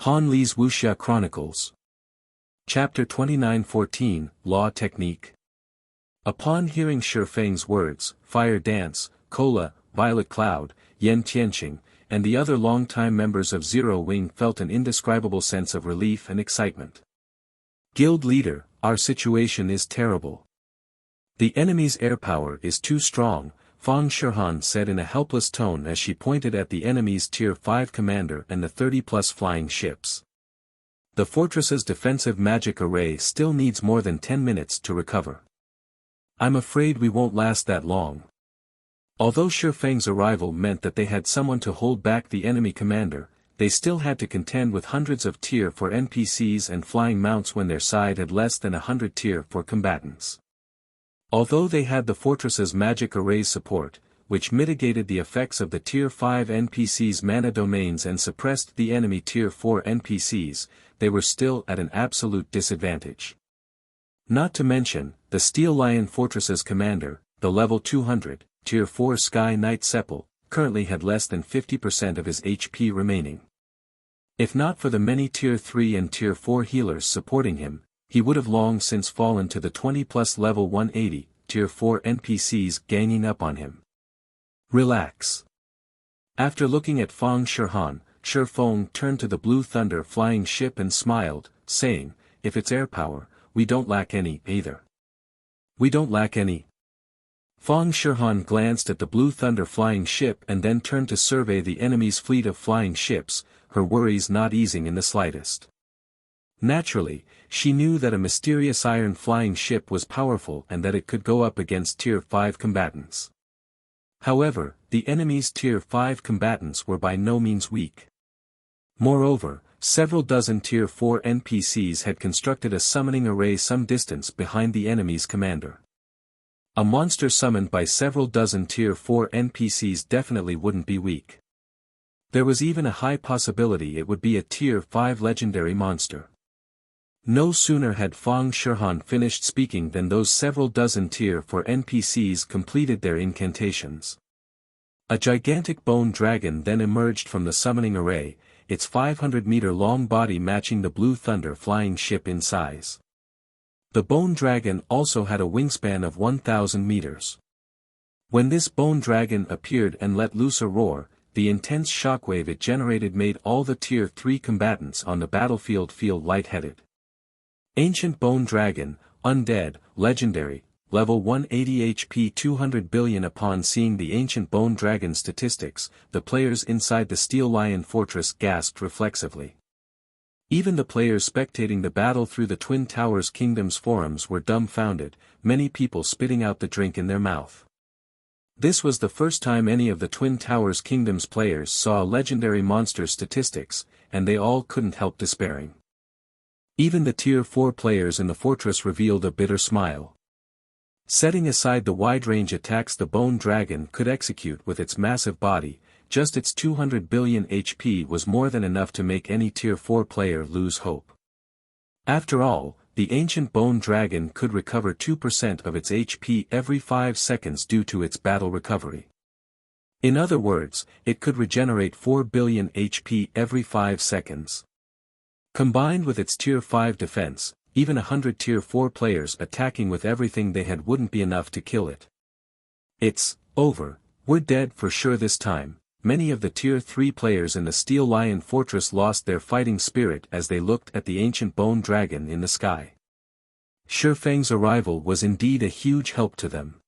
Han Li's Wuxia Chronicles. Chapter 29-14, Law Technique. Upon hearing Shi Feng's words, Fire Dance, Cola, Violet Cloud, Yan Tianqing, and the other long-time members of Zero Wing felt an indescribable sense of relief and excitement. Guild leader, our situation is terrible. The enemy's air power is too strong, Fang Shihan said in a helpless tone as she pointed at the enemy's Tier 5 commander and the 30-plus flying ships. The fortress's defensive magic array still needs more than 10 minutes to recover. I'm afraid we won't last that long. Although Shi Feng's arrival meant that they had someone to hold back the enemy commander, they still had to contend with hundreds of Tier 4 NPCs and flying mounts when their side had less than 100 Tier 4 combatants. Although they had the fortress's magic array's support, which mitigated the effects of the Tier 5 NPCs' mana domains and suppressed the enemy Tier 4 NPCs, they were still at an absolute disadvantage. Not to mention, the Steel Lion Fortress's commander, the level 200, Tier 4 Sky Knight Sepul, currently had less than 50% of his HP remaining. If not for the many Tier 3 and Tier 4 healers supporting him, he would have long since fallen to the 20-plus level 180, Tier 4 NPCs ganging up on him. Relax. After looking at Fang Shihan, Shi Feng turned to the Blue Thunder flying ship and smiled, saying, if it's air power, we don't lack any, either. We don't lack any. Fang Shihan glanced at the Blue Thunder flying ship and then turned to survey the enemy's fleet of flying ships, her worries not easing in the slightest. Naturally, she knew that a mysterious iron flying ship was powerful and that it could go up against Tier 5 combatants. However, the enemy's Tier 5 combatants were by no means weak. Moreover, several dozen Tier 4 NPCs had constructed a summoning array some distance behind the enemy's commander. A monster summoned by several dozen Tier 4 NPCs definitely wouldn't be weak. There was even a high possibility it would be a Tier 5 legendary monster. No sooner had Fang Shihan finished speaking than those several dozen Tier 4 NPCs completed their incantations. A gigantic bone dragon then emerged from the summoning array, its 500-meter-long body matching the Blue Thunder flying ship in size. The bone dragon also had a wingspan of 1,000 meters. When this bone dragon appeared and let loose a roar, the intense shockwave it generated made all the Tier 3 combatants on the battlefield feel lightheaded. Ancient Bone Dragon, Undead, Legendary, Level 180 HP 200 billion. Upon seeing the Ancient Bone Dragon statistics, the players inside the Steel Lion Fortress gasped reflexively. Even the players spectating the battle through the Twin Towers Kingdom's forums were dumbfounded, many people spitting out the drink in their mouth. This was the first time any of the Twin Towers Kingdom's players saw a legendary monster's statistics, and they all couldn't help despairing. Even the Tier 4 players in the fortress revealed a bitter smile. Setting aside the wide-range attacks the Bone Dragon could execute with its massive body, just its 200 billion HP was more than enough to make any Tier 4 player lose hope. After all, the Ancient Bone Dragon could recover 2% of its HP every 5 seconds due to its battle recovery. In other words, it could regenerate 4 billion HP every 5 seconds. Combined with its Tier 5 defense, even 100 Tier 4 players attacking with everything they had wouldn't be enough to kill it. It's over, we're dead for sure this time. Many of the Tier 3 players in the Steel Lion Fortress lost their fighting spirit as they looked at the Ancient Bone Dragon in the sky. Shi Feng's arrival was indeed a huge help to them.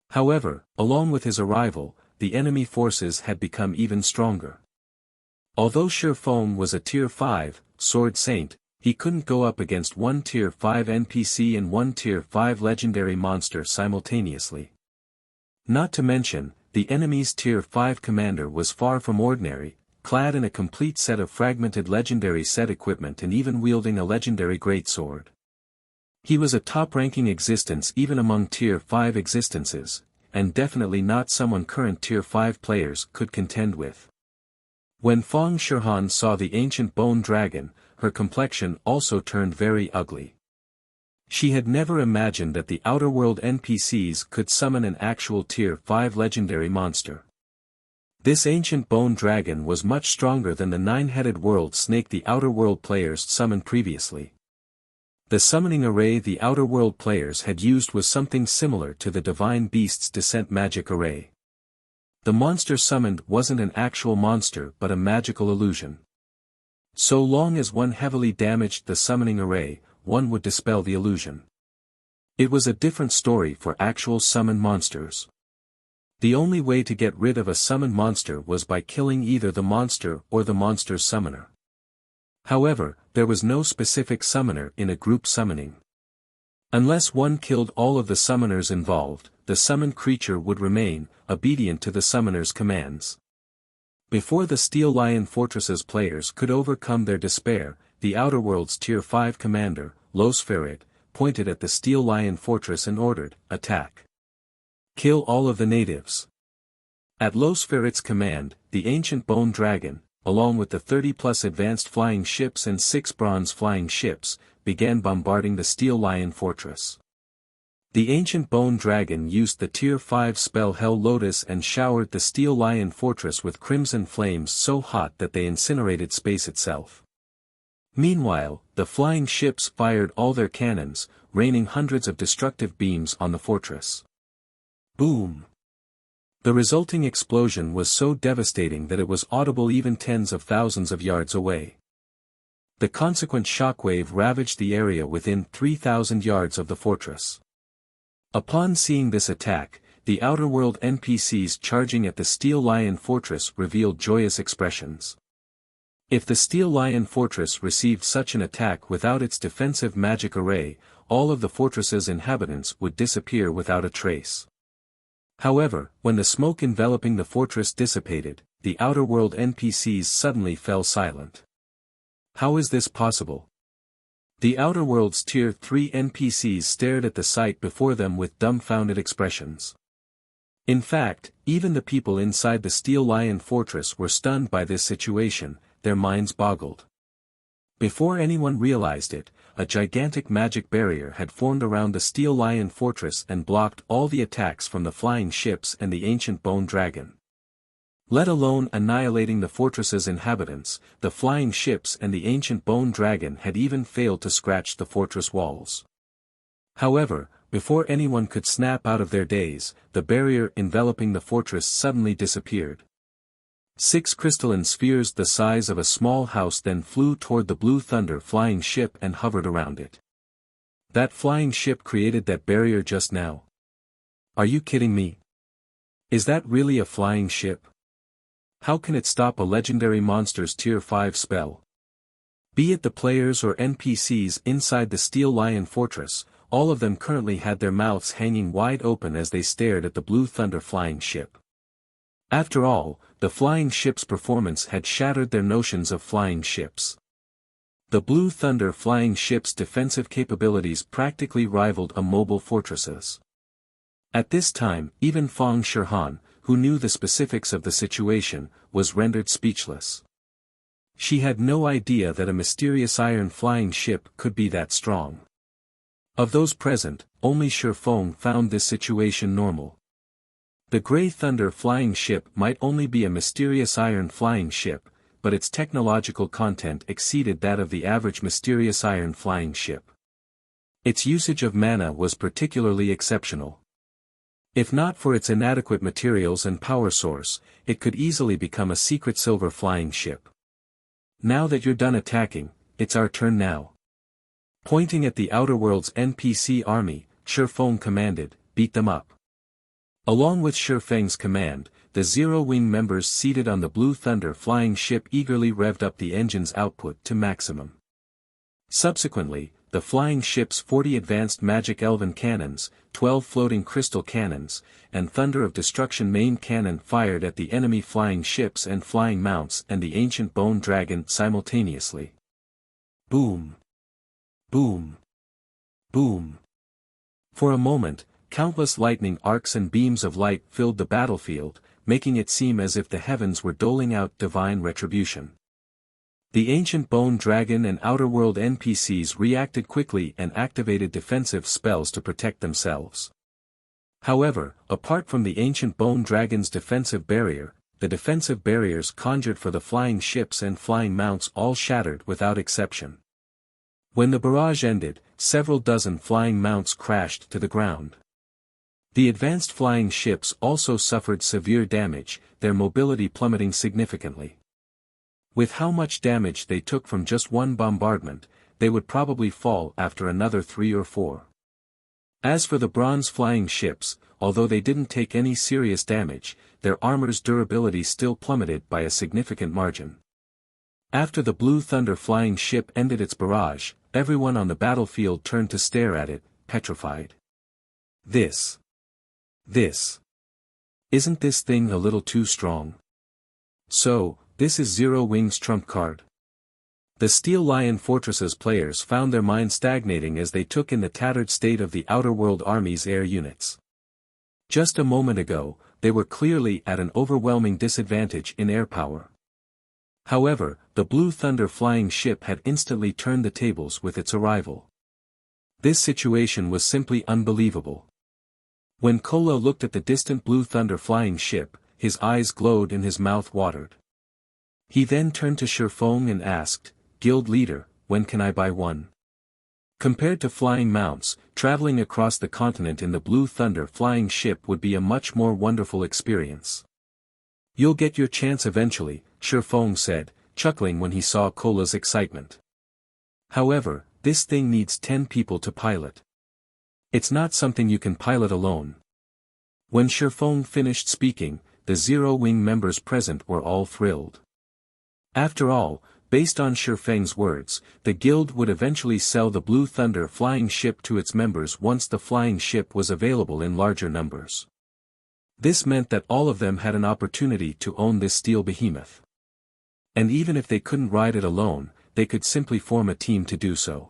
However, along with his arrival, the enemy forces had become even stronger. Although Shi Feng was a Tier 5, Sword Saint, he couldn't go up against one Tier 5 NPC and one Tier 5 legendary monster simultaneously. Not to mention, the enemy's Tier 5 commander was far from ordinary, clad in a complete set of fragmented legendary set equipment and even wielding a legendary greatsword. He was a top-ranking existence even among Tier 5 existences, and definitely not someone current Tier 5 players could contend with. When Fang Shihan saw the Ancient Bone Dragon, her complexion also turned very ugly. She had never imagined that the Outer World NPCs could summon an actual Tier 5 legendary monster. This ancient bone dragon was much stronger than the nine-headed world snake the Outer World players summoned previously. The summoning array the Outer World players had used was something similar to the Divine Beast's Descent magic array. The monster summoned wasn't an actual monster but a magical illusion. So long as one heavily damaged the summoning array, one would dispel the illusion. It was a different story for actual summoned monsters. The only way to get rid of a summoned monster was by killing either the monster or the monster's summoner. However, there was no specific summoner in a group summoning. Unless one killed all of the summoners involved, the summoned creature would remain, obedient to the summoner's commands. Before the Steel Lion Fortress's players could overcome their despair, the Outer World's Tier 5 commander, Losferit, pointed at the Steel Lion Fortress and ordered, "Attack. Kill all of the natives." At Losferit's command, the ancient bone dragon, along with the 30-plus advanced flying ships and 6 bronze flying ships, began bombarding the Steel Lion Fortress. The ancient bone dragon used the Tier 5 spell Hell Lotus and showered the Steel Lion Fortress with crimson flames so hot that they incinerated space itself. Meanwhile, the flying ships fired all their cannons, raining hundreds of destructive beams on the fortress. Boom! The resulting explosion was so devastating that it was audible even tens of thousands of yards away. The consequent shockwave ravaged the area within 3,000 yards of the fortress. Upon seeing this attack, the Outer World NPCs charging at the Steel Lion Fortress revealed joyous expressions. If the Steel Lion Fortress received such an attack without its defensive magic array, all of the fortress's inhabitants would disappear without a trace. However, when the smoke enveloping the fortress dissipated, the Outer World NPCs suddenly fell silent. How is this possible? The Outer World's Tier 3 NPCs stared at the sight before them with dumbfounded expressions. In fact, even the people inside the Steel Lion Fortress were stunned by this situation, their minds boggled. Before anyone realized it, a gigantic magic barrier had formed around the Steel Lion Fortress and blocked all the attacks from the flying ships and the ancient bone dragon. Let alone annihilating the fortress's inhabitants, the flying ships and the ancient bone dragon had even failed to scratch the fortress walls. However, before anyone could snap out of their daze, the barrier enveloping the fortress suddenly disappeared. 6 crystalline spheres the size of a small house then flew toward the Blue Thunder flying ship and hovered around it. That flying ship created that barrier just now? Are you kidding me? Is that really a flying ship? How can it stop a legendary monster's Tier 5 spell? Be it the players or NPCs inside the Steel Lion Fortress, all of them currently had their mouths hanging wide open as they stared at the Blue Thunder flying ship. After all, the flying ship's performance had shattered their notions of flying ships. The Blue Thunder flying ship's defensive capabilities practically rivaled a mobile fortress's. At this time, even Feng Shihan, who knew the specifics of the situation, was rendered speechless. She had no idea that a mysterious iron flying ship could be that strong. Of those present, only Shifeng found this situation normal. The Grey Thunder flying ship might only be a mysterious iron flying ship, but its technological content exceeded that of the average mysterious iron flying ship. Its usage of mana was particularly exceptional. If not for its inadequate materials and power source, it could easily become a secret silver flying ship. Now that you're done attacking, it's our turn now. Pointing at the Outer World's NPC army, Shifeng commanded, "Beat them up." Along with Shifeng's command, the Zero-Wing members seated on the Blue Thunder flying ship eagerly revved up the engine's output to maximum. Subsequently, the flying ship's 40 advanced magic elven cannons, 12 floating crystal cannons, and Thunder of Destruction main cannon fired at the enemy flying ships and flying mounts and the ancient bone dragon simultaneously. Boom! Boom! Boom! For a moment, countless lightning arcs and beams of light filled the battlefield, making it seem as if the heavens were doling out divine retribution. The ancient bone dragon and Outer World NPCs reacted quickly and activated defensive spells to protect themselves. However, apart from the ancient bone dragon's defensive barrier, the defensive barriers conjured for the flying ships and flying mounts all shattered without exception. When the barrage ended, several dozen flying mounts crashed to the ground. The advanced flying ships also suffered severe damage, their mobility plummeting significantly. With how much damage they took from just one bombardment, they would probably fall after another 3 or 4. As for the bronze flying ships, although they didn't take any serious damage, their armor's durability still plummeted by a significant margin. After the Blue Thunder flying ship ended its barrage, everyone on the battlefield turned to stare at it, petrified. Isn't this thing a little too strong? So, this is Zero Wing's trump card? The Steel Lion Fortress's players found their minds stagnating as they took in the tattered state of the Outer World Army's air units. Just a moment ago, they were clearly at an overwhelming disadvantage in air power. However, the Blue Thunder flying ship had instantly turned the tables with its arrival. This situation was simply unbelievable. When Kola looked at the distant Blue Thunder flying ship, his eyes glowed and his mouth watered. He then turned to Shifeng and asked, "Guild leader, when can I buy one?" Compared to flying mounts, traveling across the continent in the Blue Thunder flying ship would be a much more wonderful experience. "You'll get your chance eventually," Shifeng said, chuckling when he saw Kola's excitement. "However, this thing needs 10 people to pilot. It's not something you can pilot alone." When Shifeng finished speaking, the Zero Wing members present were all thrilled. After all, based on Shifeng's words, the guild would eventually sell the Blue Thunder flying ship to its members once the flying ship was available in larger numbers. This meant that all of them had an opportunity to own this steel behemoth. And even if they couldn't ride it alone, they could simply form a team to do so.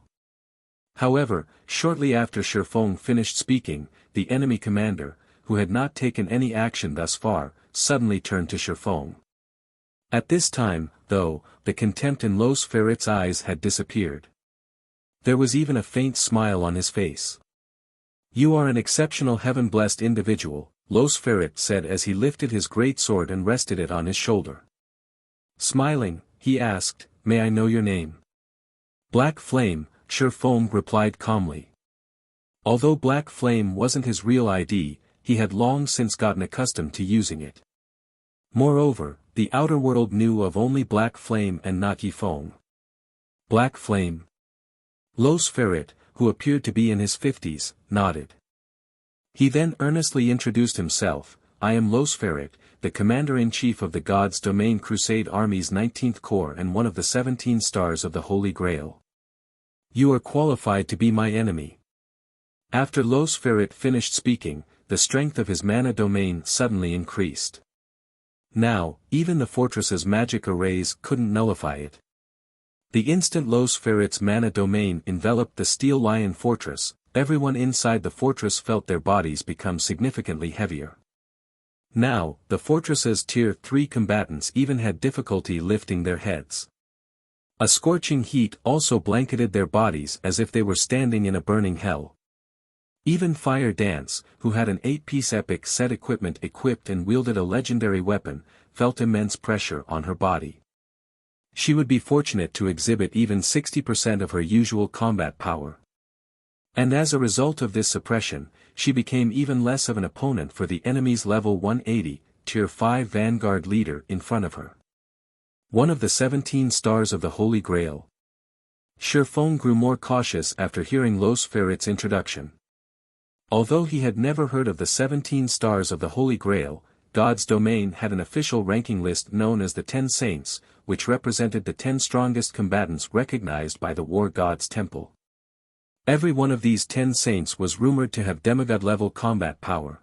However, shortly after Shifeng finished speaking, the enemy commander, who had not taken any action thus far, suddenly turned to Shifeng. At this time, though, the contempt in Los Ferret's eyes had disappeared. There was even a faint smile on his face. "You are an exceptional heaven-blessed individual," Los Ferret said as he lifted his great sword and rested it on his shoulder. Smiling, he asked, "May I know your name?" "Black Flame," Shifeng replied calmly. Although Black Flame wasn't his real ID, he had long since gotten accustomed to using it. Moreover, the outer world knew of only Black Flame and not Yifeng. "Black Flame?" Los Ferret, who appeared to be in his 50s, nodded. He then earnestly introduced himself, "I am Los Ferret, the Commander-in-Chief of the God's Domain Crusade Army's 19th Corps and one of the 17 stars of the Holy Grail. You are qualified to be my enemy." After Los Ferret finished speaking, the strength of his mana domain suddenly increased. Now, even the fortress's magic arrays couldn't nullify it. The instant Los Ferret's mana domain enveloped the Steel Lion Fortress, everyone inside the fortress felt their bodies become significantly heavier. Now, the fortress's Tier 3 combatants even had difficulty lifting their heads. A scorching heat also blanketed their bodies as if they were standing in a burning hell. Even Fire Dance, who had an 8-piece epic set equipment equipped and wielded a legendary weapon, felt immense pressure on her body. She would be fortunate to exhibit even 60% of her usual combat power. And as a result of this suppression, she became even less of an opponent for the enemy's level 180, Tier 5 Vanguard leader in front of her. One of the 17 stars of the Holy Grail. Shifeng grew more cautious after hearing Los Ferret's introduction. Although he had never heard of the 17 stars of the Holy Grail, God's Domain had an official ranking list known as the 10 Saints, which represented the 10 strongest combatants recognized by the War God's Temple. Every one of these 10 saints was rumored to have demigod-level combat power.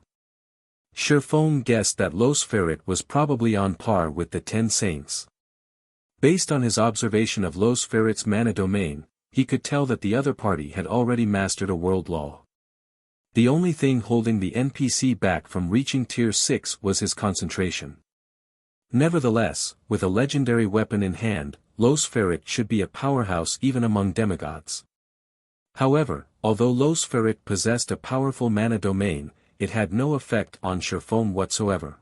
Shifeng guessed that Los Ferret was probably on par with the 10 saints. Based on his observation of Los Ferret's mana domain, he could tell that the other party had already mastered a world law. The only thing holding the NPC back from reaching Tier 6 was his concentration. Nevertheless, with a legendary weapon in hand, Los Ferret should be a powerhouse even among demigods. However, although Los Ferret possessed a powerful mana domain, it had no effect on Shifeng whatsoever.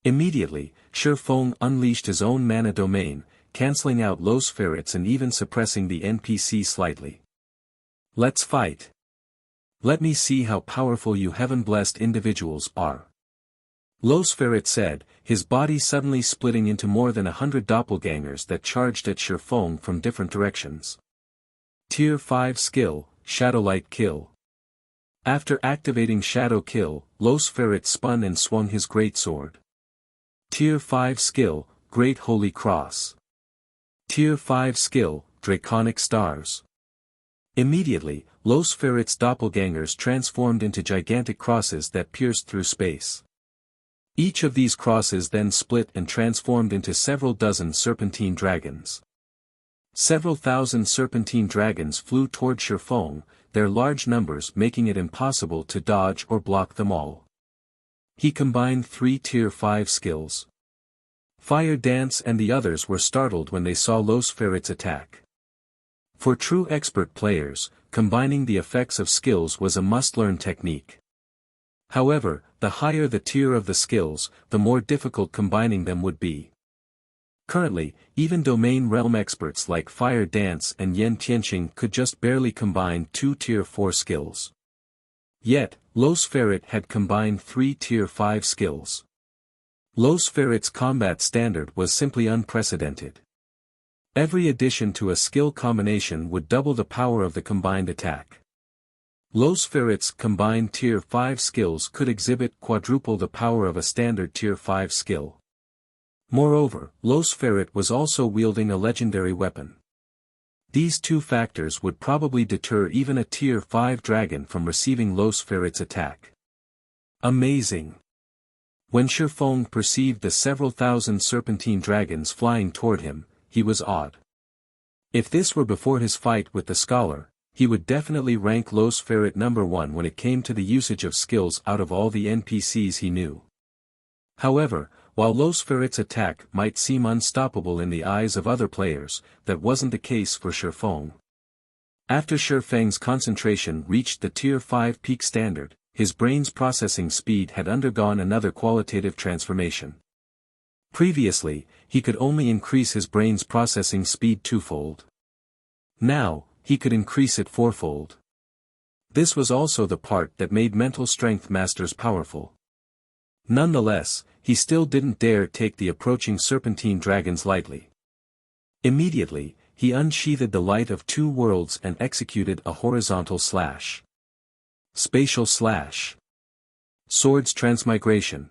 Immediately, Shifeng unleashed his own mana domain, cancelling out Los Ferrets and even suppressing the NPC slightly. Let's fight. Let me see how powerful you heaven-blessed individuals are. Los Ferret said, his body suddenly splitting into more than 100 doppelgangers that charged at Shifeng from different directions. Tier 5 skill, Shadowlight Kill. After activating Shadow Kill, Los Ferret spun and swung his greatsword. Tier 5 skill, Great Holy Cross. Tier 5 skill, Draconic Stars. Immediately, Los Ferret's doppelgangers transformed into gigantic crosses that pierced through space. Each of these crosses then split and transformed into several dozen serpentine dragons. Several thousand serpentine dragons flew toward Shifeng, their large numbers making it impossible to dodge or block them all. He combined 3 Tier 5 skills. Fire Dance and the others were startled when they saw Los Ferret's attack. For true expert players, combining the effects of skills was a must-learn technique. However, the higher the tier of the skills, the more difficult combining them would be. Currently, even domain realm experts like Fire Dance and Yen Tianqing could just barely combine 2 Tier 4 skills. Yet, Los Ferret had combined 3 Tier 5 skills. Los Ferret's combat standard was simply unprecedented. Every addition to a skill combination would double the power of the combined attack. Los Ferret's combined Tier 5 skills could exhibit quadruple the power of a standard Tier 5 skill. Moreover, Los Ferret was also wielding a legendary weapon. These two factors would probably deter even a Tier 5 dragon from receiving Los Ferret's attack. Amazing! When Shifeng perceived the several thousand serpentine dragons flying toward him, he was awed. If this were before his fight with the scholar, he would definitely rank Los Ferret number 1 when it came to the usage of skills out of all the NPCs he knew. However, while Los Ferret's attack might seem unstoppable in the eyes of other players, that wasn't the case for Shifeng. After Shifeng's concentration reached the Tier 5 peak standard, his brain's processing speed had undergone another qualitative transformation. Previously, he could only increase his brain's processing speed twofold. Now, he could increase it fourfold. This was also the part that made mental strength masters powerful. Nonetheless, he still didn't dare take the approaching serpentine dragons lightly. Immediately, he unsheathed the light of 2 worlds and executed a horizontal slash. Spatial slash. Swords transmigration.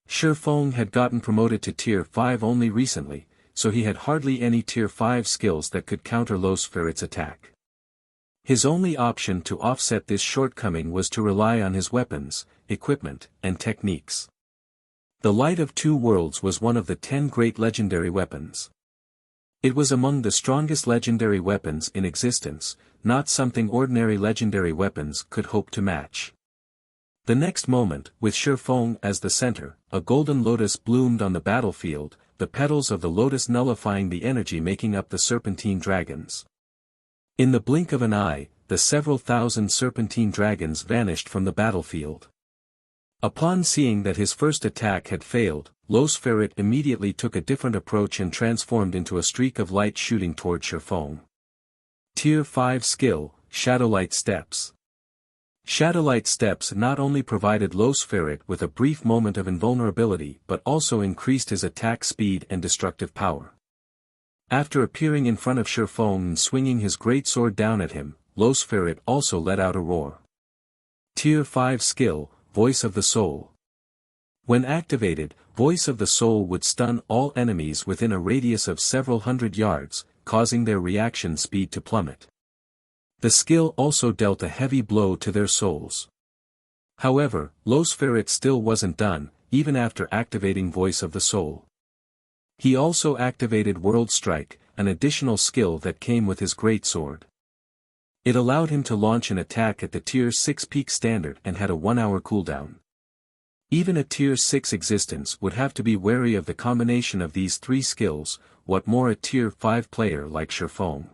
Shifeng had gotten promoted to Tier 5 only recently, so he had hardly any Tier 5 skills that could counter Los Ferret's attack. His only option to offset this shortcoming was to rely on his weapons, equipment, and techniques. The Light of 2 Worlds was one of the 10 great legendary weapons. It was among the strongest legendary weapons in existence, not something ordinary legendary weapons could hope to match. The next moment, with Shifeng as the center, a golden lotus bloomed on the battlefield, the petals of the lotus nullifying the energy making up the serpentine dragons. In the blink of an eye, the several thousand serpentine dragons vanished from the battlefield. Upon seeing that his first attack had failed, Los Ferret immediately took a different approach and transformed into a streak of light shooting toward Shifeng. Tier 5 skill, Shadowlight Steps. Shadowlight Steps not only provided Los Ferret with a brief moment of invulnerability but also increased his attack speed and destructive power. After appearing in front of Shifeng and swinging his greatsword down at him, Los Ferret also let out a roar. Tier 5 skill, Voice of the Soul. When activated, Voice of the Soul would stun all enemies within a radius of several hundred yards, causing their reaction speed to plummet. The skill also dealt a heavy blow to their souls. However, Los Ferret still wasn't done, even after activating Voice of the Soul. He also activated World Strike, an additional skill that came with his greatsword. It allowed him to launch an attack at the Tier 6 peak standard and had a 1-hour cooldown. Even a Tier 6 existence would have to be wary of the combination of these 3 skills, what more a Tier 5 player like Shifeng.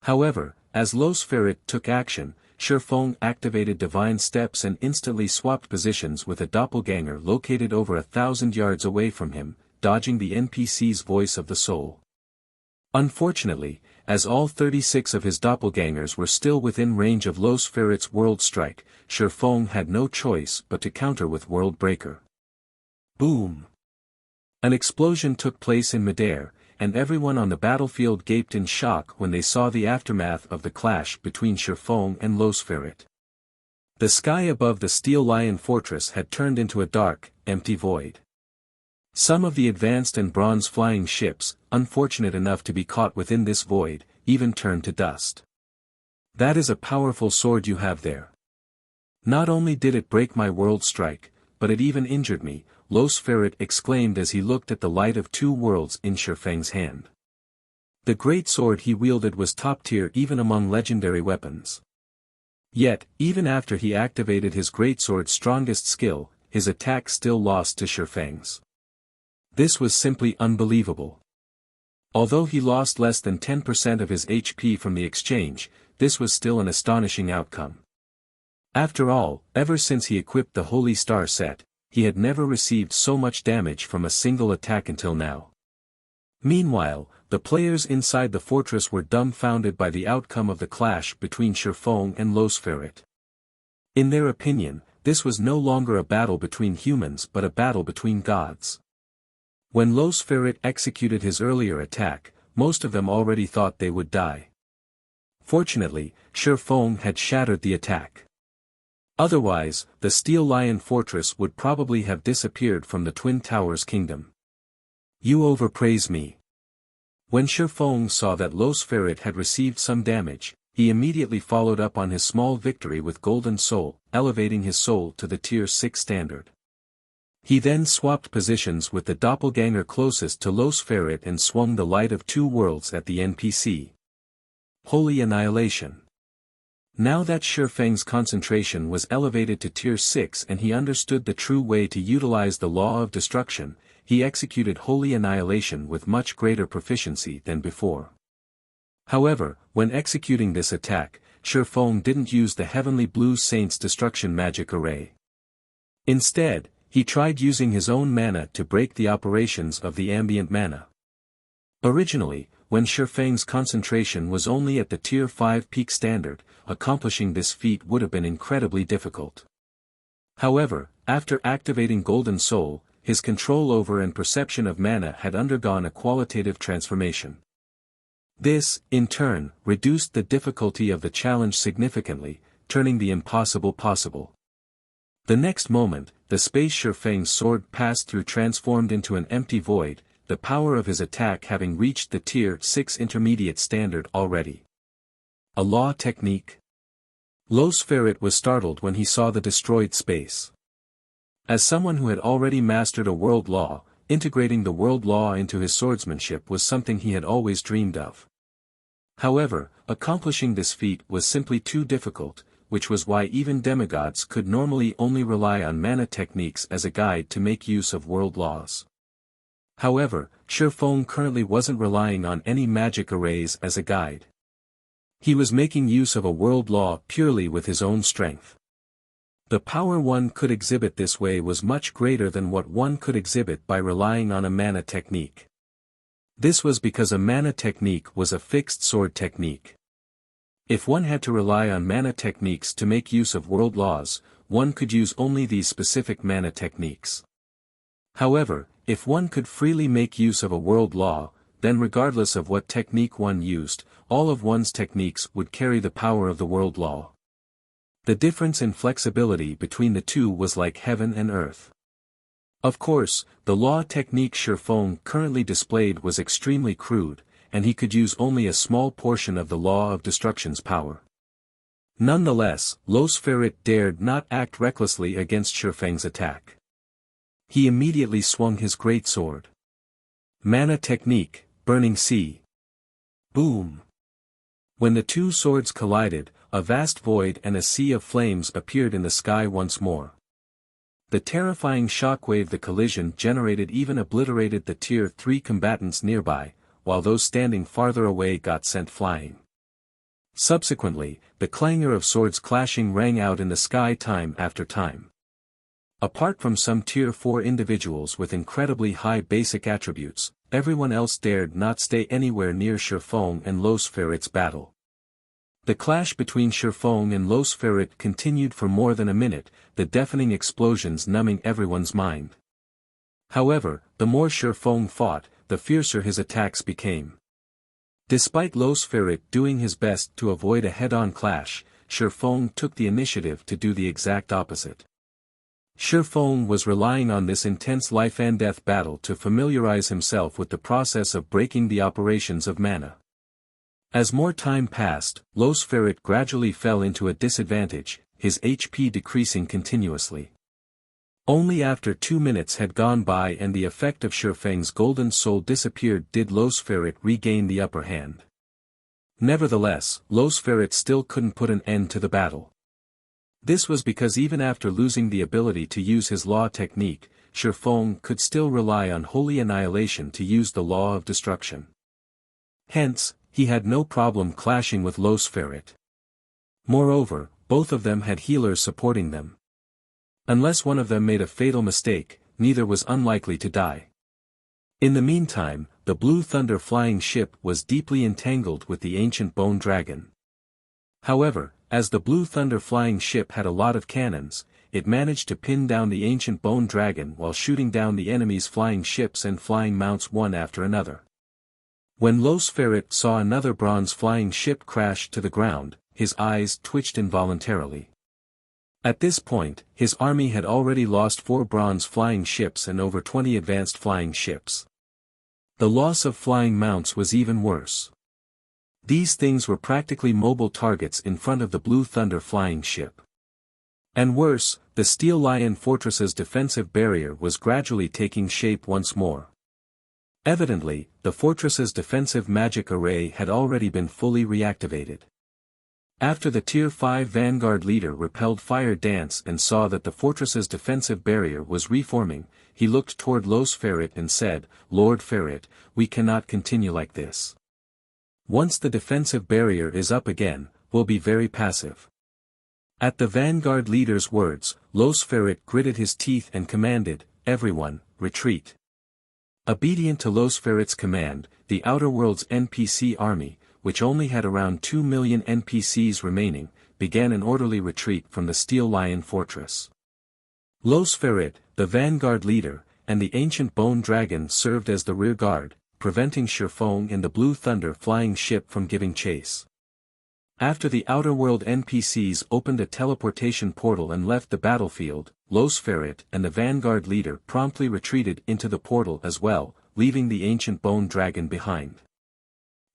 However, as Los Ferret took action, Shifeng activated divine steps and instantly swapped positions with a doppelganger located over 1,000 yards away from him, dodging the NPC's voice of the soul. Unfortunately, as all 36 of his doppelgangers were still within range of Los Ferret's World Strike, Shifeng had no choice but to counter with World Breaker. Boom! An explosion took place in midair, and everyone on the battlefield gaped in shock when they saw the aftermath of the clash between Shifeng and Los Ferret. The sky above the Steel Lion Fortress had turned into a dark, empty void. Some of the advanced and bronze flying ships, unfortunate enough to be caught within this void, even turned to dust. That is a powerful sword you have there. Not only did it break my World Strike, but it even injured me, Los Ferret exclaimed as he looked at the light of two worlds in Shifeng's hand. The great sword he wielded was top tier even among legendary weapons. Yet, even after he activated his greatsword's strongest skill, his attack still lost to Shifeng's. This was simply unbelievable. Although he lost less than 10% of his HP from the exchange, this was still an astonishing outcome. After all, ever since he equipped the Holy Star set, he had never received so much damage from a single attack until now. Meanwhile, the players inside the fortress were dumbfounded by the outcome of the clash between Shifeng and Los Ferret. In their opinion, this was no longer a battle between humans but a battle between gods. When Los Ferret executed his earlier attack, most of them already thought they would die. Fortunately, Shifeng had shattered the attack. Otherwise, the Steel Lion Fortress would probably have disappeared from the Twin Towers Kingdom. You overpraise me. When Shifeng saw that Los Ferret had received some damage, he immediately followed up on his small victory with Golden Soul, elevating his soul to the Tier 6 standard. He then swapped positions with the doppelganger closest to Los Ferret and swung the Light of Two Worlds at the NPC. Holy Annihilation. Now that Shifeng's concentration was elevated to Tier 6 and he understood the true way to utilize the Law of Destruction, he executed Holy Annihilation with much greater proficiency than before. However, when executing this attack, Shifeng didn't use the Heavenly Blue Saint's Destruction Magic Array. Instead, he tried using his own mana to break the operations of the ambient mana. Originally, when Shifeng's concentration was only at the Tier 5 peak standard, accomplishing this feat would have been incredibly difficult. However, after activating Golden Soul, his control over and perception of mana had undergone a qualitative transformation. This, in turn, reduced the difficulty of the challenge significantly, turning the impossible possible. The next moment, the space Shifeng's sword passed through transformed into an empty void, the power of his attack having reached the Tier 6 intermediate standard already. A law technique? Los Ferret was startled when he saw the destroyed space. As someone who had already mastered a world law, integrating the world law into his swordsmanship was something he had always dreamed of. However, accomplishing this feat was simply too difficult, which was why even demigods could normally only rely on mana techniques as a guide to make use of world laws. However, Shifeng currently wasn't relying on any magic arrays as a guide. He was making use of a world law purely with his own strength. The power one could exhibit this way was much greater than what one could exhibit by relying on a mana technique. This was because a mana technique was a fixed sword technique. If one had to rely on mana techniques to make use of world laws, one could use only these specific mana techniques. However, if one could freely make use of a world law, then regardless of what technique one used, all of one's techniques would carry the power of the world law. The difference in flexibility between the two was like heaven and earth. Of course, the law technique Shifeng currently displayed was extremely crude, and he could use only a small portion of the Law of Destruction's power. Nonetheless, Los Ferret dared not act recklessly against Shifeng's attack. He immediately swung his greatsword. Mana technique, Burning Sea. Boom! When the two swords collided, a vast void and a sea of flames appeared in the sky once more. The terrifying shockwave the collision generated even obliterated the Tier 3 combatants nearby, while those standing farther away got sent flying. Subsequently, the clangor of swords clashing rang out in the sky time after time. Apart from some Tier 4 individuals with incredibly high basic attributes, everyone else dared not stay anywhere near Shifeng and Losferit's battle. The clash between Shifeng and Losferit continued for more than a minute, the deafening explosions numbing everyone's mind. However, the more Shifeng fought, the fiercer his attacks became. Despite Losferit doing his best to avoid a head-on clash, Shifeng took the initiative to do the exact opposite. Shifeng was relying on this intense life-and-death battle to familiarize himself with the process of breaking the operations of mana. As more time passed, Losferit gradually fell into a disadvantage, his HP decreasing continuously. Only after 2 minutes had gone by and the effect of Shifeng's golden soul disappeared did Losferit regain the upper hand. Nevertheless, Losferit still couldn't put an end to the battle. This was because even after losing the ability to use his law technique, Shifeng could still rely on holy annihilation to use the law of destruction. Hence, he had no problem clashing with Losferit. Moreover, both of them had healers supporting them. Unless one of them made a fatal mistake, neither was unlikely to die. In the meantime, the Blue Thunder flying ship was deeply entangled with the ancient bone dragon. However, as the Blue Thunder flying ship had a lot of cannons, it managed to pin down the ancient bone dragon while shooting down the enemy's flying ships and flying mounts one after another. When Losferit saw another bronze flying ship crash to the ground, his eyes twitched involuntarily. At this point, his army had already lost 4 bronze flying ships and over 20 advanced flying ships. The loss of flying mounts was even worse. These things were practically mobile targets in front of the Blue Thunder flying ship. And worse, the Steel Lion Fortress's defensive barrier was gradually taking shape once more. Evidently, the fortress's defensive magic array had already been fully reactivated. After the Tier 5 Vanguard leader repelled Fire Dance and saw that the fortress's defensive barrier was reforming, he looked toward Losferit and said, "Lord Ferret, we cannot continue like this. Once the defensive barrier is up again, we'll be very passive." At the Vanguard leader's words, Losferit gritted his teeth and commanded, "Everyone, retreat." Obedient to Losferit's command, the Outer Worlds NPC army, which only had around 2 million NPCs remaining, began an orderly retreat from the Steel Lion Fortress. Losferit, the Vanguard leader, and the ancient Bone Dragon served as the rear guard, preventing Shifeng and the Blue Thunder flying ship from giving chase. After the Outer World NPCs opened a teleportation portal and left the battlefield, Losferit and the Vanguard leader promptly retreated into the portal as well, leaving the ancient Bone Dragon behind.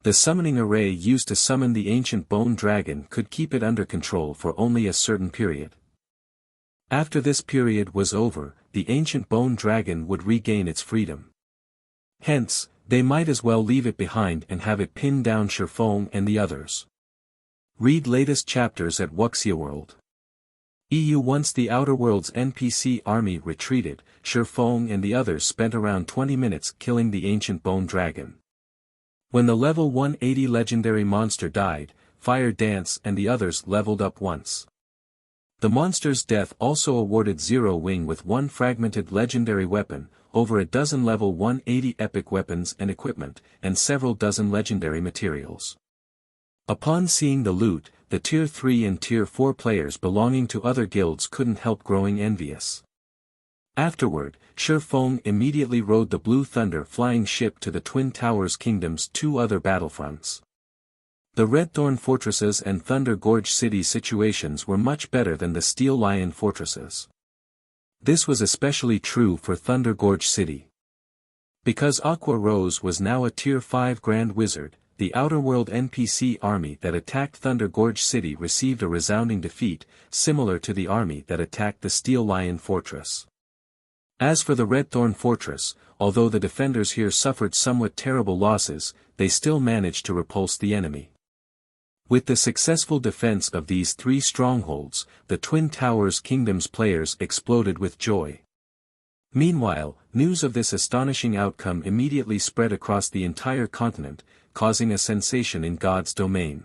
The summoning array used to summon the ancient Bone Dragon could keep it under control for only a certain period. After this period was over, the ancient Bone Dragon would regain its freedom. Hence, they might as well leave it behind and have it pin down Shifeng and the others. Read latest chapters at Wuxia World. Once the Outer Worlds NPC army retreated, Shifeng and the others spent around 20 minutes killing the ancient Bone Dragon. When the level 180 legendary monster died, Fire Dance and the others leveled up once. The monster's death also awarded Zero Wing with 1 fragmented legendary weapon, over a dozen level 180 epic weapons and equipment, and several dozen legendary materials. Upon seeing the loot, the Tier 3 and Tier 4 players belonging to other guilds couldn't help growing envious. Afterward, Shifeng immediately rode the Blue Thunder flying ship to the Twin Towers Kingdom's 2 other battlefronts. The Redthorn Fortresses and Thunder Gorge City situations were much better than the Steel Lion Fortresses. This was especially true for Thunder Gorge City. Because Aqua Rose was now a Tier 5 Grand Wizard, the Outer World NPC army that attacked Thunder Gorge City received a resounding defeat, similar to the army that attacked the Steel Lion Fortress. As for the Redthorn Fortress, although the defenders here suffered somewhat terrible losses, they still managed to repulse the enemy. With the successful defense of these 3 strongholds, the Twin Towers Kingdom's players exploded with joy. Meanwhile, news of this astonishing outcome immediately spread across the entire continent, causing a sensation in God's domain.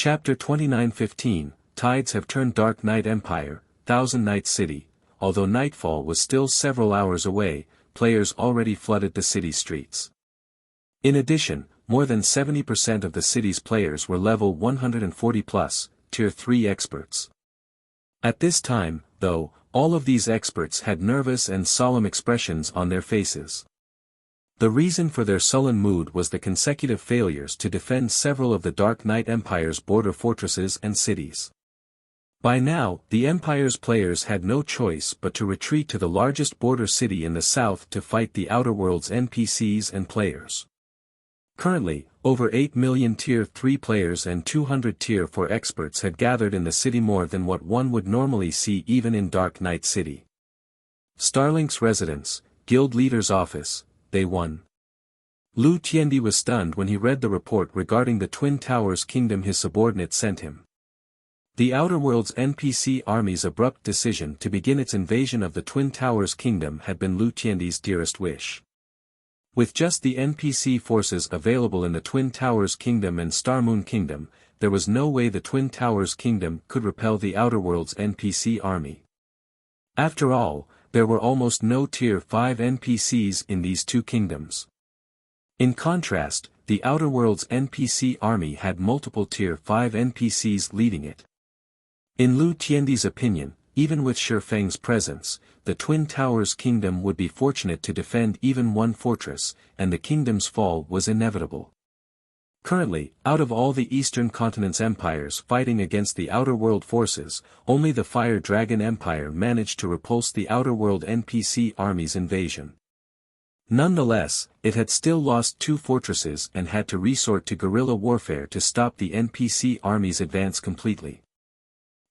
Chapter 29:15, Tides have turned Dark Knight Empire, Thousand Night City. Although nightfall was still several hours away, players already flooded the city streets. In addition, more than 70% of the city's players were level 140+, Tier 3 experts. At this time, though, all of these experts had nervous and solemn expressions on their faces. The reason for their sullen mood was the consecutive failures to defend several of the Dark Knight Empire's border fortresses and cities. By now, the Empire's players had no choice but to retreat to the largest border city in the south to fight the Outer Worlds NPCs and players. Currently, over 8 million Tier 3 players and 200 Tier 4 experts had gathered in the city, more than what one would normally see even in Dark Knight City. Starlink's residence, Guild Leader's office, Day 1. Lu Tiendi was stunned when he read the report regarding the Twin Towers Kingdom his subordinate sent him. The Outer Worlds NPC army's abrupt decision to begin its invasion of the Twin Towers Kingdom had been Lu Tiendi's dearest wish. With just the NPC forces available in the Twin Towers Kingdom and Starmoon Kingdom, there was no way the Twin Towers Kingdom could repel the Outer Worlds NPC army. After all, there were almost no Tier 5 NPCs in these two kingdoms. In contrast, the Outer Worlds NPC army had multiple Tier 5 NPCs leading it. In Lu Tiendi's opinion, even with Shifeng's presence, the Twin Towers Kingdom would be fortunate to defend even one fortress, and the kingdom's fall was inevitable. Currently, out of all the Eastern Continent's empires fighting against the Outer World forces, only the Fire Dragon Empire managed to repulse the Outer World NPC army's invasion. Nonetheless, it had still lost 2 fortresses and had to resort to guerrilla warfare to stop the NPC army's advance completely.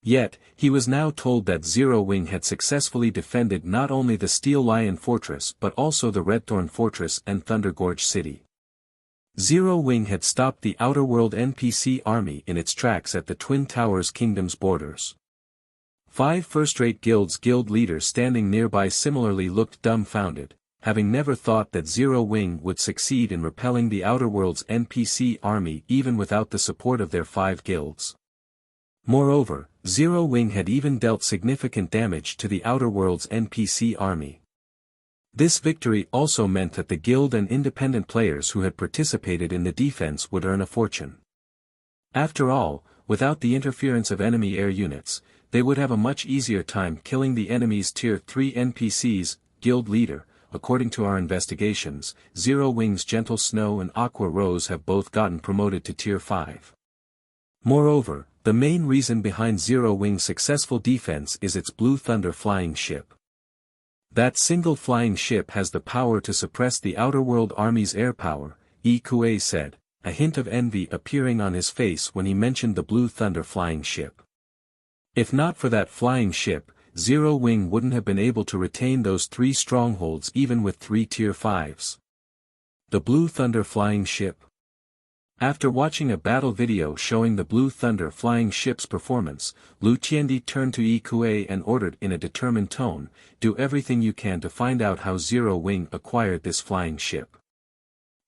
Yet, he was now told that Zero Wing had successfully defended not only the Steel Lion Fortress but also the Redthorn Fortress and Thundergorge City. Zero Wing had stopped the Outer World NPC army in its tracks at the Twin Towers Kingdom's borders. 5 first-rate guild leaders standing nearby similarly looked dumbfounded, having never thought that Zero Wing would succeed in repelling the Outer World's NPC army even without the support of their 5 guilds. Moreover, Zero Wing had even dealt significant damage to the Outer Worlds NPC army. This victory also meant that the guild and independent players who had participated in the defense would earn a fortune. After all, without the interference of enemy air units, they would have a much easier time killing the enemy's Tier 3 NPCs, Guild Leader. According to our investigations, Zero Wing's Gentle Snow and Aqua Rose have both gotten promoted to Tier 5. Moreover, the main reason behind Zero Wing's successful defense is its Blue Thunder flying ship. That single flying ship has the power to suppress the Outer World army's air power, Yi Kuei said, a hint of envy appearing on his face when he mentioned the Blue Thunder flying ship. If not for that flying ship, Zero Wing wouldn't have been able to retain those 3 strongholds even with 3 Tier 5s. The Blue Thunder flying ship. After watching a battle video showing the Blue Thunder flying ship's performance, Lu Tiendi turned to Yi Kuei and ordered in a determined tone, "Do everything you can to find out how Zero Wing acquired this flying ship.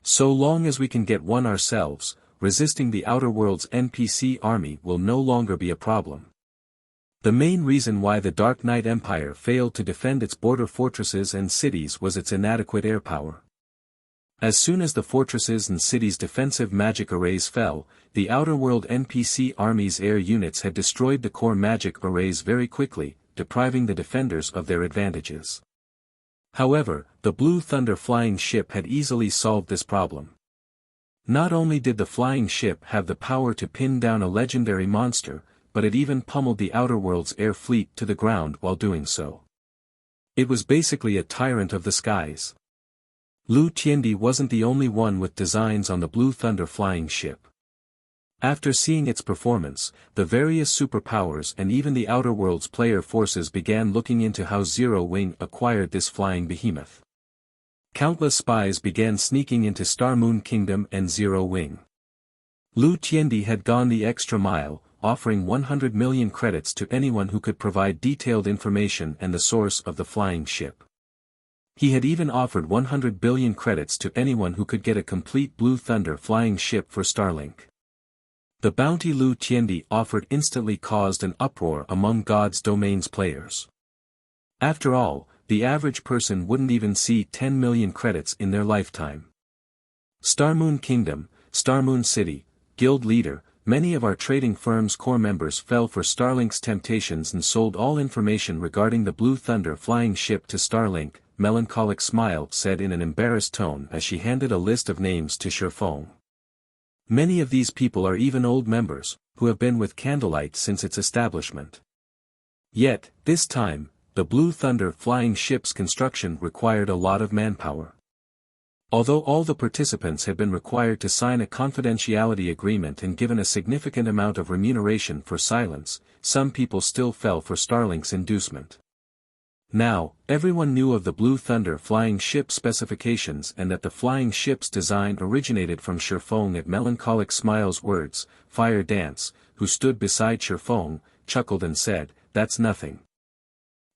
So long as we can get one ourselves, resisting the Outer Worlds NPC army will no longer be a problem." The main reason why the Dark Knight Empire failed to defend its border fortresses and cities was its inadequate air power. As soon as the fortresses and cities' defensive magic arrays fell, the Outer World NPC army's air units had destroyed the core magic arrays very quickly, depriving the defenders of their advantages. However, the Blue Thunder flying ship had easily solved this problem. Not only did the flying ship have the power to pin down a legendary monster, but it even pummeled the Outer World's air fleet to the ground while doing so. It was basically a tyrant of the skies. Lu Tiendi wasn't the only one with designs on the Blue Thunder flying ship. After seeing its performance, the various superpowers and even the Outer Worlds player forces began looking into how Zero Wing acquired this flying behemoth. Countless spies began sneaking into Starmoon Kingdom and Zero Wing. Lu Tiendi had gone the extra mile, offering 100 million credits to anyone who could provide detailed information and the source of the flying ship. He had even offered 100 billion credits to anyone who could get a complete Blue Thunder flying ship for Starlink. The bounty Lu Tiandi offered instantly caused an uproar among God's Domains players. After all, the average person wouldn't even see 10 million credits in their lifetime. Starmoon Kingdom, Starmoon City, Guild Leader, many of our trading firm's core members fell for Starlink's temptations and sold all information regarding the Blue Thunder flying ship to Starlink, Melancholic Smile said in an embarrassed tone as she handed a list of names to Shifeng. Many of these people are even old members, who have been with Candlelight since its establishment. Yet, this time, the Blue Thunder flying ship's construction required a lot of manpower. Although all the participants had been required to sign a confidentiality agreement and given a significant amount of remuneration for silence, some people still fell for Starlink's inducement. Now, everyone knew of the Blue Thunder flying ship specifications and that the flying ship's design originated from Shifeng. At Melancholic Smile's words, Fire Dance, who stood beside Shifeng, chuckled and said, "That's nothing."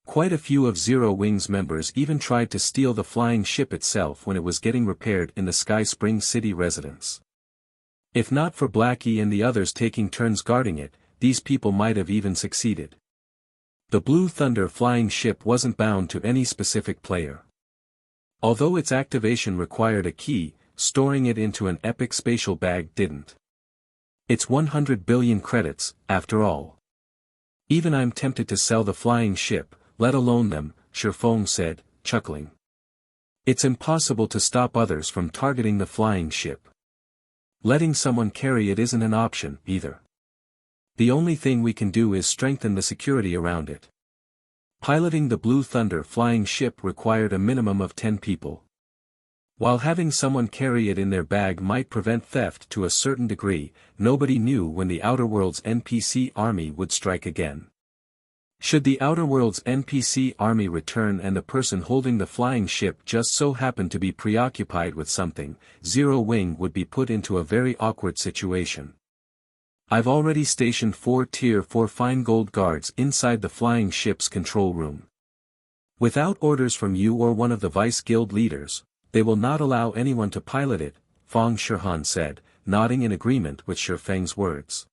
Quite a few of Zero Wing's members even tried to steal the flying ship itself when it was getting repaired in the Sky Spring City residence. If not for Blackie and the others taking turns guarding it, these people might have even succeeded. The Blue Thunder flying ship wasn't bound to any specific player. Although its activation required a key, storing it into an epic spatial bag didn't. It's 100 billion credits, after all. Even I'm tempted to sell the flying ship, let alone them, Shifeng said, chuckling. It's impossible to stop others from targeting the flying ship. Letting someone carry it isn't an option, either. The only thing we can do is strengthen the security around it. Piloting the Blue Thunder flying ship required a minimum of 10 people. While having someone carry it in their bag might prevent theft to a certain degree, nobody knew when the Outer Worlds NPC army would strike again. Should the Outer Worlds NPC army return and the person holding the flying ship just so happen to be preoccupied with something, Zero Wing would be put into a very awkward situation. I've already stationed 4 Tier 4 fine gold guards inside the flying ship's control room. Without orders from you or one of the vice guild leaders, they will not allow anyone to pilot it, Fang Shihan said, nodding in agreement with Shifeng's words.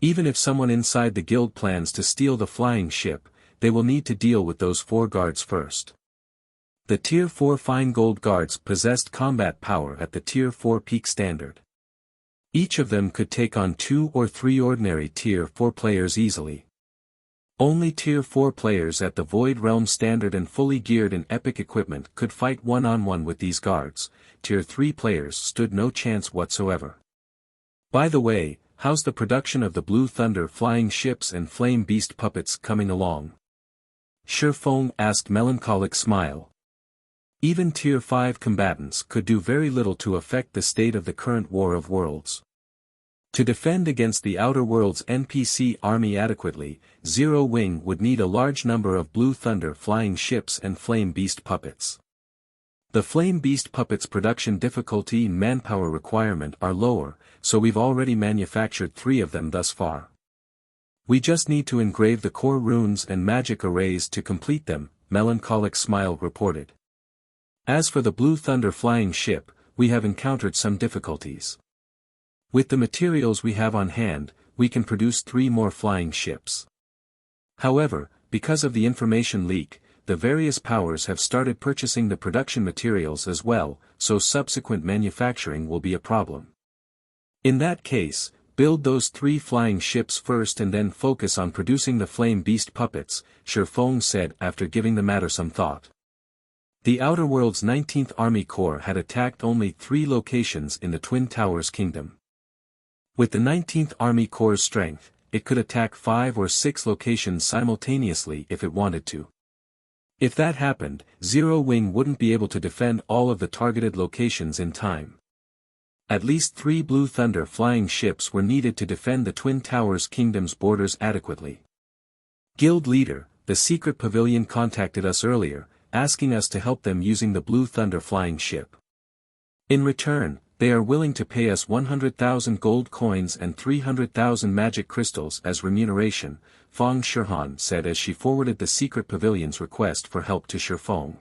Even if someone inside the guild plans to steal the flying ship, they will need to deal with those 4 guards first. The Tier 4 fine gold guards possessed combat power at the Tier 4 peak standard. Each of them could take on 2 or 3 ordinary Tier 4 players easily. Only Tier 4 players at the Void Realm standard and fully geared in epic equipment could fight one-on-one with these guards. Tier 3 players stood no chance whatsoever. By the way, how's the production of the Blue Thunder flying ships and Flame Beast puppets coming along? Shifeng asked Melancholic Smile. Even Tier 5 combatants could do very little to affect the state of the current War of Worlds. To defend against the Outer Worlds NPC army adequately, Zero Wing would need a large number of Blue Thunder flying ships and Flame Beast puppets. The Flame Beast puppets' production difficulty and manpower requirement are lower, so we've already manufactured 3 of them thus far. We just need to engrave the core runes and magic arrays to complete them, Melancholic Smile reported. As for the Blue Thunder flying ship, we have encountered some difficulties. With the materials we have on hand, we can produce 3 more flying ships. However, because of the information leak, the various powers have started purchasing the production materials as well, so subsequent manufacturing will be a problem. In that case, build those 3 flying ships first and then focus on producing the Flame Beast puppets, Shifeng said after giving the matter some thought. The Outer Worlds 19th Army Corps had attacked only 3 locations in the Twin Towers Kingdom. With the 19th Army Corps' strength, it could attack 5 or 6 locations simultaneously if it wanted to. If that happened, Zero Wing wouldn't be able to defend all of the targeted locations in time. At least 3 Blue Thunder flying ships were needed to defend the Twin Towers Kingdom's borders adequately. Guild Leader, the Secret Pavilion contacted us earlier, asking us to help them using the Blue Thunder flying ship. In return, they are willing to pay us 100,000 gold coins and 300,000 magic crystals as remuneration, Fang Shihan said as she forwarded the Secret Pavilion's request for help to Shifeng.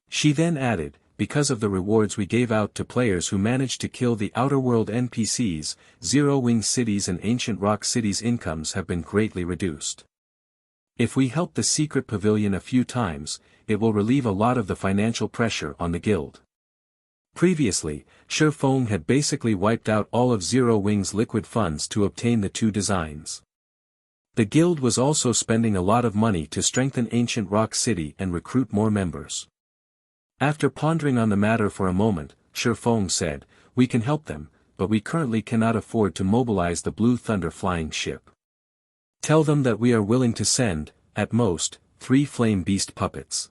She then added, because of the rewards we gave out to players who managed to kill the Outer World NPCs, Zero Wing Cities and Ancient Rock Cities' incomes have been greatly reduced. If we help the secret pavilion a few times, it will relieve a lot of the financial pressure on the guild. Previously, Shifeng had basically wiped out all of Zero Wing's liquid funds to obtain the 2 designs. The guild was also spending a lot of money to strengthen Ancient Rock City and recruit more members. After pondering on the matter for a moment, Shifeng said, "We can help them, but we currently cannot afford to mobilize the Blue Thunder flying ship. Tell them that we are willing to send, at most, 3 flame beast puppets.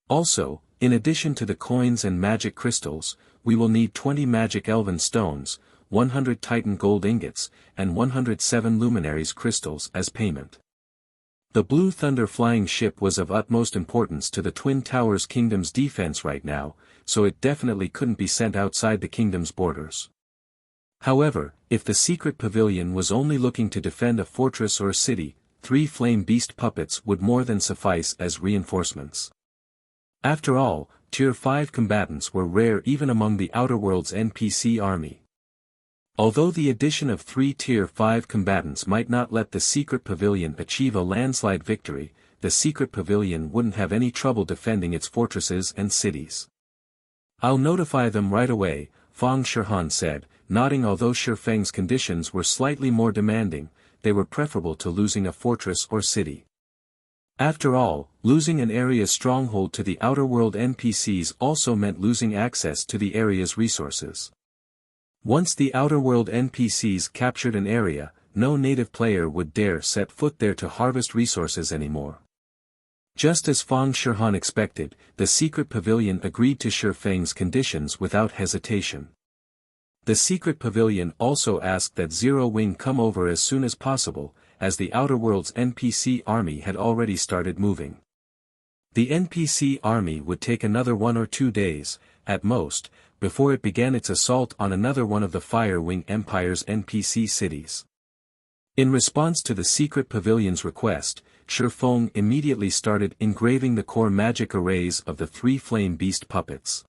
Also, in addition to the coins and magic crystals, we will need 20 magic elven stones, 100 titan gold ingots, and 107 luminaries crystals as payment." The Blue Thunder flying ship was of utmost importance to the Twin Towers Kingdom's defense right now, so it definitely couldn't be sent outside the kingdom's borders. However, if the secret pavilion was only looking to defend a fortress or city, 3 flame beast puppets would more than suffice as reinforcements. After all, Tier 5 combatants were rare even among the Outer World's NPC army. Although the addition of 3 Tier 5 combatants might not let the secret pavilion achieve a landslide victory, the secret pavilion wouldn't have any trouble defending its fortresses and cities. "I'll notify them right away," Fang Shihan said, nodding. Although Shifeng's conditions were slightly more demanding, they were preferable to losing a fortress or city. After all, losing an area's stronghold to the Outer World NPCs also meant losing access to the area's resources. Once the Outer World NPCs captured an area, no native player would dare set foot there to harvest resources anymore. Just as Fang Shihan expected, the secret pavilion agreed to Shifeng's conditions without hesitation. The secret pavilion also asked that Zero Wing come over as soon as possible, as the Outer World's NPC army had already started moving. The NPC army would take another 1 or 2 days, at most, before it began its assault on another one of the Fire Wing Empire's NPC cities. In response to the secret pavilion's request, Shifeng immediately started engraving the core magic arrays of the 3 flame beast puppets.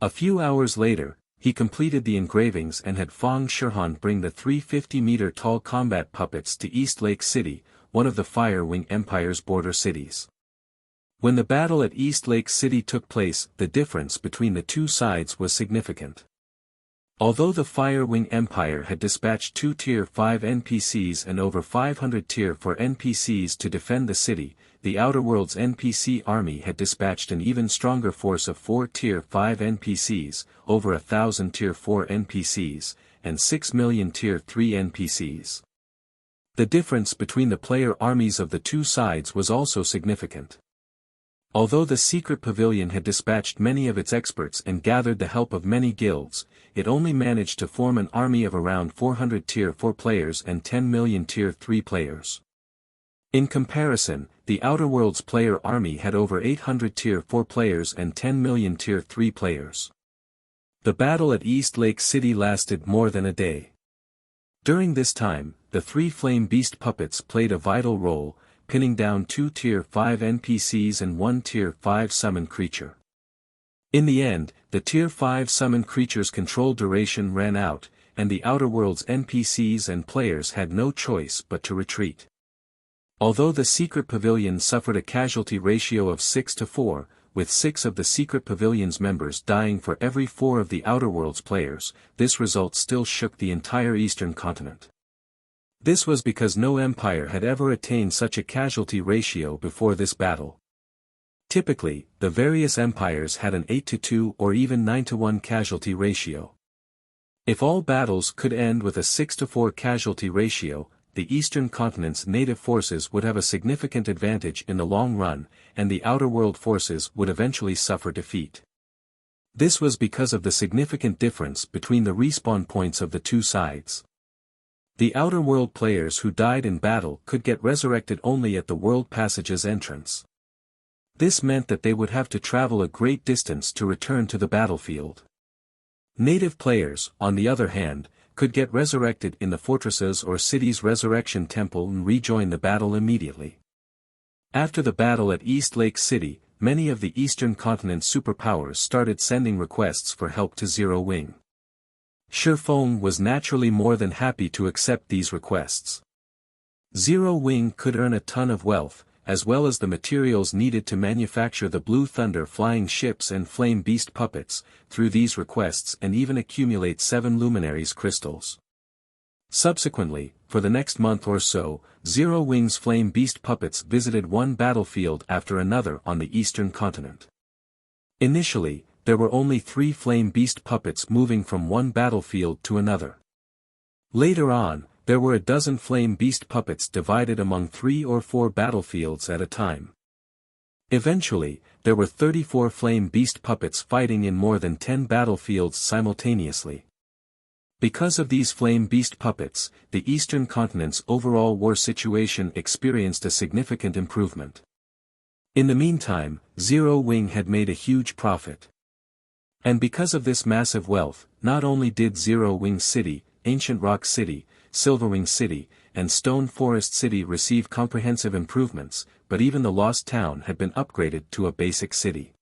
A few hours later, he completed the engravings and had Fang Shihan bring the 3 50-meter-tall combat puppets to East Lake City, one of the Fire Wing Empire's border cities. When the battle at East Lake City took place, the difference between the 2 sides was significant. Although the Fire Wing Empire had dispatched 2 Tier 5 NPCs and over 500 Tier 4 NPCs to defend the city, the Outer World's NPC army had dispatched an even stronger force of 4 Tier 5 NPCs, over 1,000 Tier 4 NPCs, and 6 million Tier 3 NPCs. The difference between the player armies of the 2 sides was also significant. Although the secret pavilion had dispatched many of its experts and gathered the help of many guilds, it only managed to form an army of around 400 Tier 4 players and 10 million Tier 3 players. In comparison, the Outer World's player army had over 800 Tier 4 players and 10 million Tier 3 players. The battle at East Lake City lasted more than a day. During this time, the 3 flame beast puppets played a vital role, pinning down 2 Tier 5 NPCs and 1 Tier 5 summon creature. In the end, the Tier 5 summon creature's control duration ran out, and the Outer World's NPCs and players had no choice but to retreat. Although the secret pavilion suffered a casualty ratio of 6-4, with 6 of the secret pavilion's members dying for every 4 of the Outer World's players, this result still shook the entire eastern continent. This was because no empire had ever attained such a casualty ratio before this battle. Typically, the various empires had an 8-2 or even 9-1 casualty ratio. If all battles could end with a 6-4 casualty ratio, the eastern continent's native forces would have a significant advantage in the long run, and the Outer World forces would eventually suffer defeat. This was because of the significant difference between the respawn points of the 2 sides. The Outer World players who died in battle could get resurrected only at the World Passage's entrance. This meant that they would have to travel a great distance to return to the battlefield. Native players, on the other hand, could get resurrected in the fortresses or city's resurrection temple and rejoin the battle immediately. After the battle at East Lake City, many of the Eastern Continent superpowers started sending requests for help to Zero Wing. Shifeng was naturally more than happy to accept these requests. Zero Wing could earn a ton of wealth, as well as the materials needed to manufacture the Blue Thunder flying ships and Flame Beast puppets, through these requests and even accumulate 7 Luminaries crystals. Subsequently, for the next month or so, Zero Wing's Flame Beast puppets visited one battlefield after another on the Eastern Continent. Initially, there were only 3 Flame Beast puppets moving from one battlefield to another. Later on, there were a dozen Flame Beast puppets divided among 3 or 4 battlefields at a time. Eventually, there were 34 Flame Beast puppets fighting in more than 10 battlefields simultaneously. Because of these Flame Beast puppets, the Eastern Continent's overall war situation experienced a significant improvement. In the meantime, Zero Wing had made a huge profit. And because of this massive wealth, not only did Zero Wing City, Ancient Rock City, Silverwing City, and Stone Forest City receive comprehensive improvements, but even the Lost Town had been upgraded to a basic city.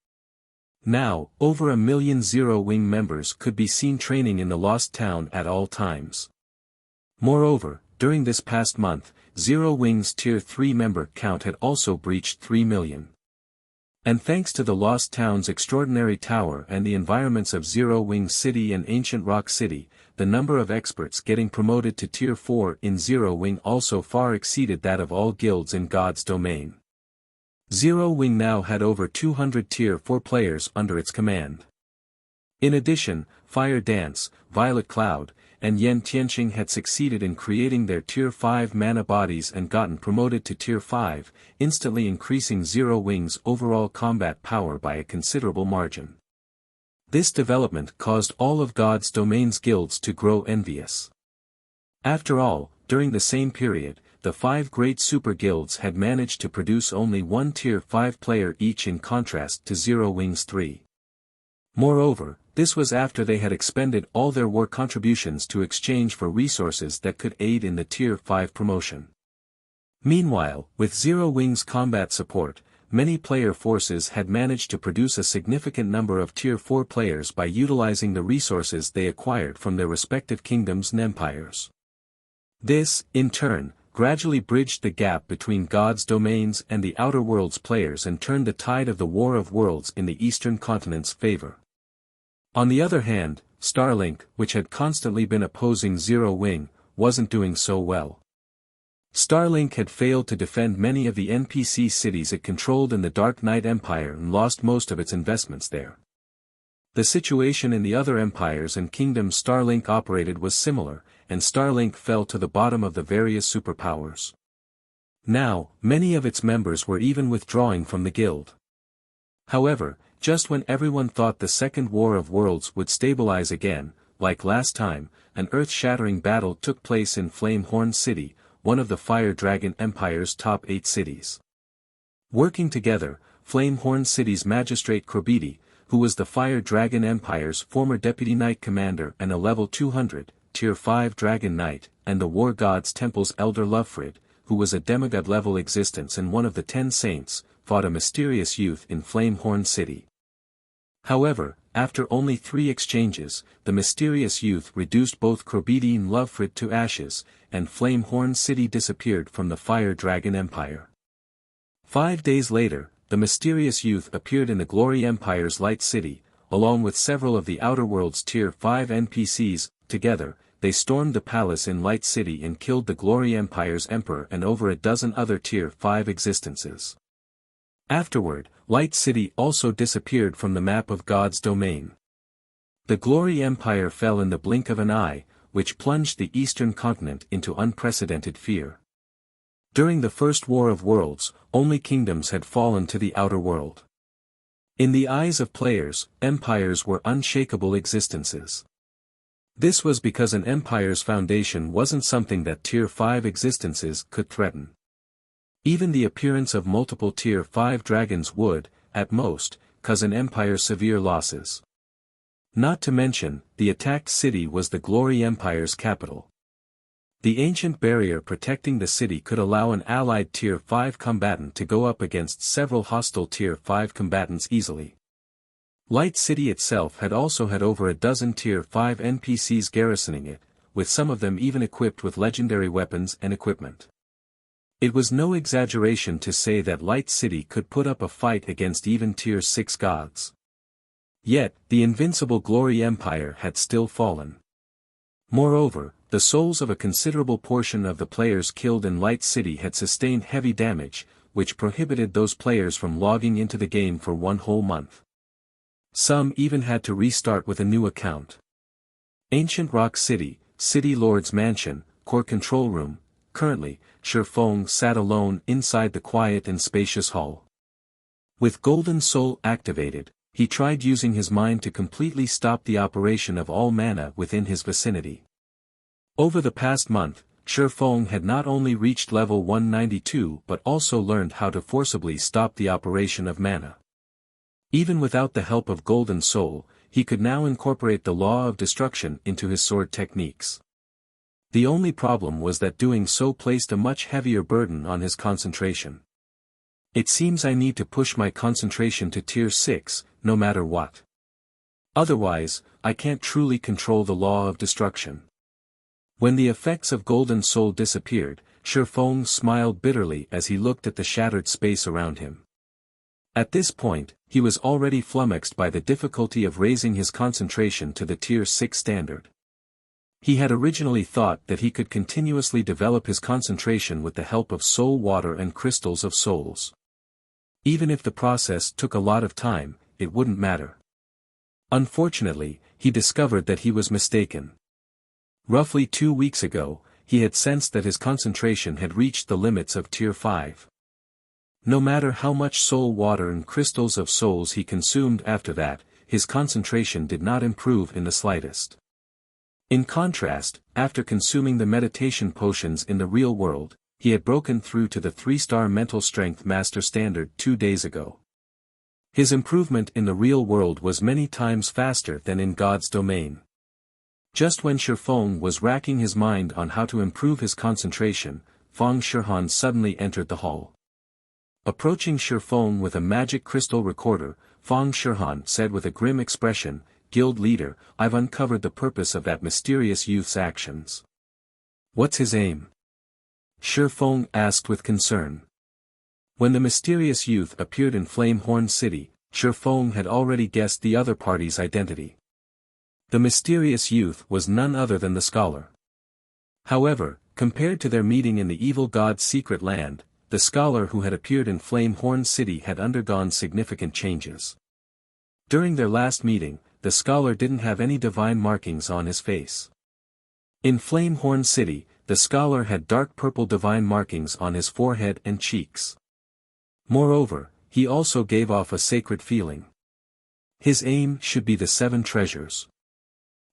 Now, over 1 million Zero Wing members could be seen training in the Lost Town at all times. Moreover, during this past month, Zero Wing's Tier 3 member count had also breached 3 million. And thanks to the Lost Town's extraordinary tower and the environments of Zero Wing City and Ancient Rock City, the number of experts getting promoted to Tier 4 in Zero Wing also far exceeded that of all guilds in God's domain. Zero Wing now had over 200 Tier 4 players under its command. In addition, Fire Dance, Violet Cloud, and Yen Tianqing had succeeded in creating their Tier 5 mana bodies and gotten promoted to Tier 5, instantly increasing Zero Wing's overall combat power by a considerable margin. This development caused all of God's domain's guilds to grow envious. After all, during the same period, the 5 great super guilds had managed to produce only 1 Tier 5 player each in contrast to Zero Wing's 3. Moreover, this was after they had expended all their war contributions to exchange for resources that could aid in the Tier 5 promotion. Meanwhile, with Zero Wing's combat support, many player forces had managed to produce a significant number of Tier 4 players by utilizing the resources they acquired from their respective kingdoms and empires. This, in turn, gradually bridged the gap between God's domains and the Outer Worlds players and turned the tide of the War of Worlds in the Eastern Continent's favor. On the other hand, Starlink, which had constantly been opposing Zero Wing, wasn't doing so well. Starlink had failed to defend many of the NPC cities it controlled in the Dark Knight Empire and lost most of its investments there. The situation in the other empires and kingdoms Starlink operated was similar, and Starlink fell to the bottom of the various superpowers. Now, many of its members were even withdrawing from the guild. However, just when everyone thought the Second War of Worlds would stabilize again, like last time, an earth-shattering battle took place in Flamehorn City, one of the Fire Dragon Empire's top 8 cities. Working together, Flamehorn City's Magistrate Krobiti, who was the Fire Dragon Empire's former Deputy Knight Commander and a level 200, Tier 5 Dragon Knight, and the War God's Temple's Elder Lovefrid, who was a demigod-level existence and one of the 10 saints, fought a mysterious youth in Flamehorn City. However, after only 3 exchanges, the mysterious youth reduced both Krobiti and Lovefrid to ashes, and Flamehorn City disappeared from the Fire Dragon Empire. 5 days later, the mysterious youth appeared in the Glory Empire's Light City, along with several of the Outer Worlds Tier 5 NPCs. Together, they stormed the palace in Light City and killed the Glory Empire's Emperor and over a dozen other Tier 5 existences. Afterward, Light City also disappeared from the map of God's domain. The Glory Empire fell in the blink of an eye, which plunged the Eastern Continent into unprecedented fear. During the First War of Worlds, only kingdoms had fallen to the outer world. In the eyes of players, empires were unshakable existences. This was because an empire's foundation wasn't something that Tier 5 existences could threaten. Even the appearance of multiple Tier 5 dragons would, at most, cause an empire severe losses. Not to mention, the attacked city was the Glory Empire's capital. The ancient barrier protecting the city could allow an allied Tier 5 combatant to go up against several hostile Tier 5 combatants easily. Light City itself had also had over a dozen Tier 5 NPCs garrisoning it, with some of them even equipped with legendary weapons and equipment. It was no exaggeration to say that Light City could put up a fight against even Tier 6 gods. Yet, the invincible Glory Empire had still fallen. Moreover, the souls of a considerable portion of the players killed in Light City had sustained heavy damage, which prohibited those players from logging into the game for one whole month. Some even had to restart with a new account. Ancient Rock City, City Lord's Mansion, Core Control Room. Currently, Shifeng sat alone inside the quiet and spacious hall. With Golden Soul activated, he tried using his mind to completely stop the operation of all mana within his vicinity. Over the past month, Shifeng had not only reached level 192 but also learned how to forcibly stop the operation of mana. Even without the help of Golden Soul, he could now incorporate the law of destruction into his sword techniques. The only problem was that doing so placed a much heavier burden on his concentration. It seems I need to push my concentration to Tier 6, no matter what. Otherwise, I can't truly control the law of destruction. When the effects of Golden Soul disappeared, Shifeng smiled bitterly as he looked at the shattered space around him. At this point, he was already flummoxed by the difficulty of raising his concentration to the Tier 6 standard. He had originally thought that he could continuously develop his concentration with the help of soul water and crystals of souls. Even if the process took a lot of time, it wouldn't matter. Unfortunately, he discovered that he was mistaken. Roughly 2 weeks ago, he had sensed that his concentration had reached the limits of Tier 5. No matter how much soul water and crystals of souls he consumed after that, his concentration did not improve in the slightest. In contrast, after consuming the meditation potions in the real world, he had broken through to the 3-star mental strength master standard 2 days ago. His improvement in the real world was many times faster than in God's domain. Just when Shifeng was racking his mind on how to improve his concentration, Feng Shihan suddenly entered the hall. Approaching Shifeng with a magic crystal recorder, Feng Shihan said with a grim expression, "Guild leader, I've uncovered the purpose of that mysterious youth's actions." "What's his aim?" Shifeng asked with concern. When the mysterious youth appeared in Flamehorn City, Shifeng had already guessed the other party's identity. The mysterious youth was none other than the scholar. However, compared to their meeting in the evil god's secret land, the scholar who had appeared in Flamehorn City had undergone significant changes. During their last meeting, the scholar didn't have any divine markings on his face. In Flamehorn City, the scholar had dark purple divine markings on his forehead and cheeks. Moreover, he also gave off a sacred feeling. His aim should be the 7 treasures.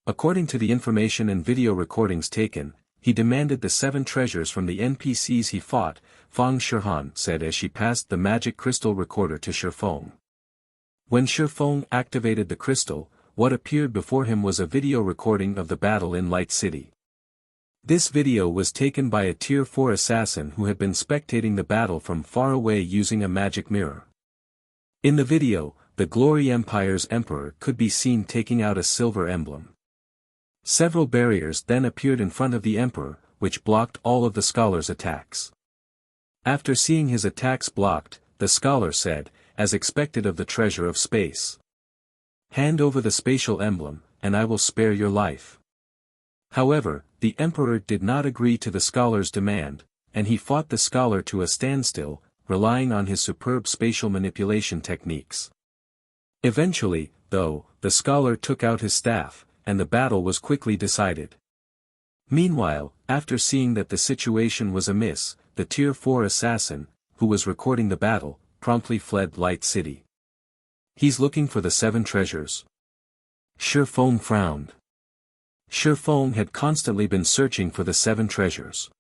According to the information and video recordings taken, he demanded the 7 treasures from the NPCs he fought, Feng Shihan said as she passed the magic crystal recorder to Shifeng. When Shifeng activated the crystal, what appeared before him was a video recording of the battle in Light City. This video was taken by a Tier 4 assassin who had been spectating the battle from far away using a magic mirror. In the video, the Glory Empire's emperor could be seen taking out a silver emblem. Several barriers then appeared in front of the emperor, which blocked all of the scholar's attacks. After seeing his attacks blocked, the scholar said, as expected of the treasure of space, "Hand over the spatial emblem, and I will spare your life." However, the emperor did not agree to the scholar's demand, and he fought the scholar to a standstill, relying on his superb spatial manipulation techniques. Eventually, though, the scholar took out his staff, and the battle was quickly decided. Meanwhile, after seeing that the situation was amiss, the Tier 4 assassin, who was recording the battle, promptly fled Light City. "He's looking for the 7 treasures." Shifeng frowned. Shifeng had constantly been searching for the 7 treasures.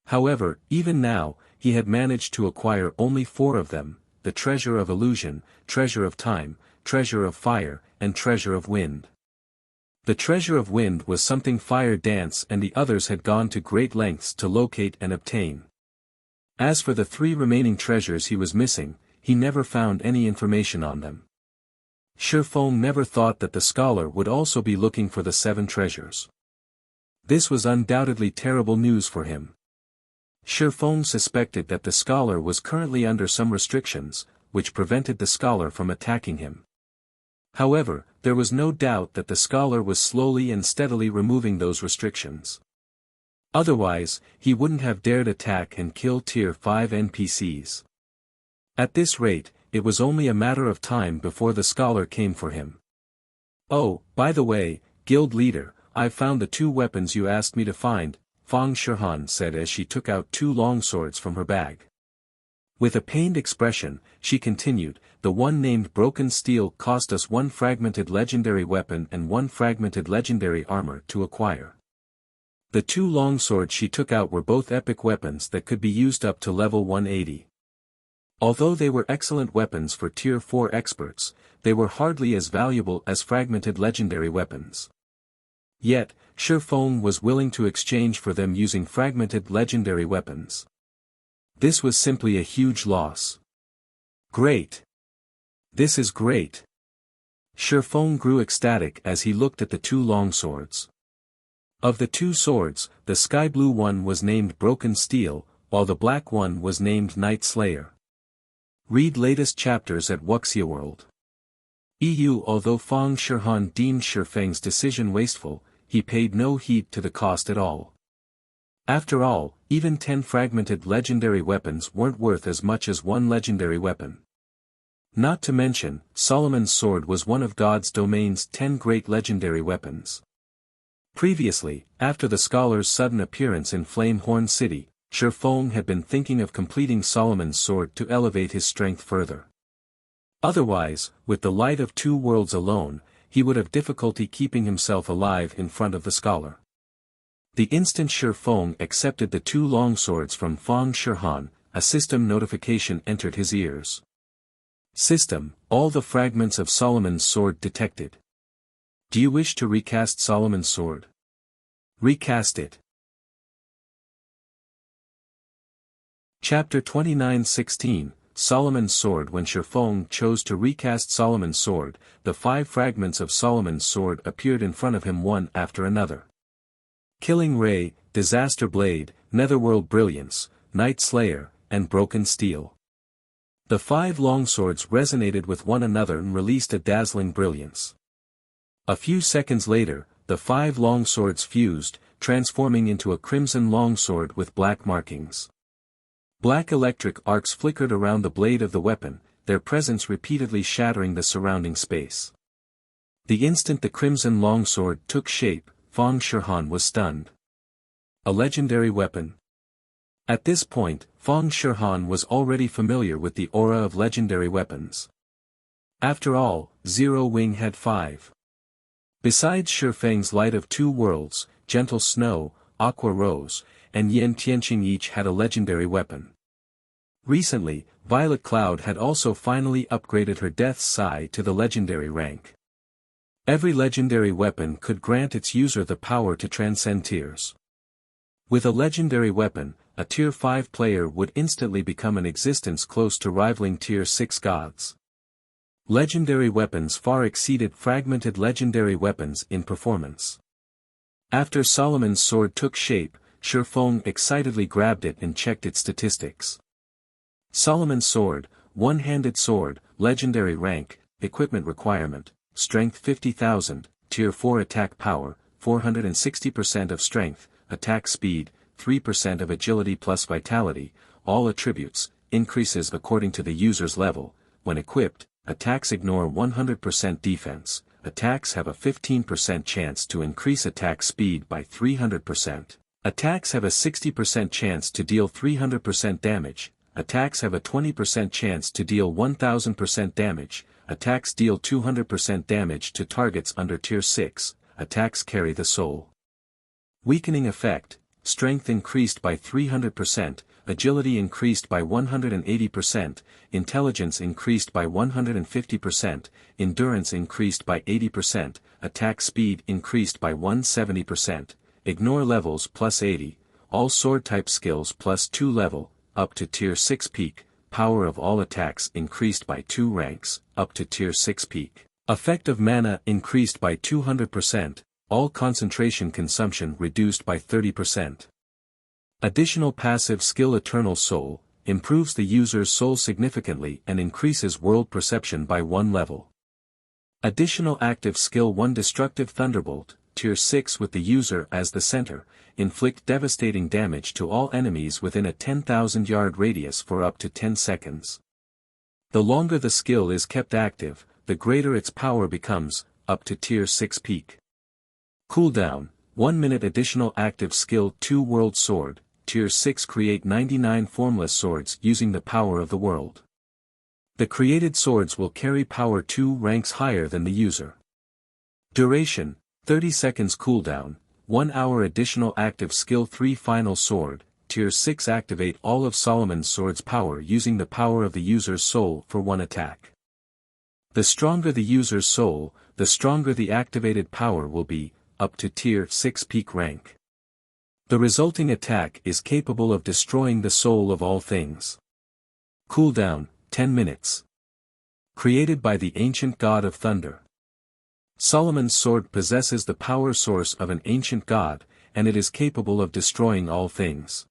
However, even now, he had managed to acquire only 4 of them, the treasure of illusion, treasure of time, treasure of fire, and treasure of wind. The treasure of wind was something Fire Dance and the others had gone to great lengths to locate and obtain. As for the 3 remaining treasures he was missing, he never found any information on them. Shifeng never thought that the scholar would also be looking for the 7 treasures. This was undoubtedly terrible news for him. Shifeng suspected that the scholar was currently under some restrictions, which prevented the scholar from attacking him. However, there was no doubt that the scholar was slowly and steadily removing those restrictions. Otherwise, he wouldn't have dared attack and kill Tier 5 NPCs. At this rate, it was only a matter of time before the scholar came for him. "Oh, by the way, guild leader, I've found the 2 weapons you asked me to find," Fang Shihan said as she took out 2 long swords from her bag. With a pained expression, she continued, "The one named Broken Steel cost us 1 fragmented legendary weapon and 1 fragmented legendary armor to acquire." The 2 long swords she took out were both epic weapons that could be used up to level 180. Although they were excellent weapons for Tier 4 experts, they were hardly as valuable as fragmented legendary weapons. Yet, Shifeng was willing to exchange for them using fragmented legendary weapons. This was simply a huge loss. "Great! This is great!" Shifeng grew ecstatic as he looked at the 2 long swords. Of the 2 swords, the sky blue one was named Broken Steel, while the black one was named Night Slayer. Read latest chapters at Wuxia World. Although Fang Shihan deemed Shifeng's decision wasteful, he paid no heed to the cost at all. After all, even 10 fragmented legendary weapons weren't worth as much as 1 legendary weapon. Not to mention, Solomon's sword was one of God's domain's 10 great legendary weapons. Previously, after the scholar's sudden appearance in Flamehorn City, Shifeng had been thinking of completing Solomon's sword to elevate his strength further. Otherwise, with the light of 2 worlds alone, he would have difficulty keeping himself alive in front of the scholar. The instant Shifeng accepted the 2 long swords from Fang Shihan, a system notification entered his ears. System, all the fragments of Solomon's sword detected. Do you wish to recast Solomon's sword? Recast it. Chapter 29:16, Solomon's Sword. When Shifeng chose to recast Solomon's sword, the 5 fragments of Solomon's sword appeared in front of him one after another. Killing Ray, Disaster Blade, Netherworld Brilliance, Night Slayer, and Broken Steel. The 5 longswords resonated with one another and released a dazzling brilliance. A few seconds later, the 5 longswords fused, transforming into a crimson longsword with black markings. Black electric arcs flickered around the blade of the weapon, their presence repeatedly shattering the surrounding space. The instant the crimson longsword took shape, Fang Shihan was stunned. A legendary weapon? At this point, Fang Shihan was already familiar with the aura of legendary weapons. After all, Zero Wing had 5. Besides Shifeng's Light of 2 Worlds, Gentle Snow, Aqua Rose, and Yen Tianqing each had a legendary weapon. Recently, Violet Cloud had also finally upgraded her Death's Sigh to the legendary rank. Every legendary weapon could grant its user the power to transcend tiers. With a legendary weapon, a Tier 5 player would instantly become an existence close to rivaling Tier 6 gods. Legendary weapons far exceeded fragmented legendary weapons in performance. After Solomon's sword took shape, Shifeng excitedly grabbed it and checked its statistics. Solomon's sword, one-handed sword, legendary rank, equipment requirement, strength 50,000, tier 4 attack power, 460% of strength, attack speed, 3% of agility plus vitality, all attributes, increases according to the user's level. When equipped, attacks ignore 100% defense, attacks have a 15% chance to increase attack speed by 300%. Attacks have a 60% chance to deal 300% damage, attacks have a 20% chance to deal 1000% damage, attacks deal 200% damage to targets under tier 6, attacks carry the soul. Weakening effect, strength increased by 300%, agility increased by 180%, intelligence increased by 150%, endurance increased by 80%, attack speed increased by 170%, ignore levels plus 80, all sword type skills plus 2 level, up to tier 6 peak, power of all attacks increased by 2 ranks, up to tier 6 peak. Effect of mana increased by 200%, all concentration consumption reduced by 30%. Additional passive skill Eternal Soul, improves the user's soul significantly and increases world perception by 1 level. Additional active skill 1 Destructive Thunderbolt, tier 6 with the user as the center, inflict devastating damage to all enemies within a 10,000 yard radius for up to 10 seconds. The longer the skill is kept active, the greater its power becomes, up to tier 6 peak. Cooldown, 1 minute additional active skill 2 World Sword, tier 6 create 99 formless swords using the power of the world. The created swords will carry power 2 ranks higher than the user. Duration, 30 seconds cooldown, 1 hour additional active skill 3 Final Sword, tier 6 activate all of Solomon's sword's power using the power of the user's soul for 1 attack. The stronger the user's soul, the stronger the activated power will be, up to tier 6 peak rank. The resulting attack is capable of destroying the soul of all things. Cooldown, 10 minutes. Created by the ancient god of thunder. Solomon's sword possesses the power source of an ancient god, and it is capable of destroying all things.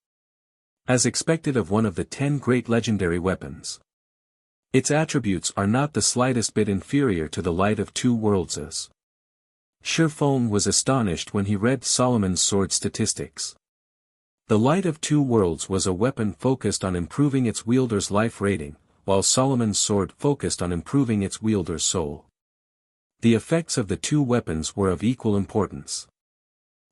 As expected of one of the 10 great legendary weapons. Its attributes are not the slightest bit inferior to the Light of Two Worlds'. Shifeng was astonished when he read Solomon's sword statistics. The Light of Two Worlds was a weapon focused on improving its wielder's life rating, while Solomon's sword focused on improving its wielder's soul. The effects of the two weapons were of equal importance.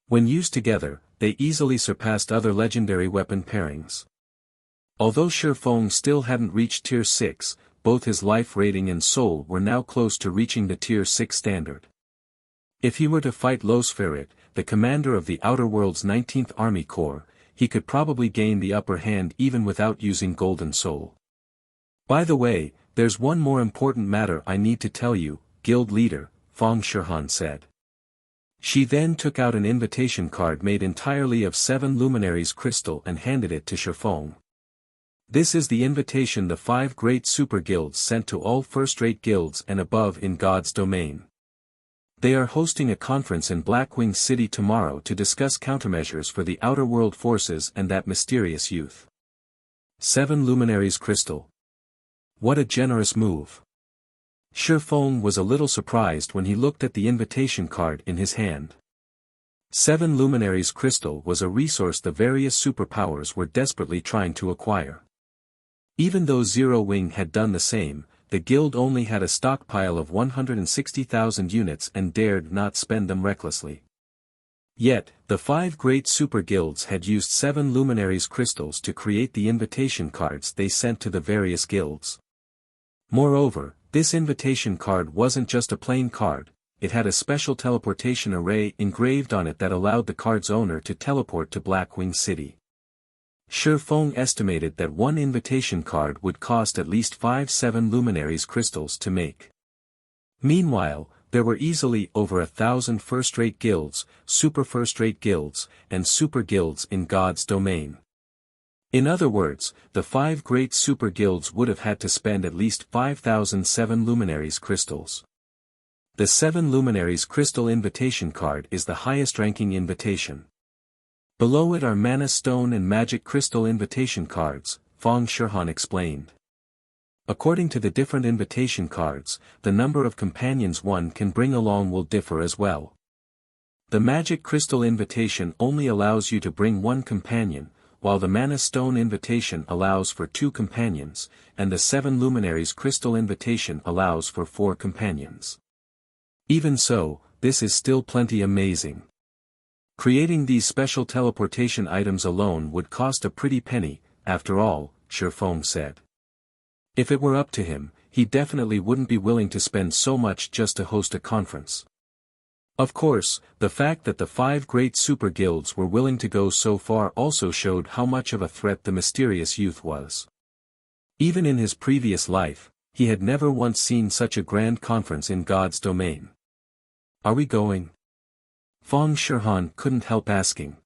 When used together, they easily surpassed other legendary weapon pairings. Although Shifeng still hadn't reached Tier 6, both his life rating and soul were now close to reaching the Tier 6 standard. If he were to fight Losferit, the commander of the Outer World's 19th Army Corps, he could probably gain the upper hand even without using Golden Soul. By the way, there's one more important matter I need to tell you, Guild Leader, Fang Shihan said. She then took out an invitation card made entirely of 7 luminaries crystal and handed it to Shifeng. This is the invitation the 5 great super guilds sent to all first-rate guilds and above in God's domain. They are hosting a conference in Blackwing City tomorrow to discuss countermeasures for the Outer World forces and that mysterious youth. 7 luminaries crystal. What a generous move. Shifeng was a little surprised when he looked at the invitation card in his hand. 7 luminaries crystal was a resource the various superpowers were desperately trying to acquire. Even though Zero Wing had done the same, the guild only had a stockpile of 160,000 units and dared not spend them recklessly. Yet, the 5 great super guilds had used 7 luminaries crystals to create the invitation cards they sent to the various guilds. Moreover, this invitation card wasn't just a plain card, it had a special teleportation array engraved on it that allowed the card's owner to teleport to Blackwing City. Shifeng estimated that one invitation card would cost at least 7 luminaries crystals to make. Meanwhile, there were easily over 1,000 first-rate guilds, super first-rate guilds, and super guilds in God's domain. In other words, the 5 great super guilds would have had to spend at least 5,007 luminaries crystals. The 7 luminaries crystal invitation card is the highest-ranking invitation. Below it are Mana Stone and Magic Crystal invitation cards, Fang Shihan explained. According to the different invitation cards, the number of companions one can bring along will differ as well. The Magic Crystal invitation only allows you to bring 1 companion, while the Mana Stone invitation allows for 2 companions, and the 7 luminaries crystal invitation allows for 4 companions. Even so, this is still plenty amazing. Creating these special teleportation items alone would cost a pretty penny, after all, Shifeng said. If it were up to him, he definitely wouldn't be willing to spend so much just to host a conference. Of course, the fact that the 5 great super guilds were willing to go so far also showed how much of a threat the mysterious youth was. Even in his previous life, he had never once seen such a grand conference in God's domain. "Are we going?" Feng Shihan couldn't help asking.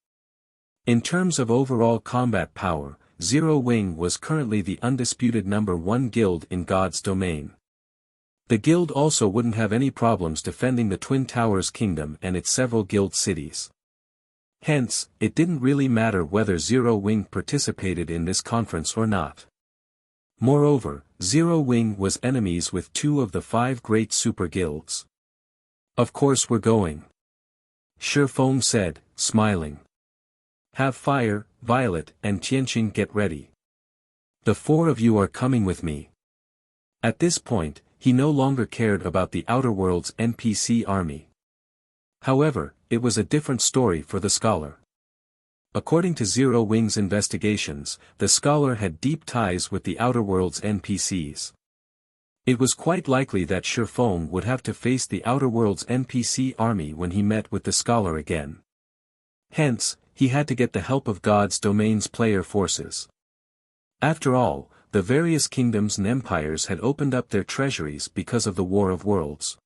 In terms of overall combat power, Zero Wing was currently the undisputed #1 guild in God's domain. The guild also wouldn't have any problems defending the Twin Towers Kingdom and its several guild cities. Hence, it didn't really matter whether Zero Wing participated in this conference or not. Moreover, Zero Wing was enemies with 2 of the 5 great super guilds. "Of course we're going," Shifeng said, smiling. "Have Fire, Violet and Tianqing get ready. The 4 of you are coming with me." At this point, he no longer cared about the Outer World's NPC army. However, it was a different story for the scholar. According to Zero Wing's investigations, the scholar had deep ties with the Outer World's NPCs. It was quite likely that Shifeng would have to face the Outer World's NPC army when he met with the scholar again. Hence, he had to get the help of God's domain's player forces. After all, the various kingdoms and empires had opened up their treasuries because of the War of Worlds.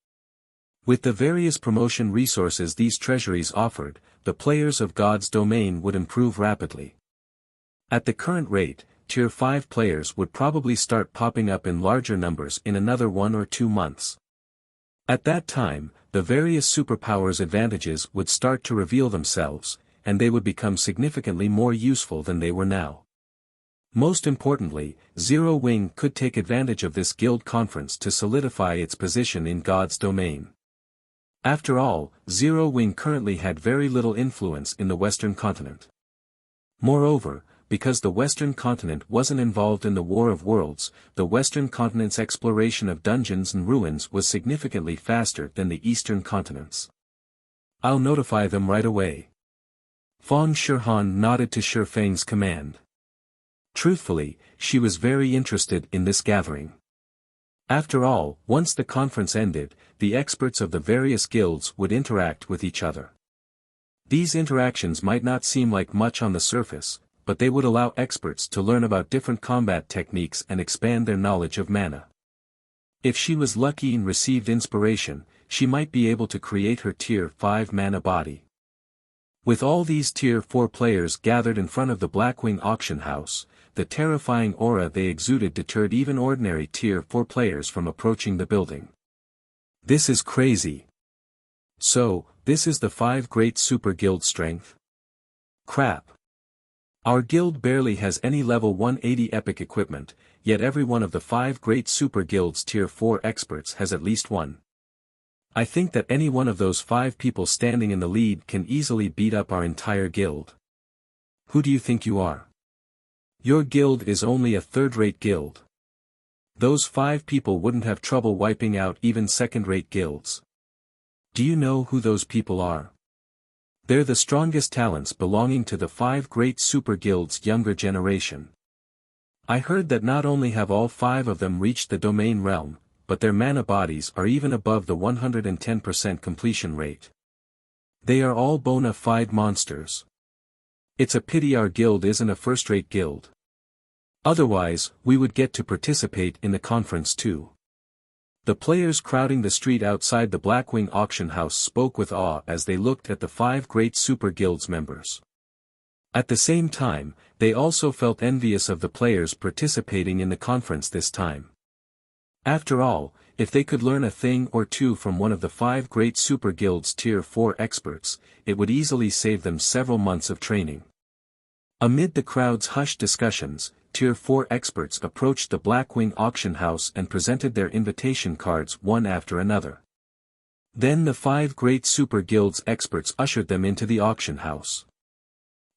With the various promotion resources these treasuries offered, the players of God's domain would improve rapidly. At the current rate, Tier 5 players would probably start popping up in larger numbers in another 1 or 2 months. At that time, the various superpowers' advantages would start to reveal themselves, and they would become significantly more useful than they were now. Most importantly, Zero Wing could take advantage of this guild conference to solidify its position in God's domain. After all, Zero Wing currently had very little influence in the Western continent. Moreover, because the Western continent wasn't involved in the War of Worlds, the Western continent's exploration of dungeons and ruins was significantly faster than the Eastern continent's. "I'll notify them right away." Feng Shihan nodded to Shifeng's command. Truthfully, she was very interested in this gathering. After all, once the conference ended, the experts of the various guilds would interact with each other. These interactions might not seem like much on the surface, but they would allow experts to learn about different combat techniques and expand their knowledge of mana. If she was lucky and received inspiration, she might be able to create her Tier 5 mana body. With all these Tier 4 players gathered in front of the Blackwing auction house, the terrifying aura they exuded deterred even ordinary Tier 4 players from approaching the building. "This is crazy. So, this is the 5 great super guild strength? Crap. Our guild barely has any level 180 epic equipment, yet every one of the 5 great super guilds Tier 4 experts has at least one. I think that any one of those 5 people standing in the lead can easily beat up our entire guild. Who do you think you are? Your guild is only a third-rate guild. Those 5 people wouldn't have trouble wiping out even second-rate guilds. Do you know who those people are? They're the strongest talents belonging to the 5 great super guilds' younger generation. I heard that not only have all 5 of them reached the domain realm, but their mana bodies are even above the 110% completion rate. They are all bona fide monsters. It's a pity our guild isn't a first-rate guild. Otherwise, we would get to participate in the conference too." The players crowding the street outside the Blackwing auction house spoke with awe as they looked at the 5 great super guilds members. At the same time, they also felt envious of the players participating in the conference this time. After all, if they could learn a thing or two from one of the 5 great super guilds Tier 4 experts, it would easily save them several months of training. Amid the crowd's hushed discussions, Tier 4 experts approached the Blackwing auction house and presented their invitation cards one after another. Then the 5 great super guilds experts ushered them into the auction house.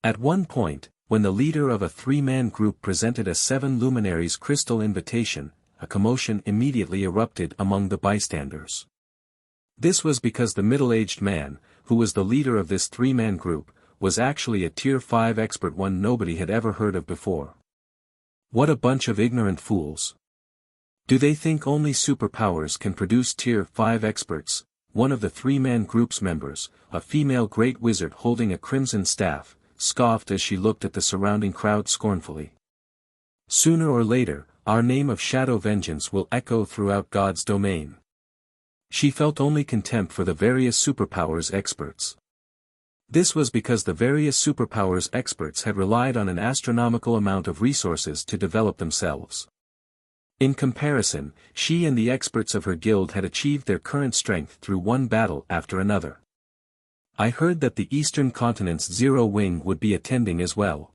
At one point, when the leader of a 3-man group presented a 7 luminaries crystal invitation, a commotion immediately erupted among the bystanders. This was because the middle-aged man, who was the leader of this 3-man group, was actually a Tier 5 expert, one nobody had ever heard of before. What a bunch of ignorant fools. Do they think only superpowers can produce Tier 5 experts? one of the three-man group's members, a female great wizard holding a crimson staff, scoffed as she looked at the surrounding crowd scornfully. Sooner or later, our name of Shadow Vengeance will echo throughout God's domain. She felt only contempt for the various superpowers experts. This was because the various superpowers experts had relied on an astronomical amount of resources to develop themselves. In comparison, she and the experts of her guild had achieved their current strength through one battle after another. I heard that the Eastern Continent's Zero Wing would be attending as well.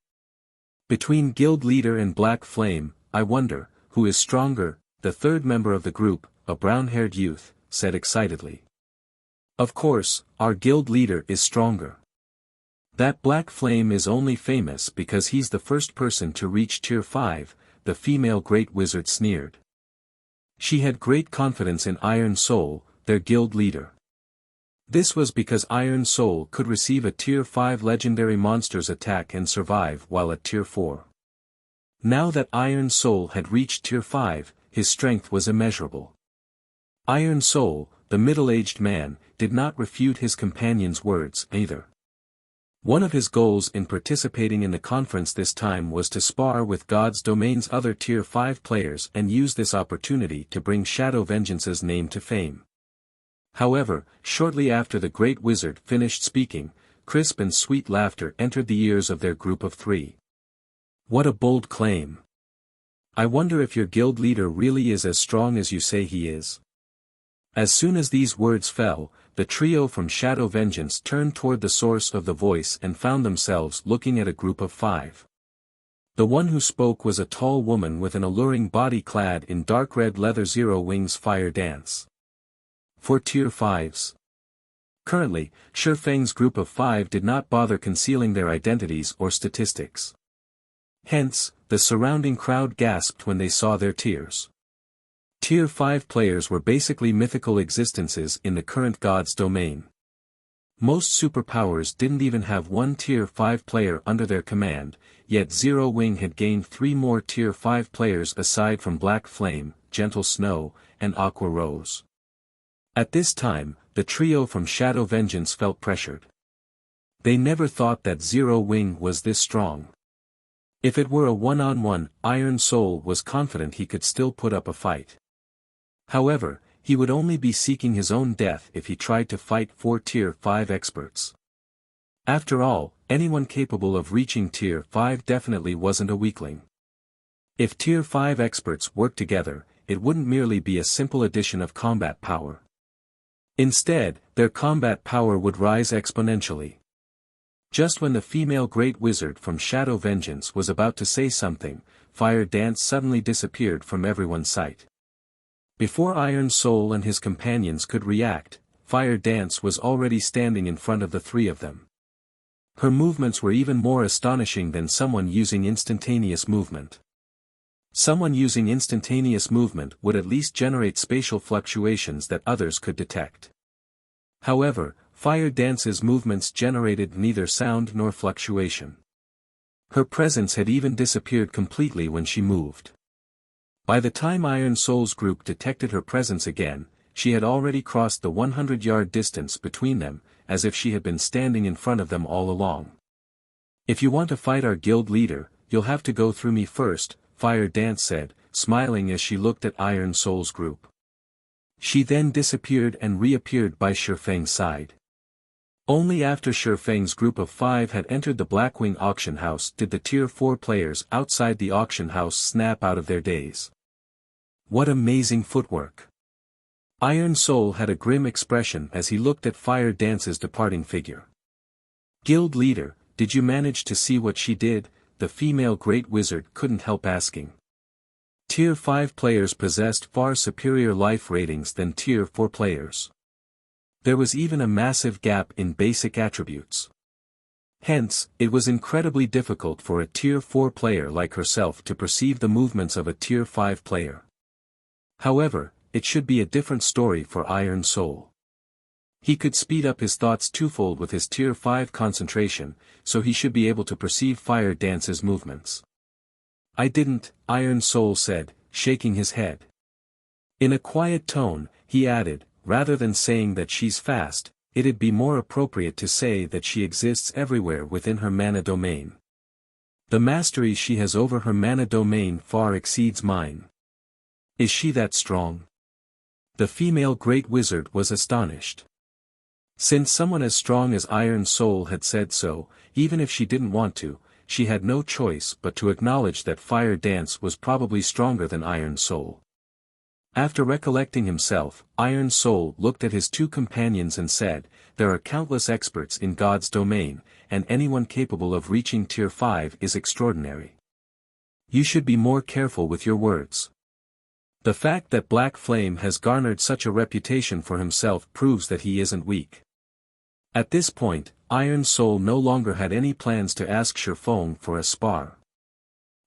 Between guild leader and Black Flame, I wonder, who is stronger, the third member of the group, a brown-haired youth, said excitedly. Of course, our guild leader is stronger. That Black Flame is only famous because he's the first person to reach Tier 5, the female great wizard sneered. She had great confidence in Iron Soul, their guild leader. This was because Iron Soul could receive a Tier 5 legendary monster's attack and survive while at Tier 4. Now that Iron Soul had reached Tier 5, his strength was immeasurable. Iron Soul, the middle-aged man, did not refute his companion's words either. One of his goals in participating in the conference this time was to spar with God's domain's other Tier 5 players and use this opportunity to bring Shadow Vengeance's name to fame. However, shortly after the Great Wizard finished speaking, crisp and sweet laughter entered the ears of their group of three. What a bold claim! I wonder if your guild leader really is as strong as you say he is. As soon as these words fell, the trio from Shadow Vengeance turned toward the source of the voice and found themselves looking at a group of five. The one who spoke was a tall woman with an alluring body clad in dark red leather. Zero Wings Fire Dance. For Tier 5s. Currently, Shifeng's group of five did not bother concealing their identities or statistics. Hence, the surrounding crowd gasped when they saw their tiers. Tier 5 players were basically mythical existences in the current God's domain. Most superpowers didn't even have one Tier 5 player under their command, yet Zero Wing had gained 3 more Tier 5 players aside from Black Flame, Gentle Snow, and Aqua Rose. At this time, the trio from Shadow Vengeance felt pressured. They never thought that Zero Wing was this strong. If it were a one-on-one, Iron Soul was confident he could still put up a fight. However, he would only be seeking his own death if he tried to fight 4 Tier 5 experts. After all, anyone capable of reaching Tier 5 definitely wasn't a weakling. If Tier 5 experts worked together, it wouldn't merely be a simple addition of combat power. Instead, their combat power would rise exponentially. Just when the female Great Wizard from Shadow Vengeance was about to say something, Fire Dance suddenly disappeared from everyone's sight. Before Iron Soul and his companions could react, Fire Dance was already standing in front of the three of them. Her movements were even more astonishing than someone using instantaneous movement. Someone using instantaneous movement would at least generate spatial fluctuations that others could detect. However, Fire Dance's movements generated neither sound nor fluctuation. Her presence had even disappeared completely when she moved. By the time Iron Soul's group detected her presence again, she had already crossed the 100-yard distance between them, as if she had been standing in front of them all along. If you want to fight our guild leader, you'll have to go through me first, Fire Dance said, smiling as she looked at Iron Soul's group. She then disappeared and reappeared by Shifeng's side. Only after Shifeng's group of 5 had entered the Blackwing auction house did the Tier 4 players outside the auction house snap out of their daze. What amazing footwork! Iron Soul had a grim expression as he looked at Fire Dance's departing figure. Guild leader, did you manage to see what she did? The female Great Wizard couldn't help asking. Tier 5 players possessed far superior life ratings than Tier 4 players. There was even a massive gap in basic attributes. Hence, it was incredibly difficult for a Tier 4 player like herself to perceive the movements of a Tier 5 player. However, it should be a different story for Iron Soul. He could speed up his thoughts twofold with his Tier 5 concentration, so he should be able to perceive Fire Dance's movements. I didn't, Iron Soul said, shaking his head. In a quiet tone, he added, rather than saying that she's fast, it'd be more appropriate to say that she exists everywhere within her mana domain. The mastery she has over her mana domain far exceeds mine. Is she that strong? The female great wizard was astonished. Since someone as strong as Iron Soul had said so, even if she didn't want to, she had no choice but to acknowledge that Fire Dance was probably stronger than Iron Soul. After recollecting himself, Iron Soul looked at his two companions and said, "There are countless experts in God's domain, and anyone capable of reaching Tier 5 is extraordinary. You should be more careful with your words." The fact that Black Flame has garnered such a reputation for himself proves that he isn't weak. At this point, Iron Soul no longer had any plans to ask Shifeng for a spar.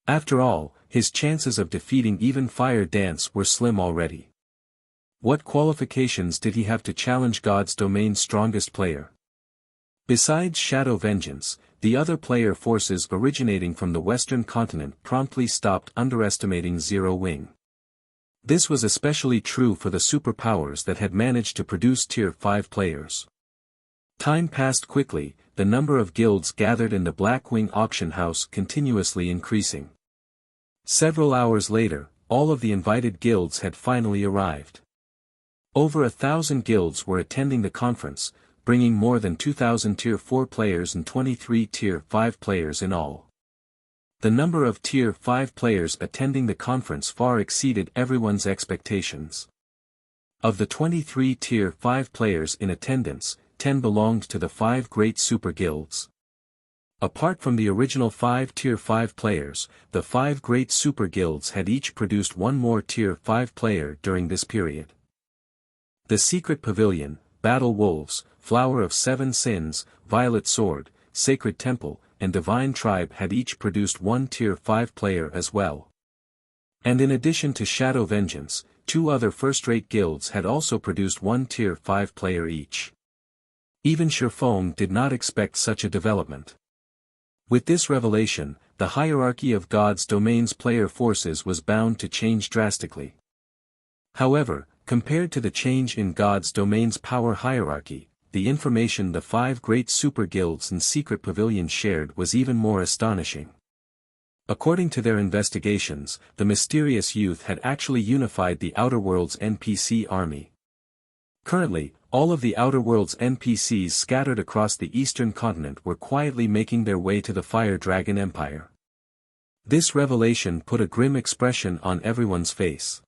After all, his chances of defeating even Fire Dance were slim already. What qualifications did he have to challenge God's domain's strongest player? Besides Shadow Vengeance, the other player forces originating from the Western continent promptly stopped underestimating Zero Wing. This was especially true for the superpowers that had managed to produce Tier 5 players. Time passed quickly, the number of guilds gathered in the Blackwing auction house continuously increasing. Several hours later, all of the invited guilds had finally arrived. Over 1,000 guilds were attending the conference, bringing more than 2,000 Tier 4 players and 23 Tier 5 players in all. The number of Tier 5 players attending the conference far exceeded everyone's expectations. Of the 23 Tier 5 players in attendance, 10 belonged to the 5 great super guilds. Apart from the original 5 Tier 5 players, the 5 great super guilds had each produced one more Tier 5 player during this period. The Secret Pavilion, Battle Wolves, Flower of Seven Sins, Violet Sword, Sacred Temple, and Divine Tribe had each produced one Tier 5 player as well. And in addition to Shadow Vengeance, 2 other first-rate guilds had also produced one Tier 5 player each. Even Shifeng did not expect such a development. With this revelation, the hierarchy of God's domain's player forces was bound to change drastically. However, compared to the change in God's domain's power hierarchy, the information the 5 great super guilds and Secret Pavilion shared was even more astonishing. According to their investigations, the mysterious youth had actually unified the Outer World's NPC army. Currently, all of the Outer World's NPCs scattered across the eastern continent were quietly making their way to the Fire Dragon Empire. This revelation put a grim expression on everyone's face.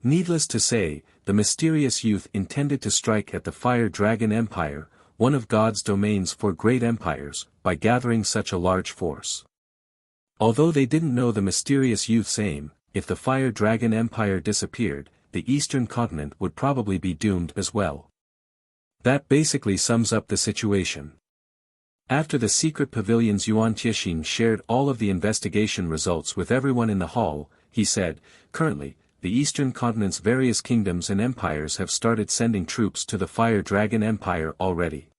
Needless to say, the mysterious youth intended to strike at the Fire Dragon Empire, one of God's domain's 4 great empires, by gathering such a large force. Although they didn't know the mysterious youth's aim, if the Fire Dragon Empire disappeared, the eastern continent would probably be doomed as well. That basically sums up the situation. After the Secret Pavilion's Yuan Tiexin shared all of the investigation results with everyone in the hall, he said, "Currently, the eastern continent's various kingdoms and empires have started sending troops to the Fire Dragon Empire already.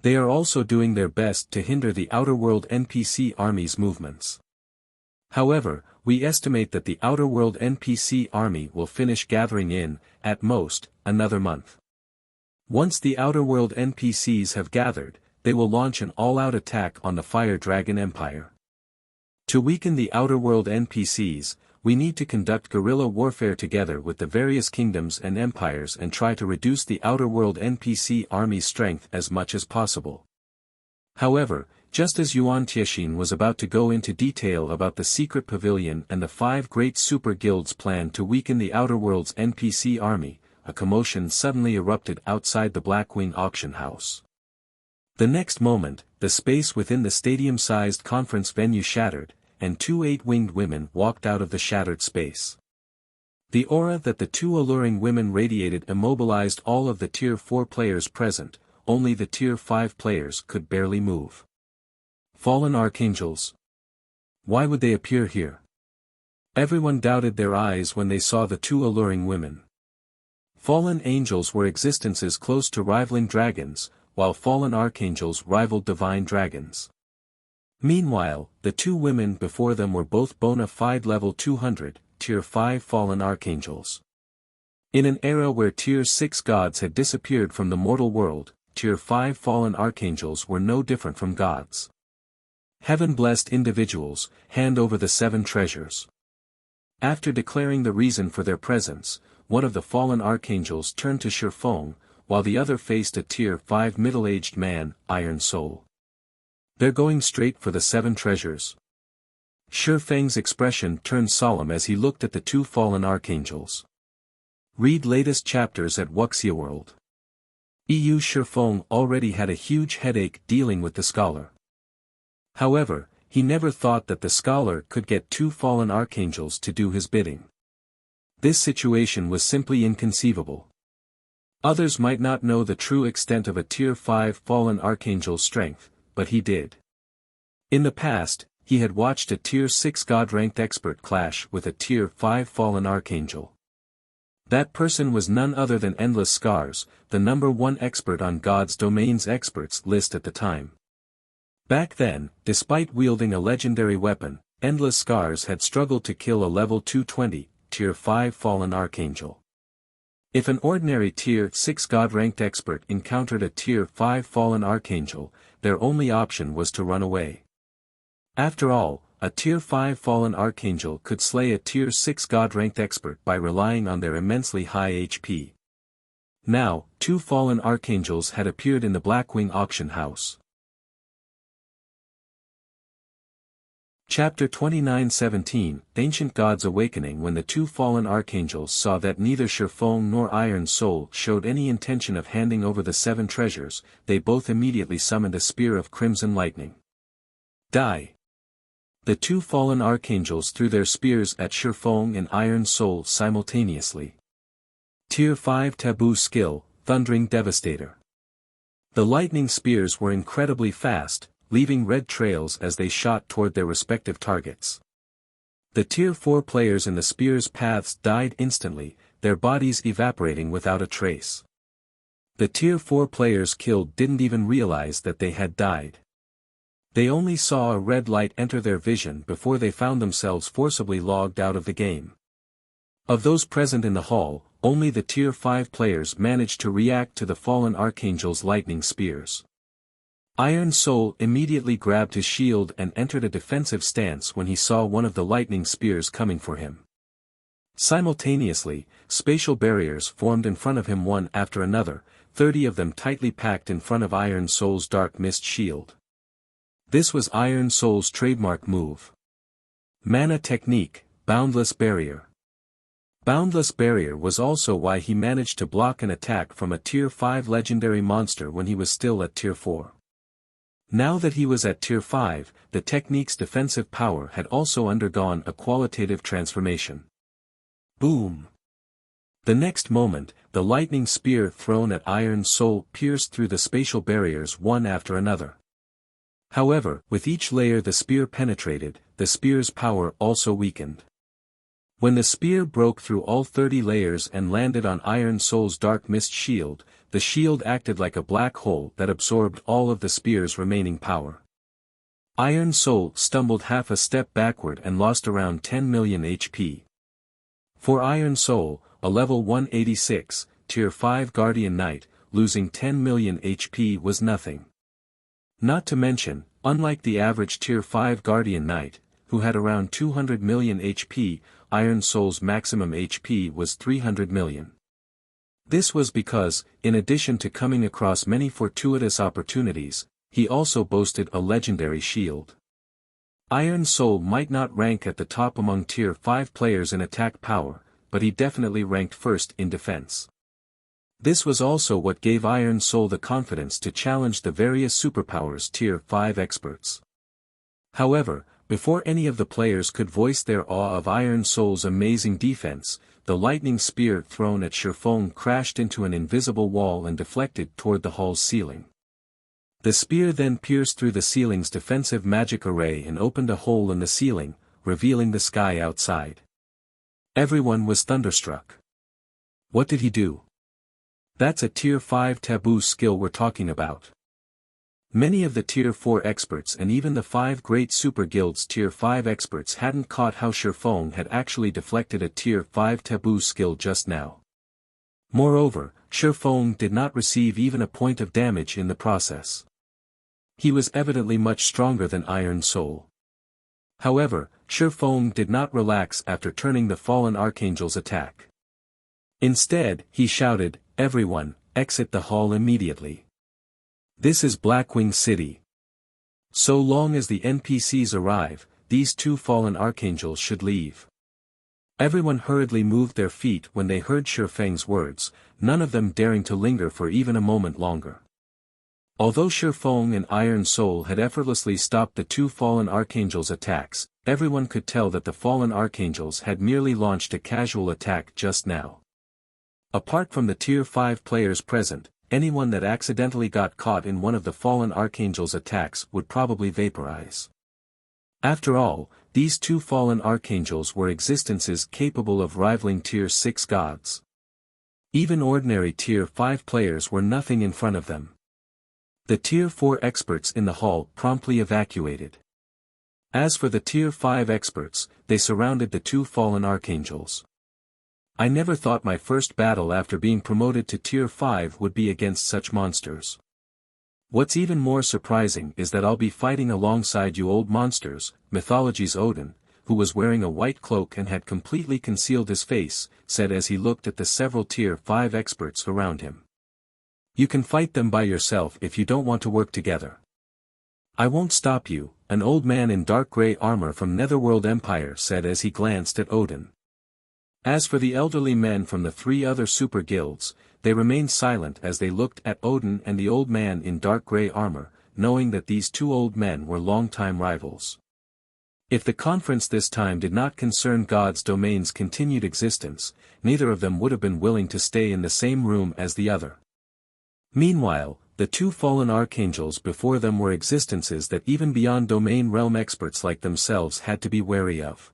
They are also doing their best to hinder the Outer World NPC army's movements. However, we estimate that the Outer World NPC army will finish gathering in, at most, another month. Once the Outer World NPCs have gathered, they will launch an all-out attack on the Fire Dragon Empire. To weaken the Outer World NPCs, we need to conduct guerrilla warfare together with the various kingdoms and empires and try to reduce the Outer World NPC army's strength as much as possible." However, just as Yuan Tiexin was about to go into detail about the Secret Pavilion and the 5 great super guilds' plan to weaken the Outer World's NPC army, a commotion suddenly erupted outside the Blackwing auction house. The next moment, the space within the stadium-sized conference venue shattered, and 2 8-winged women walked out of the shattered space. The aura that the 2 alluring women radiated immobilized all of the Tier 4 players present, only the Tier 5 players could barely move. Fallen Archangels? Why would they appear here? Everyone doubted their eyes when they saw the 2 alluring women. Fallen angels were existences close to rivaling dragons, while fallen archangels rivaled divine dragons. Meanwhile, the 2 women before them were both bona fide level 200, Tier 5 fallen archangels. In an era where Tier 6 gods had disappeared from the mortal world, Tier 5 fallen archangels were no different from gods. Heaven-blessed individuals, hand over the 7 treasures. After declaring the reason for their presence, one of the fallen archangels turned to Shifeng, while the other faced a Tier 5 middle-aged man, Iron Soul. They're going straight for the 7 treasures. Shifeng's expression turned solemn as he looked at the 2 fallen archangels. Read latest chapters at Wuxia World. EU Shifeng already had a huge headache dealing with the scholar. However, he never thought that the scholar could get 2 fallen archangels to do his bidding. This situation was simply inconceivable. Others might not know the true extent of a Tier 5 fallen archangel's strength, but he did. In the past, he had watched a Tier 6 god-ranked expert clash with a Tier 5 fallen archangel. That person was none other than Endless Scars, the #1 expert on God's Domains experts list at the time. Back then, despite wielding a legendary weapon, Endless Scars had struggled to kill a level 220, Tier 5 fallen archangel. If an ordinary Tier 6 god-ranked expert encountered a Tier 5 fallen archangel, their only option was to run away. After all, a Tier 5 fallen archangel could slay a Tier 6 god-ranked expert by relying on their immensely high HP. Now, 2 fallen archangels had appeared in the Blackwing auction house. Chapter 29:17, Ancient Gods Awakening. When the 2 fallen archangels saw that neither Shifeng nor Iron Soul showed any intention of handing over the 7 treasures, they both immediately summoned a spear of crimson lightning. Die! The 2 fallen archangels threw their spears at Shifeng and Iron Soul simultaneously. Tier 5 taboo skill, Thundering Devastator. The lightning spears were incredibly fast, leaving red trails as they shot toward their respective targets. The Tier 4 players in the spears' paths died instantly, their bodies evaporating without a trace. The Tier 4 players killed didn't even realize that they had died. They only saw a red light enter their vision before they found themselves forcibly logged out of the game. Of those present in the hall, only the Tier 5 players managed to react to the fallen archangel's lightning spears. Iron Soul immediately grabbed his shield and entered a defensive stance when he saw one of the lightning spears coming for him. Simultaneously, spatial barriers formed in front of him one after another, 30 of them tightly packed in front of Iron Soul's dark mist shield. This was Iron Soul's trademark move. Mana technique, Boundless Barrier. Boundless Barrier was also why he managed to block an attack from a Tier 5 legendary monster when he was still at Tier 4. Now that he was at Tier 5, the technique's defensive power had also undergone a qualitative transformation. Boom! The next moment, the lightning spear thrown at Iron Soul pierced through the spatial barriers one after another. However, with each layer the spear penetrated, the spear's power also weakened. When the spear broke through all 30 layers and landed on Iron Soul's dark mist shield, the shield acted like a black hole that absorbed all of the spear's remaining power. Iron Soul stumbled half a step backward and lost around 10 million HP. For Iron Soul, a level 186, Tier 5 Guardian Knight, losing 10 million HP was nothing. Not to mention, unlike the average Tier 5 Guardian Knight, who had around 200 million HP, Iron Soul's maximum HP was 300 million. This was because, in addition to coming across many fortuitous opportunities, he also boasted a legendary shield. Iron Soul might not rank at the top among Tier 5 players in attack power, but he definitely ranked first in defense. This was also what gave Iron Soul the confidence to challenge the various superpowers Tier 5 experts. However, before any of the players could voice their awe of Iron Soul's amazing defense, the lightning spear thrown at Shifeng crashed into an invisible wall and deflected toward the hall's ceiling. The spear then pierced through the ceiling's defensive magic array and opened a hole in the ceiling, revealing the sky outside. Everyone was thunderstruck. What did he do? That's a Tier 5 taboo skill we're talking about. Many of the Tier 4 experts and even the 5 great super guilds Tier 5 experts hadn't caught how Shifeng had actually deflected a Tier 5 taboo skill just now. Moreover, Shifeng did not receive even a point of damage in the process. He was evidently much stronger than Iron Soul. However, Shifeng did not relax after turning the fallen archangel's attack. Instead, he shouted, "Everyone, exit the hall immediately. This is Blackwing City. So long as the NPCs arrive, these two fallen archangels should leave." Everyone hurriedly moved their feet when they heard Shifeng's words, none of them daring to linger for even a moment longer. Although Shifeng and Iron Soul had effortlessly stopped the two fallen archangels' attacks, everyone could tell that the fallen archangels had merely launched a casual attack just now. Apart from the Tier 5 players present, anyone that accidentally got caught in one of the fallen archangels' attacks would probably vaporize. After all, these two fallen archangels were existences capable of rivaling Tier 6 gods. Even ordinary Tier 5 players were nothing in front of them. The Tier 4 experts in the hall promptly evacuated. As for the Tier 5 experts, they surrounded the two fallen archangels. I never thought my first battle after being promoted to Tier 5 would be against such monsters. What's even more surprising is that I'll be fighting alongside you old monsters, Mythology's Odin, who was wearing a white cloak and had completely concealed his face, said as he looked at the several Tier 5 experts around him. You can fight them by yourself if you don't want to work together. I won't stop you, an old man in dark grey armor from Netherworld Empire said as he glanced at Odin. As for the elderly men from the three other super guilds, they remained silent as they looked at Odin and the old man in dark grey armor, knowing that these two old men were longtime rivals. If the conference this time did not concern God's domain's continued existence, neither of them would have been willing to stay in the same room as the other. Meanwhile, the two fallen archangels before them were existences that even beyond domain realm experts like themselves had to be wary of.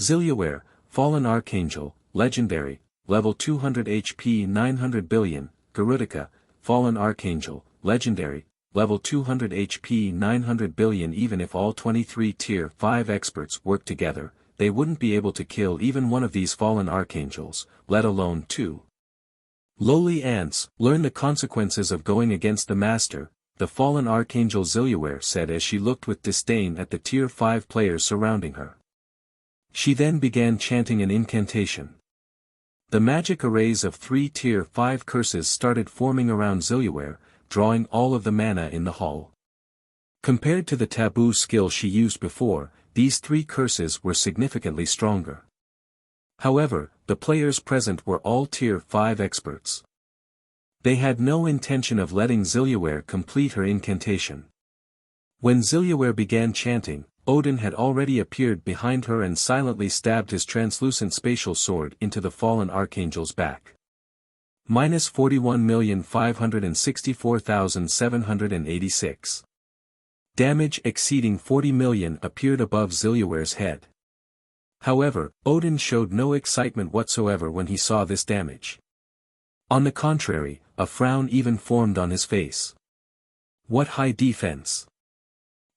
Ziliaware, Fallen Archangel, Legendary, Level 200 HP 900 billion, Garudica, Fallen Archangel, Legendary, Level 200 HP 900 billion. Even if all 23 Tier 5 experts worked together, they wouldn't be able to kill even one of these fallen archangels, let alone two. Lowly ants, learn the consequences of going against the Master, the fallen archangel Ziliaware said as she looked with disdain at the Tier 5 players surrounding her. She then began chanting an incantation. The magic arrays of 3 Tier 5 curses started forming around Ziliaware, drawing all of the mana in the hall. Compared to the taboo skill she used before, these 3 curses were significantly stronger. However, the players present were all Tier 5 experts. They had no intention of letting Ziliaware complete her incantation. When Ziliaware began chanting, Odin had already appeared behind her and silently stabbed his translucent spatial sword into the fallen archangel's back. Minus 41,564,786. Damage exceeding 40 million appeared above Ziliaware's head. However, Odin showed no excitement whatsoever when he saw this damage. On the contrary, a frown even formed on his face. What high defense!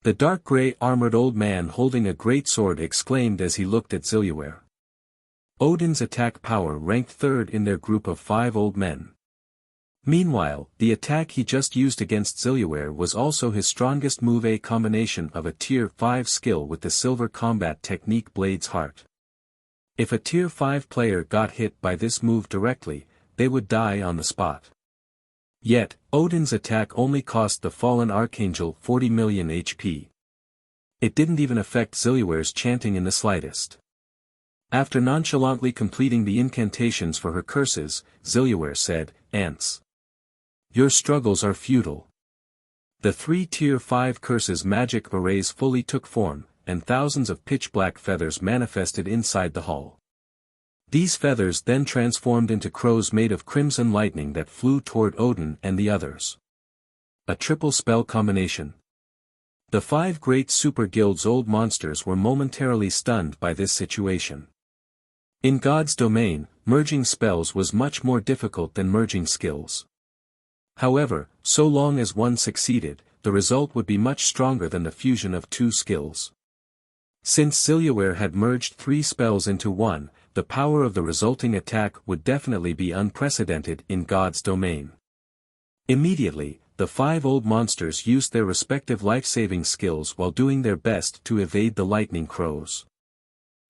The dark grey armored old man holding a great sword exclaimed as he looked at Ziliaware. Odin's attack power ranked 3rd in their group of 5 old men. Meanwhile, the attack he just used against Ziliaware was also his strongest move, a combination of a Tier 5 skill with the silver combat technique Blade's Heart. If a Tier 5 player got hit by this move directly, they would die on the spot. Yet, Odin's attack only cost the fallen archangel 40 million HP. It didn't even affect Ziliaware's chanting in the slightest. After nonchalantly completing the incantations for her curses, Ziliaware said, "Ants. Your struggles are futile." The 3 Tier 5 curses magic arrays fully took form, and thousands of pitch-black feathers manifested inside the hall. These feathers then transformed into crows made of crimson lightning that flew toward Odin and the others. A triple spell combination. The 5 great super guild's old monsters were momentarily stunned by this situation. In God's domain, merging spells was much more difficult than merging skills. However, so long as one succeeded, the result would be much stronger than the fusion of 2 skills. Since Ziliaware had merged 3 spells into one, the power of the resulting attack would definitely be unprecedented in God's domain. Immediately, the 5 old monsters used their respective life-saving skills while doing their best to evade the lightning crows.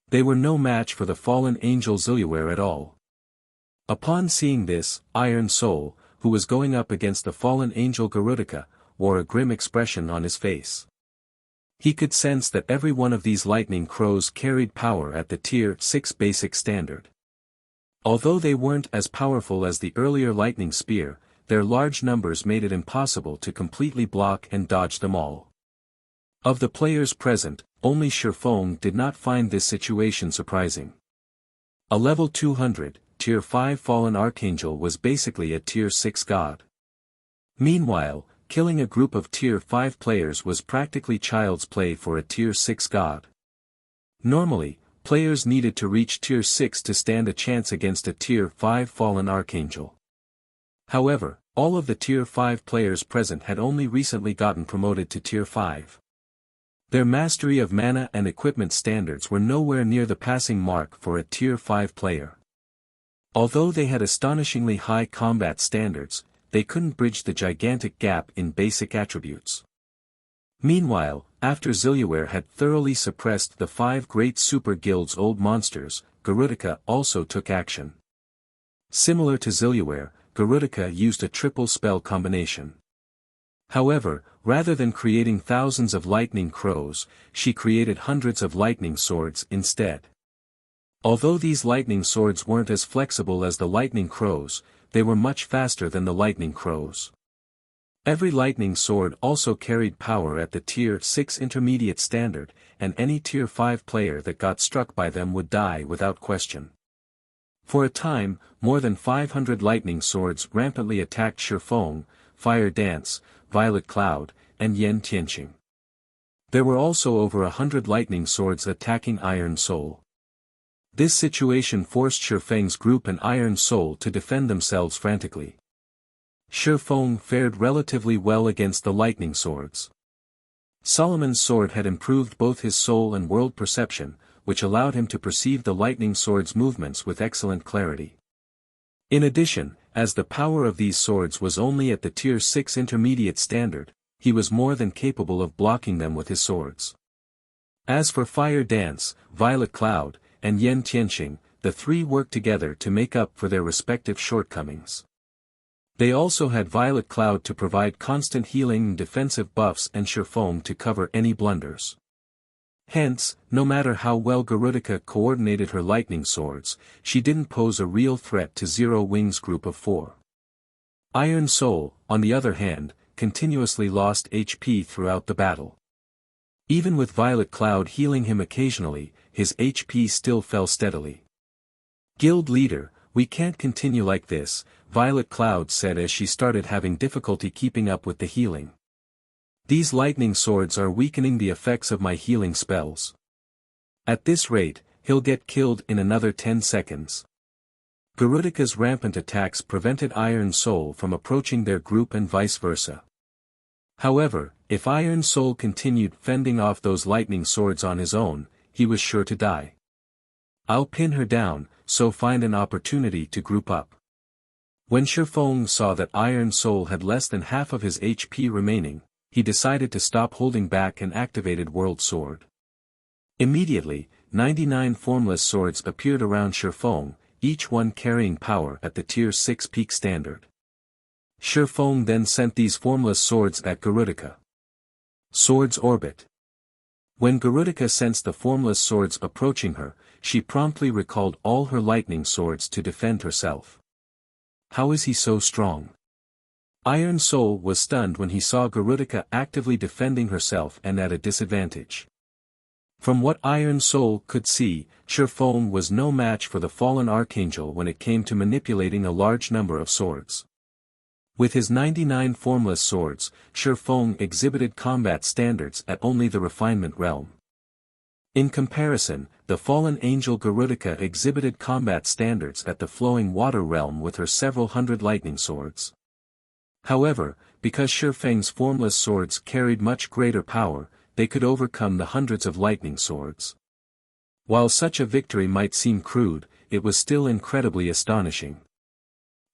They were no match for the fallen angel Zilliware at all. Upon seeing this, Iron Soul, who was going up against the fallen angel Garudica, wore a grim expression on his face. He could sense that every one of these lightning crows carried power at the Tier 6 basic standard. Although they weren't as powerful as the earlier lightning spear, their large numbers made it impossible to completely block and dodge them all. Of the players present, only Shifeng did not find this situation surprising. A level 200, Tier 5 fallen archangel was basically a Tier 6 god. Meanwhile, killing a group of Tier 5 players was practically child's play for a Tier 6 god. Normally, players needed to reach Tier 6 to stand a chance against a Tier 5 fallen archangel. However, all of the Tier 5 players present had only recently gotten promoted to Tier 5. Their mastery of mana and equipment standards were nowhere near the passing mark for a Tier 5 player. Although they had astonishingly high combat standards, they couldn't bridge the gigantic gap in basic attributes. Meanwhile, after Zilliware had thoroughly suppressed the 5 great super guild's old monsters, Garudica also took action. Similar to Zilliware, Garudica used a triple spell combination. However, rather than creating thousands of lightning crows, she created hundreds of lightning swords instead. Although these lightning swords weren't as flexible as the lightning crows, they were much faster than the lightning crows. Every lightning sword also carried power at the Tier 6 intermediate standard, and any Tier 5 player that got struck by them would die without question. For a time, more than 500 lightning swords rampantly attacked Shifeng, Fire Dance, Violet Cloud, and Yen Tianqing. There were also over 100 lightning swords attacking Iron Soul. This situation forced Shifeng's group and Iron Soul to defend themselves frantically. Shifeng fared relatively well against the lightning swords. Solomon's sword had improved both his soul and world perception, which allowed him to perceive the lightning sword's movements with excellent clarity. In addition, as the power of these swords was only at the Tier 6 intermediate standard, he was more than capable of blocking them with his swords. As for Fire Dance, Violet Cloud, and Yen Tianqing, the 3 worked together to make up for their respective shortcomings. They also had Violet Cloud to provide constant healing and defensive buffs and Shifeng to cover any blunders. Hence, no matter how well Garudica coordinated her lightning swords, she didn't pose a real threat to Zero Wing's group of 4. Iron Soul, on the other hand, continuously lost HP throughout the battle. Even with Violet Cloud healing him occasionally, his HP still fell steadily. "Guild leader, we can't continue like this," Violet Cloud said as she started having difficulty keeping up with the healing. "These lightning swords are weakening the effects of my healing spells. At this rate, he'll get killed in another 10 seconds. Garudica's rampant attacks prevented Iron Soul from approaching their group and vice versa. However, if Iron Soul continued fending off those lightning swords on his own, he was sure to die. "I'll pin her down, so find an opportunity to group up." When Shifeng saw that Iron Soul had less than half of his HP remaining, he decided to stop holding back and activated World Sword. Immediately, 99 formless swords appeared around Shifeng, each one carrying power at the Tier 6 peak standard. Shifeng then sent these formless swords at Garudica. Swords Orbit. When Garudica sensed the formless swords approaching her, she promptly recalled all her lightning swords to defend herself. How is he so strong? Iron Soul was stunned when he saw Garudica actively defending herself and at a disadvantage. From what Iron Soul could see, Shifeng was no match for the fallen archangel when it came to manipulating a large number of swords. With his 99 formless swords, Shifeng exhibited combat standards at only the refinement realm. In comparison, the fallen angel Garudica exhibited combat standards at the flowing water realm with her several hundred lightning swords. However, because Shifeng's formless swords carried much greater power, they could overcome the hundreds of lightning swords. While such a victory might seem crude, it was still incredibly astonishing.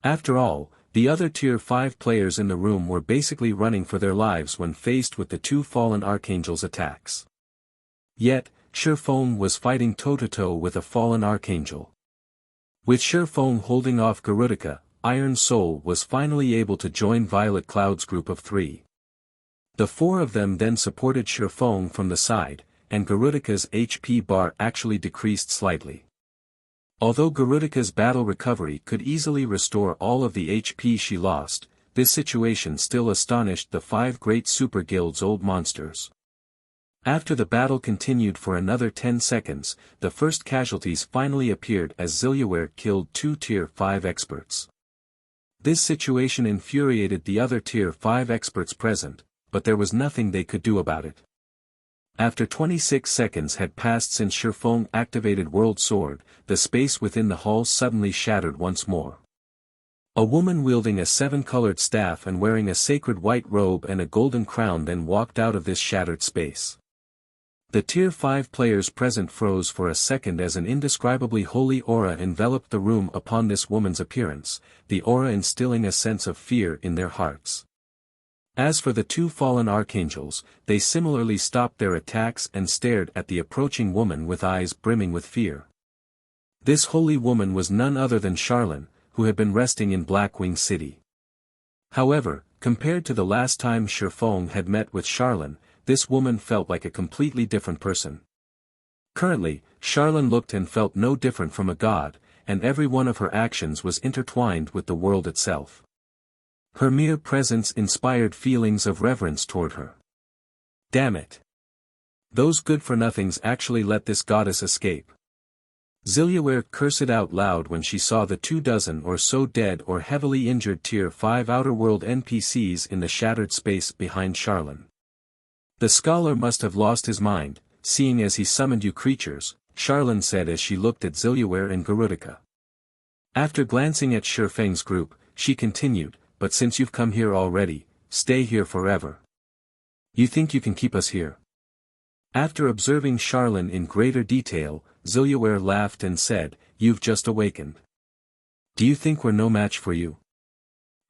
After all, the other Tier 5 players in the room were basically running for their lives when faced with the two fallen archangels' attacks. Yet, Shifeng was fighting toe-to-toe with a fallen archangel. With Shifeng holding off Garudica, Iron Soul was finally able to join Violet Cloud's group of 3. The 4 of them then supported Shifeng from the side, and Garudica's HP bar actually decreased slightly. Although Garudica's battle recovery could easily restore all of the HP she lost, this situation still astonished the 5 great super guild's old monsters. After the battle continued for another 10 seconds, the first casualties finally appeared as Zilliware killed 2 Tier 5 experts. This situation infuriated the other Tier 5 experts present, but there was nothing they could do about it. After 26 seconds had passed since Shifeng activated World Sword, the space within the hall suddenly shattered once more. A woman wielding a 7-colored staff and wearing a sacred white robe and a golden crown then walked out of this shattered space. The Tier 5 players present froze for a second as an indescribably holy aura enveloped the room upon this woman's appearance, the aura instilling a sense of fear in their hearts. As for the 2 fallen archangels, they similarly stopped their attacks and stared at the approaching woman with eyes brimming with fear. This holy woman was none other than Charlene, who had been resting in Blackwing City. However, compared to the last time Shifeng had met with Charlene, this woman felt like a completely different person. Currently, Charlene looked and felt no different from a god, and every one of her actions was intertwined with the world itself. Her mere presence inspired feelings of reverence toward her. Damn it! Those good-for-nothings actually let this goddess escape. Zilliware cursed out loud when she saw the 24 or so dead or heavily injured Tier 5 Outer World NPCs in the shattered space behind Charlene. The scholar must have lost his mind, seeing as he summoned you creatures, Charlene said as she looked at Zilliware and Garudica. After glancing at Shifeng's group, she continued, but since you've come here already, stay here forever. You think you can keep us here? After observing Charlene in greater detail, Zilliware laughed and said, you've just awakened. Do you think we're no match for you?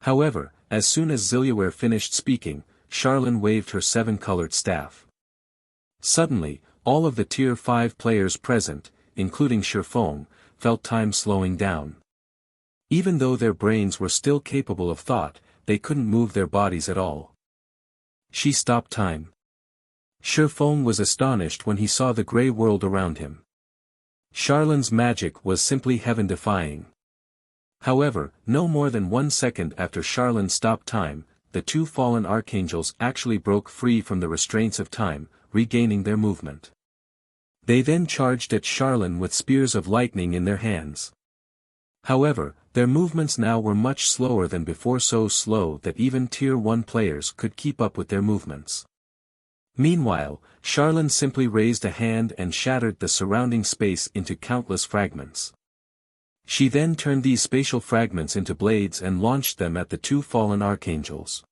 However, as soon as Zilliware finished speaking, Charlene waved her 7-colored staff. Suddenly, all of the Tier 5 players present, including Shifeng, felt time slowing down. Even though their brains were still capable of thought, they couldn't move their bodies at all. She stopped time. Shifeng was astonished when he saw the grey world around him. Charlene's magic was simply heaven-defying. However, no more than 1 second after Charlene stopped time, the 2 fallen archangels actually broke free from the restraints of time, regaining their movement. They then charged at Charlene with spears of lightning in their hands. However, their movements now were much slower than before, so slow that even Tier 1 players could keep up with their movements. Meanwhile, Charlene simply raised a hand and shattered the surrounding space into countless fragments. She then turned these spatial fragments into blades and launched them at the 2 fallen archangels.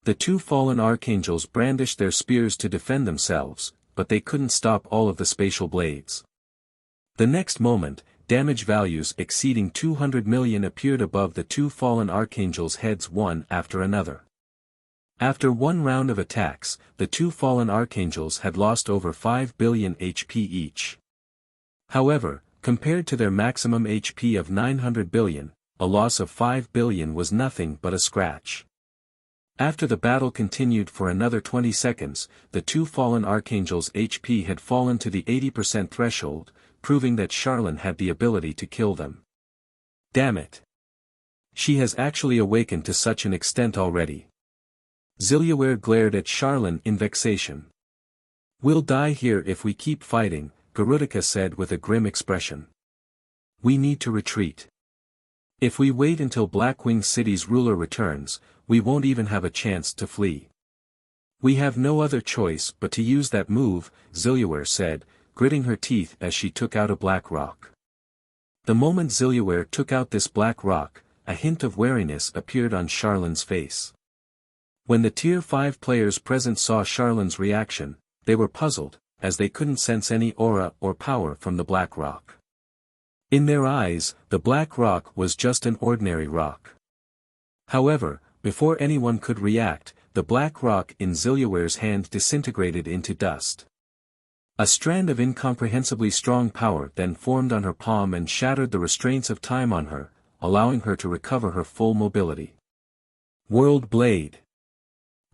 The 2 fallen archangels brandished their spears to defend themselves, but they couldn't stop all of the spatial blades. The next moment, damage values exceeding 200 million appeared above the 2 fallen archangels' heads one after another. After 1 round of attacks, the 2 fallen archangels had lost over 5 billion HP each. However, compared to their maximum HP of 900 billion, a loss of 5 billion was nothing but a scratch. After the battle continued for another 20 seconds, the 2 fallen archangels' HP had fallen to the 80% threshold, proving that Charlene had the ability to kill them. Damn it! She has actually awakened to such an extent already. Zilliware glared at Charlene in vexation. We'll die here if we keep fighting, Garudica said with a grim expression. We need to retreat. If we wait until Blackwing City's ruler returns, we won't even have a chance to flee. We have no other choice but to use that move, Zilliware said, gritting her teeth as she took out a black rock. The moment Zilliware took out this black rock, a hint of wariness appeared on Charlene's face. When the Tier 5 players present saw Charlene's reaction, they were puzzled, as they couldn't sense any aura or power from the black rock. In their eyes, the black rock was just an ordinary rock. However, before anyone could react, the black rock in Zilliware's hand disintegrated into dust. A strand of incomprehensibly strong power then formed on her palm and shattered the restraints of time on her, allowing her to recover her full mobility. World Blade.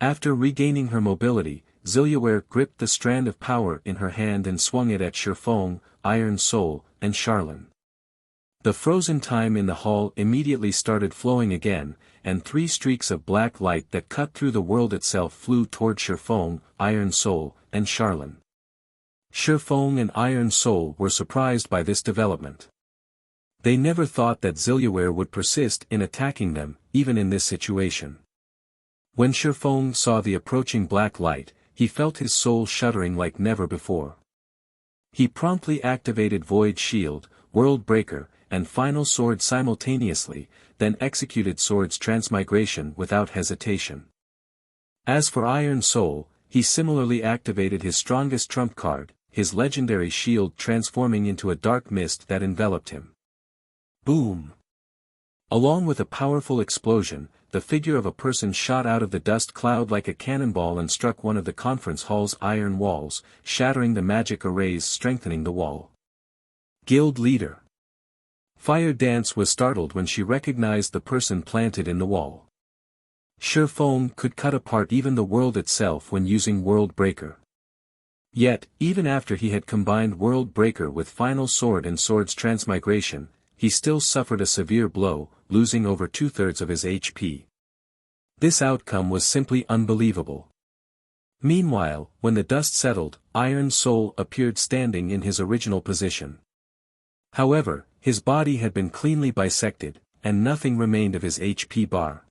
After regaining her mobility, Zilliware gripped the strand of power in her hand and swung it at Shifeng, Iron Soul, and Charlene. The frozen time in the hall immediately started flowing again, and 3 streaks of black light that cut through the world itself flew toward Shifeng, Iron Soul, and Charlene. Shifeng and Iron Soul were surprised by this development. They never thought that Zilliware would persist in attacking them, even in this situation. When Shifeng saw the approaching black light, he felt his soul shuddering like never before. He promptly activated Void Shield, World Breaker, and Final Sword simultaneously, then executed Sword's transmigration without hesitation. As for Iron Soul, he similarly activated his strongest trump card, his legendary shield transforming into a dark mist that enveloped him. Boom! Along with a powerful explosion, the figure of a person shot out of the dust cloud like a cannonball and struck one of the conference hall's iron walls, shattering the magic arrays strengthening the wall. Guild Leader. Fire Dance was startled when she recognized the person planted in the wall. Shifeng could cut apart even the world itself when using World Breaker. Yet, even after he had combined World Breaker with Final Sword and Sword's transmigration, he still suffered a severe blow, losing over 2/3 of his HP. This outcome was simply unbelievable. Meanwhile, when the dust settled, Iron Soul appeared standing in his original position. However, his body had been cleanly bisected, and nothing remained of his HP bar.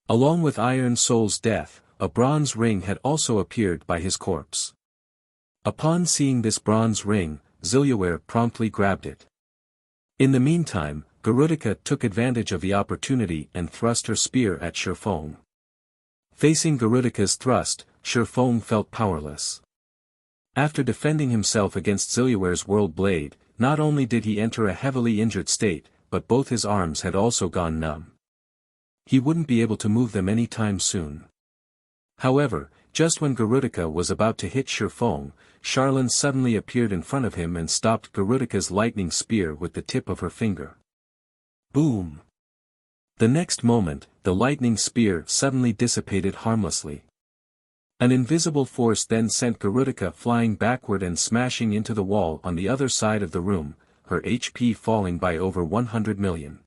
Along with Iron Soul's death, a bronze ring had also appeared by his corpse. Upon seeing this bronze ring, Zilliware promptly grabbed it. In the meantime, Garudica took advantage of the opportunity and thrust her spear at Shifeng. Facing Garudica's thrust, Shifeng felt powerless. After defending himself against Zilliware's World Blade, not only did he enter a heavily injured state, but both his arms had also gone numb. He wouldn't be able to move them any time soon. However, just when Garudica was about to hit Shifeng, Charlene suddenly appeared in front of him and stopped Garudica's lightning spear with the tip of her finger. Boom! The next moment, the lightning spear suddenly dissipated harmlessly. An invisible force then sent Garudica flying backward and smashing into the wall on the other side of the room, her HP falling by over 100 million.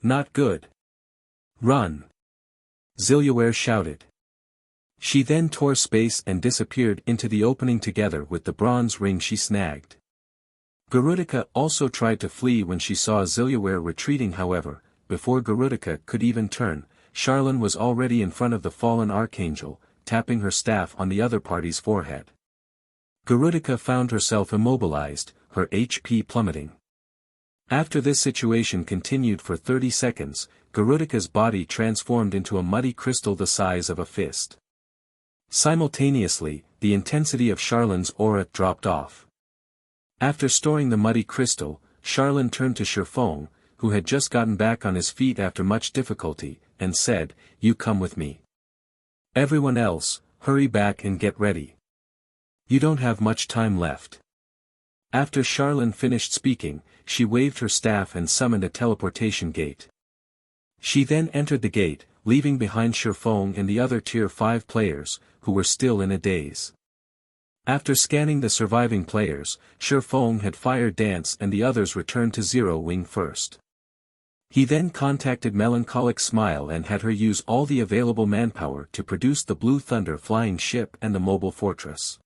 Not good. Run! Zilliware shouted. She then tore space and disappeared into the opening together with the bronze ring she snagged. Garudica also tried to flee when she saw Zilliware retreating. However, before Garudica could even turn, Charlene was already in front of the fallen archangel, tapping her staff on the other party's forehead. Garudica found herself immobilized, her HP plummeting. After this situation continued for 30 seconds, Garudica's body transformed into a muddy crystal the size of a fist. Simultaneously, the intensity of Charlene's aura dropped off. After storing the muddy crystal, Charlene turned to Shifeng, who had just gotten back on his feet after much difficulty, and said, "You come with me. Everyone else, hurry back and get ready. You don't have much time left." After Charlene finished speaking, she waved her staff and summoned a teleportation gate. She then entered the gate, leaving behind Shifeng and the other Tier 5 players, who were still in a daze. After scanning the surviving players, Shifeng had Fire Dance and the others returned to Zero Wing first. He then contacted Melancholic Smile and had her use all the available manpower to produce the Blue Thunder flying ship and the mobile fortress.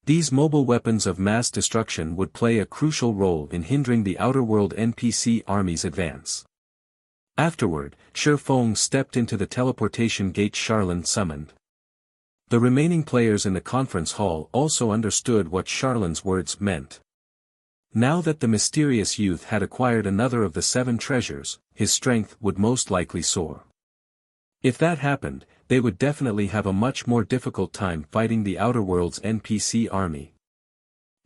These mobile weapons of mass destruction would play a crucial role in hindering the Outer World NPC army's advance. Afterward, Shifeng stepped into the teleportation gate Charlene summoned. The remaining players in the conference hall also understood what Charlene's words meant. Now that the mysterious youth had acquired another of the 7 treasures, his strength would most likely soar. If that happened, they would definitely have a much more difficult time fighting the Outer World's NPC army.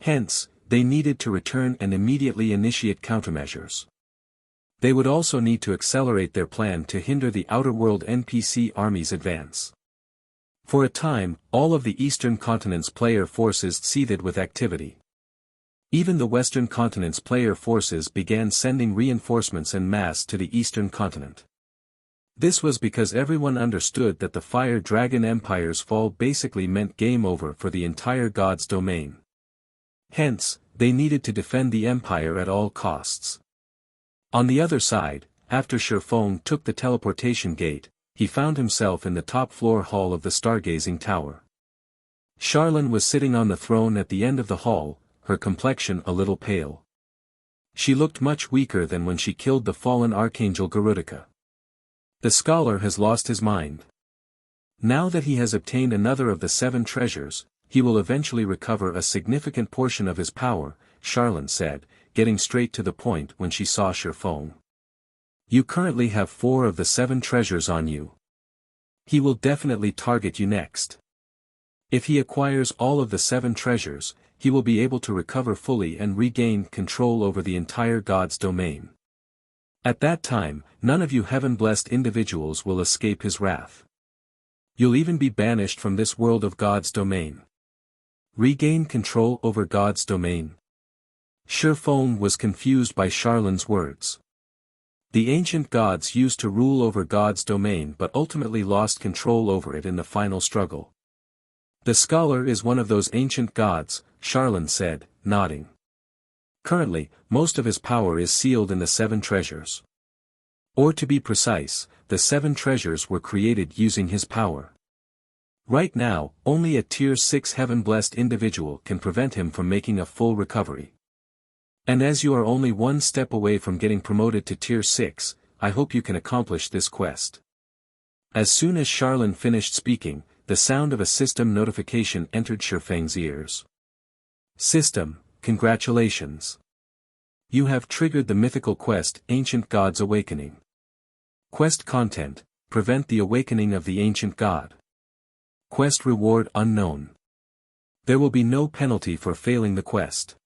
Hence, they needed to return and immediately initiate countermeasures. They would also need to accelerate their plan to hinder the Outer World NPC army's advance. For a time, all of the Eastern Continent's player forces seethed with activity. Even the Western Continent's player forces began sending reinforcements en masse to the Eastern Continent. This was because everyone understood that the Fire Dragon Empire's fall basically meant game over for the entire God's domain. Hence, they needed to defend the Empire at all costs. On the other side, after Shifeng took the teleportation gate, he found himself in the top-floor hall of the Stargazing Tower. Charlene was sitting on the throne at the end of the hall, her complexion a little pale. She looked much weaker than when she killed the fallen Archangel Garudica. The scholar has lost his mind. Now that he has obtained another of the 7 treasures, he will eventually recover a significant portion of his power, Charlene said, getting straight to the point when she saw Shifeng. You currently have 4 of the 7 treasures on you. He will definitely target you next. If he acquires all of the 7 treasures, he will be able to recover fully and regain control over the entire God's domain. At that time, none of you heaven-blessed individuals will escape his wrath. You'll even be banished from this world of God's domain. Regain control over God's domain. Shifeng was confused by Charlene's words. The ancient gods used to rule over God's domain but ultimately lost control over it in the final struggle. The scholar is one of those ancient gods, Charlene said, nodding. Currently, most of his power is sealed in the 7 treasures. Or to be precise, the 7 treasures were created using his power. Right now, only a Tier 6 heaven-blessed individual can prevent him from making a full recovery. And as you are only 1 step away from getting promoted to Tier 6, I hope you can accomplish this quest. As soon as Charlene finished speaking, the sound of a system notification entered Shifeng's ears. System, congratulations. You have triggered the mythical quest Ancient God's Awakening. Quest content, prevent the awakening of the ancient god. Quest reward unknown. There will be no penalty for failing the quest.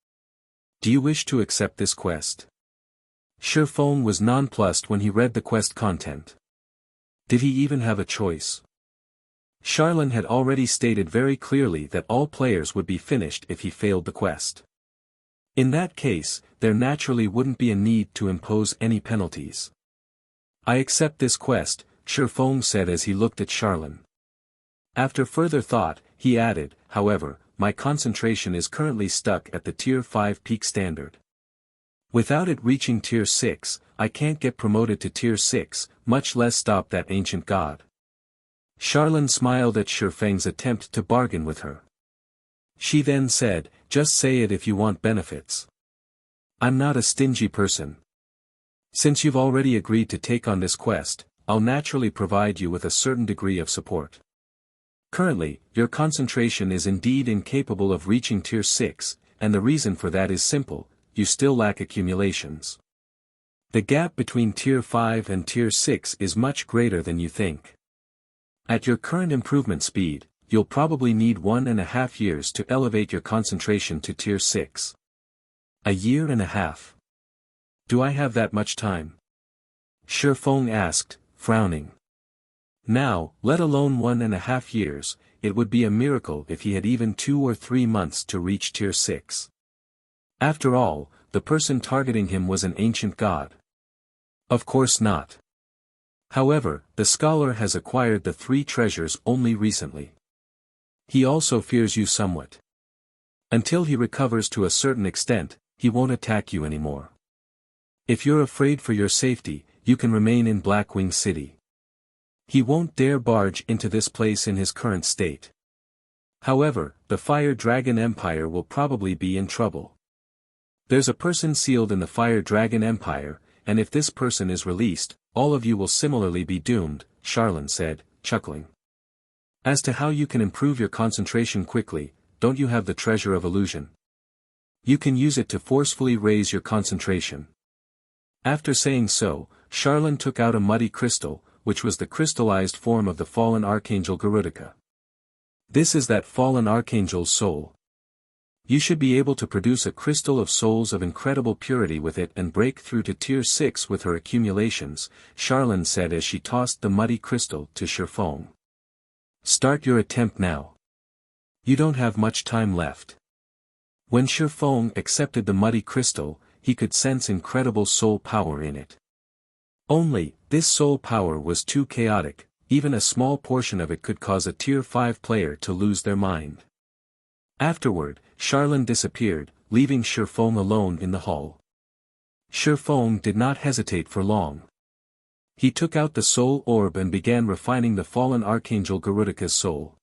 Do you wish to accept this quest? Shifeng was nonplussed when he read the quest content. Did he even have a choice? Charlene had already stated very clearly that all players would be finished if he failed the quest. In that case, there naturally wouldn't be a need to impose any penalties. I accept this quest, Shifeng said as he looked at Charlene. After further thought, he added, however, my concentration is currently stuck at the Tier 5 peak standard. Without it reaching Tier 6, I can't get promoted to Tier 6, much less stop that ancient god. Charlene smiled at Shifeng's attempt to bargain with her. She then said, just say it if you want benefits. I'm not a stingy person. Since you've already agreed to take on this quest, I'll naturally provide you with a certain degree of support. Currently, your concentration is indeed incapable of reaching Tier 6, and the reason for that is simple, you still lack accumulations. The gap between Tier 5 and Tier 6 is much greater than you think. At your current improvement speed, you'll probably need 1.5 years to elevate your concentration to Tier 6. A year and a half. Do I have that much time? Shifeng asked, frowning. Now, let alone 1.5 years, it would be a miracle if he had even 2 or 3 months to reach Tier 6. After all, the person targeting him was an ancient god. Of course not. However, the scholar has acquired the 3 treasures only recently. He also fears you somewhat. Until he recovers to a certain extent, he won't attack you anymore. If you're afraid for your safety, you can remain in Blackwing City. He won't dare barge into this place in his current state. However, the Fire Dragon Empire will probably be in trouble. There's a person sealed in the Fire Dragon Empire, and if this person is released, all of you will similarly be doomed, Charlene said, chuckling. As to how you can improve your concentration quickly, don't you have the Treasure of Illusion? You can use it to forcefully raise your concentration. After saying so, Charlene took out a muddy crystal, which was the crystallized form of the fallen archangel Garudica. This is that fallen archangel's soul. You should be able to produce a crystal of souls of incredible purity with it and break through to tier 6 with her accumulations, Charlene said as she tossed the muddy crystal to Shifeng. Start your attempt now. You don't have much time left. When Shifeng accepted the muddy crystal, he could sense incredible soul power in it. Only, this soul power was too chaotic, even a small portion of it could cause a tier 5 player to lose their mind. Afterward, Charlene disappeared, leaving Shifeng alone in the hall. Shifeng did not hesitate for long. He took out the soul orb and began refining the fallen archangel Garudica's soul.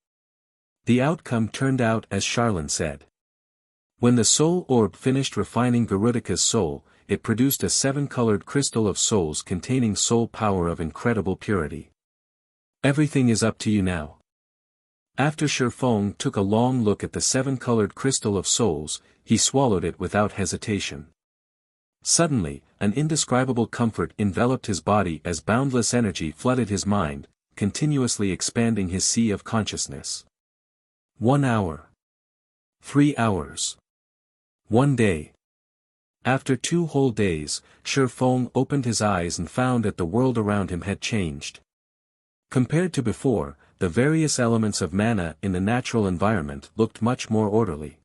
The outcome turned out as Charlene said. When the soul orb finished refining Garudica's soul, it produced a 7-colored crystal of souls containing soul power of incredible purity. Everything is up to you now. After Shifeng took a long look at the 7-colored crystal of souls, he swallowed it without hesitation. Suddenly, an indescribable comfort enveloped his body as boundless energy flooded his mind, continuously expanding his sea of consciousness. 1 hour. 3 hours. 1 day. After 2 whole days, Shifeng opened his eyes and found that the world around him had changed. Compared to before, the various elements of mana in the natural environment looked much more orderly.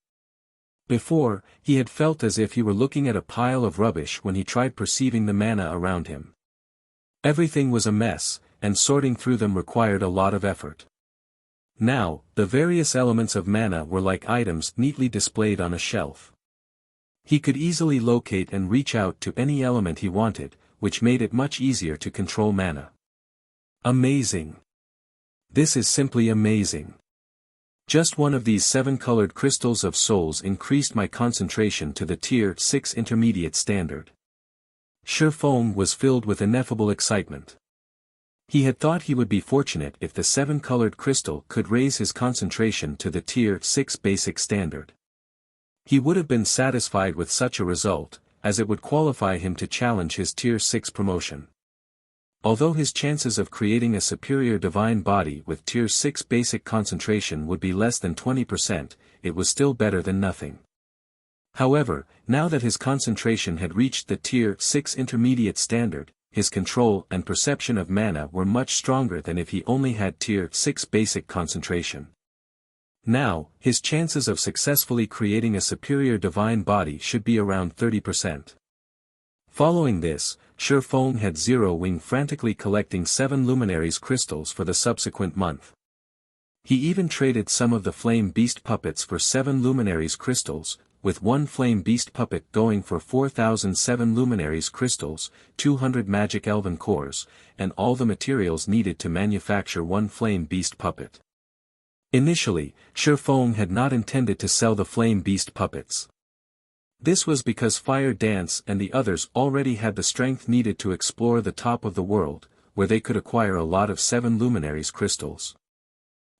Before, he had felt as if he were looking at a pile of rubbish when he tried perceiving the mana around him. Everything was a mess, and sorting through them required a lot of effort. Now, the various elements of mana were like items neatly displayed on a shelf. He could easily locate and reach out to any element he wanted, which made it much easier to control mana. Amazing. This is simply amazing. Just one of these 7-colored crystals of souls increased my concentration to the tier 6 intermediate standard. Shifeng was filled with ineffable excitement. He had thought he would be fortunate if the 7-colored crystal could raise his concentration to the tier 6 basic standard. He would have been satisfied with such a result, as it would qualify him to challenge his tier 6 promotion. Although his chances of creating a superior divine body with tier 6 basic concentration would be less than 20%, it was still better than nothing. However, now that his concentration had reached the tier 6 intermediate standard, his control and perception of mana were much stronger than if he only had tier 6 basic concentration. Now, his chances of successfully creating a superior divine body should be around 30%. Following this, Shifeng had Zero Wing frantically collecting 7 luminaries crystals for the subsequent month. He even traded some of the flame beast puppets for 7 luminaries crystals, with 1 flame beast puppet going for 4,007 luminaries crystals, 200 magic elven cores, and all the materials needed to manufacture 1 flame beast puppet. Initially, Shifeng had not intended to sell the flame beast puppets. This was because Fire Dance and the others already had the strength needed to explore the top of the world, where they could acquire a lot of 7 luminaries crystals.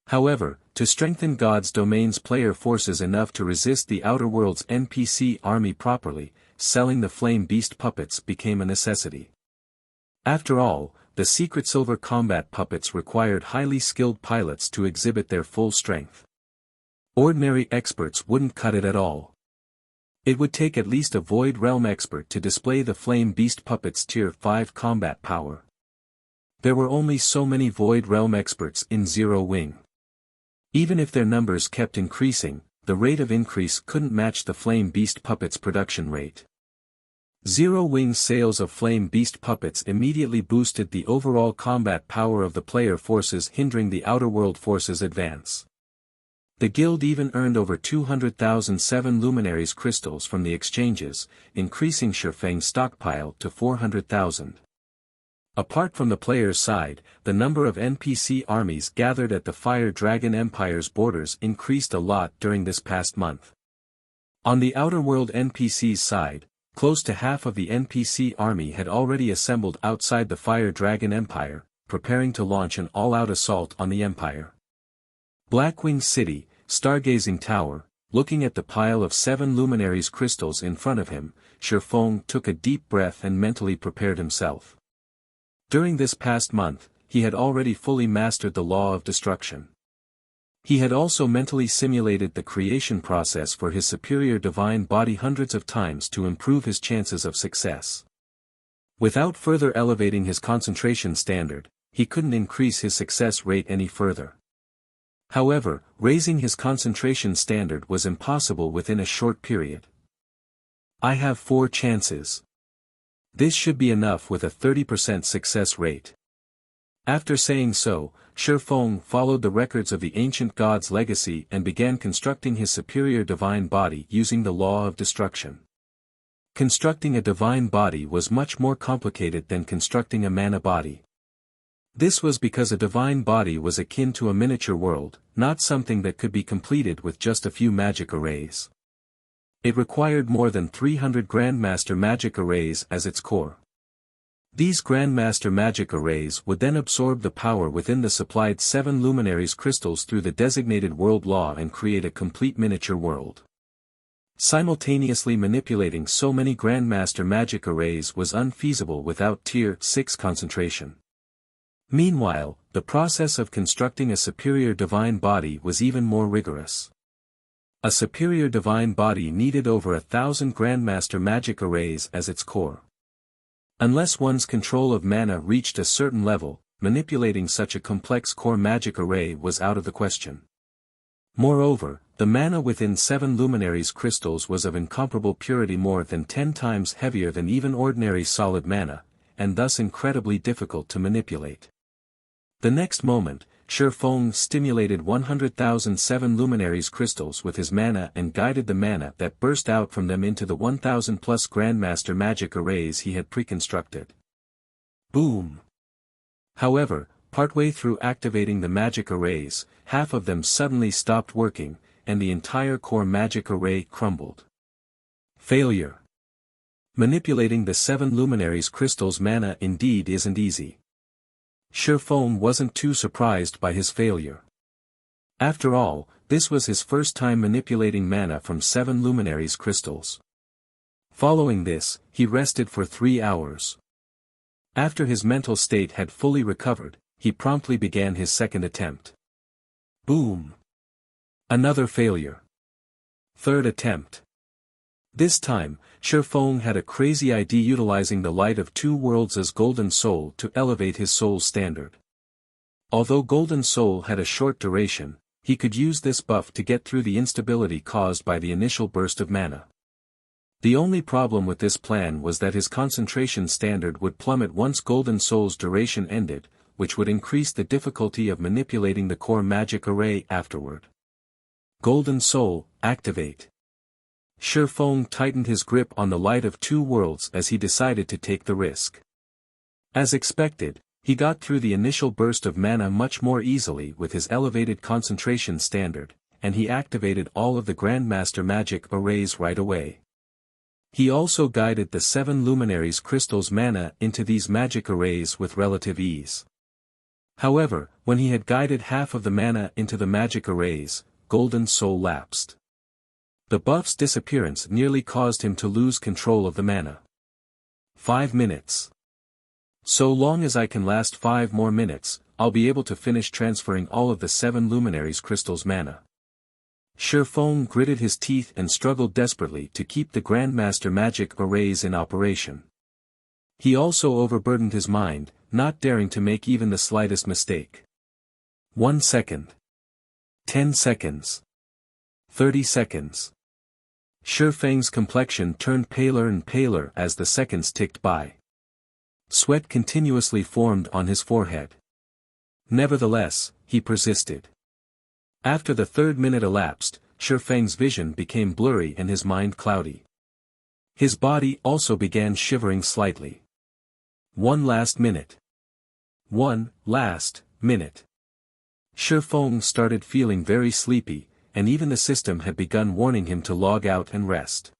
However, to strengthen God's domain's player forces enough to resist the Outer World's NPC army properly, selling the Flame Beast puppets became a necessity. After all, the secret silver combat puppets required highly skilled pilots to exhibit their full strength. Ordinary experts wouldn't cut it at all. It would take at least a Void Realm expert to display the Flame Beast puppet's tier 5 combat power. There were only so many Void Realm experts in Zero Wing. Even if their numbers kept increasing, the rate of increase couldn't match the Flame Beast puppet's production rate. Zero Wing's sales of Flame Beast puppets immediately boosted the overall combat power of the player forces, hindering the Outer World forces' advance. The guild even earned over 200,000 7 luminaries crystals from the exchanges, increasing Shifeng's stockpile to 400,000. Apart from the player's side, the number of NPC armies gathered at the Fire Dragon Empire's borders increased a lot during this past month. On the Outer World NPC's side, close to half of the NPC army had already assembled outside the Fire Dragon Empire, preparing to launch an all-out assault on the Empire. Blackwing City, Stargazing Tower, looking at the pile of 7 luminaries crystals in front of him, Shifeng took a deep breath and mentally prepared himself. During this past month, he had already fully mastered the law of destruction. He had also mentally simulated the creation process for his superior divine body hundreds of times to improve his chances of success. Without further elevating his concentration standard, he couldn't increase his success rate any further. However, raising his concentration standard was impossible within a short period. I have 4 chances. This should be enough with a 30% success rate. After saying so, Shi Feng followed the records of the ancient god's legacy and began constructing his superior divine body using the law of destruction. Constructing a divine body was much more complicated than constructing a mana body. This was because a divine body was akin to a miniature world, not something that could be completed with just a few magic arrays. It required more than 300 Grandmaster magic arrays as its core. These Grandmaster magic arrays would then absorb the power within the supplied 7 luminaries crystals through the designated world law and create a complete miniature world. Simultaneously manipulating so many Grandmaster magic arrays was unfeasible without Tier 6 concentration. Meanwhile, the process of constructing a superior divine body was even more rigorous. A superior divine body needed over 1,000 Grandmaster magic arrays as its core. Unless one's control of mana reached a certain level, manipulating such a complex core magic array was out of the question. Moreover, the mana within 7 luminaries crystals was of incomparable purity, more than 10 times heavier than even ordinary solid mana, and thus incredibly difficult to manipulate. The next moment, Shi Feng stimulated 100,000 7 luminaries crystals with his mana and guided the mana that burst out from them into the 1,000 plus Grandmaster magic arrays he had pre-constructed. Boom! However, partway through activating the magic arrays, half of them suddenly stopped working, and the entire core magic array crumbled. Failure. Manipulating the 7 luminaries crystals' mana indeed isn't easy. Shi Feng wasn't too surprised by his failure. After all, this was his first time manipulating mana from 7 luminaries crystals. Following this, he rested for 3 hours. After his mental state had fully recovered, he promptly began his second attempt. Boom! Another failure. Third attempt. This time, Shi Feng had a crazy idea utilizing the light of 2 worlds as Golden Soul to elevate his soul's standard. Although Golden Soul had a short duration, he could use this buff to get through the instability caused by the initial burst of mana. The only problem with this plan was that his concentration standard would plummet once Golden Soul's duration ended, which would increase the difficulty of manipulating the core magic array afterward. Golden Soul, activate. Shi Feng tightened his grip on the light of 2 worlds as he decided to take the risk. As expected, he got through the initial burst of mana much more easily with his elevated concentration standard, and he activated all of the Grandmaster magic arrays right away. He also guided the 7 luminaries crystals' mana into these magic arrays with relative ease. However, when he had guided half of the mana into the magic arrays, Golden Soul lapsed. The buff's disappearance nearly caused him to lose control of the mana. 5 minutes. So long as I can last 5 more minutes, I'll be able to finish transferring all of the 7 luminaries crystals' mana. Shi Feng gritted his teeth and struggled desperately to keep the Grandmaster magic arrays in operation. He also overburdened his mind, not daring to make even the slightest mistake. 1 second. 10 seconds. 30 seconds. Shi Feng's complexion turned paler and paler as the seconds ticked by. Sweat continuously formed on his forehead. Nevertheless, he persisted. After the 3rd minute elapsed, Shi Feng's vision became blurry and his mind cloudy. His body also began shivering slightly. 1 last minute. 1 last minute. Shi Feng started feeling very sleepy, and even the system had begun warning him to log out and rest.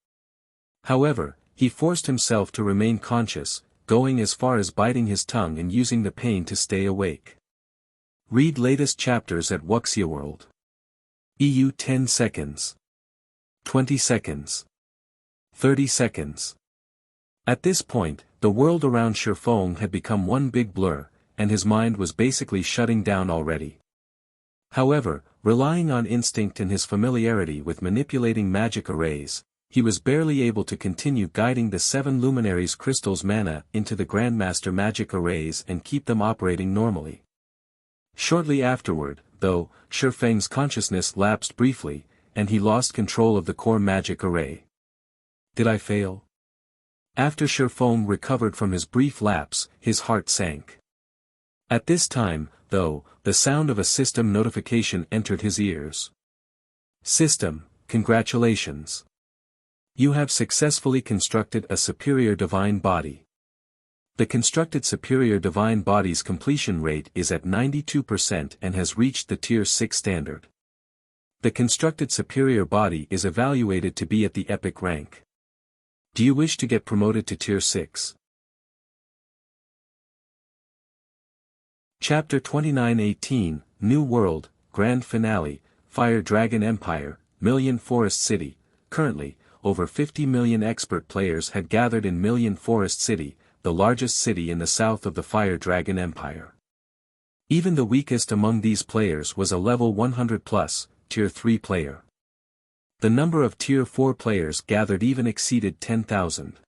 However, he forced himself to remain conscious, going as far as biting his tongue and using the pain to stay awake. Read latest chapters at Wuxia World. EU 10 seconds. 20 seconds. 30 seconds. At this point, the world around Shi Feng had become one big blur, and his mind was basically shutting down already. However, relying on instinct and his familiarity with manipulating magic arrays, he was barely able to continue guiding the 7 luminaries crystals mana into the Grandmaster magic arrays and keep them operating normally. Shortly afterward, though, Shifeng's consciousness lapsed briefly, and he lost control of the core magic array. Did I fail? After Shifeng recovered from his brief lapse, his heart sank. At this time, though, the sound of a system notification entered his ears. System, congratulations. You have successfully constructed a superior divine body. The constructed superior divine body's completion rate is at 92% and has reached the Tier 6 standard. The constructed superior body is evaluated to be at the epic rank. Do you wish to get promoted to Tier 6? Chapter 29:18, New World, Grand Finale, Fire Dragon Empire, Million Forest City. Currently, over 50 million expert players had gathered in Million Forest City, the largest city in the south of the Fire Dragon Empire. Even the weakest among these players was a level 100+, Tier 3 player. The number of Tier 4 players gathered even exceeded 10,000.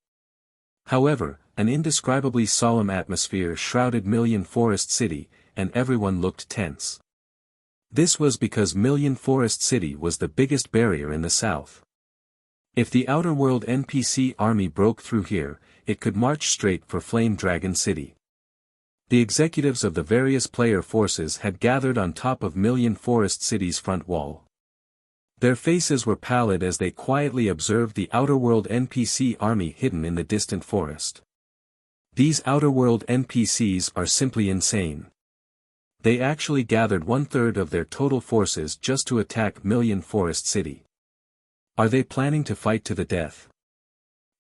However, an indescribably solemn atmosphere shrouded Million Forest City, and everyone looked tense. This was because Million Forest City was the biggest barrier in the south. If the Outer World NPC army broke through here, it could march straight for Flame Dragon City. The executives of the various player forces had gathered on top of Million Forest City's front wall. Their faces were pallid as they quietly observed the Outer World NPC army hidden in the distant forest. These Outer World NPCs are simply insane. They actually gathered 1/3 of their total forces just to attack Million Forest City. Are they planning to fight to the death?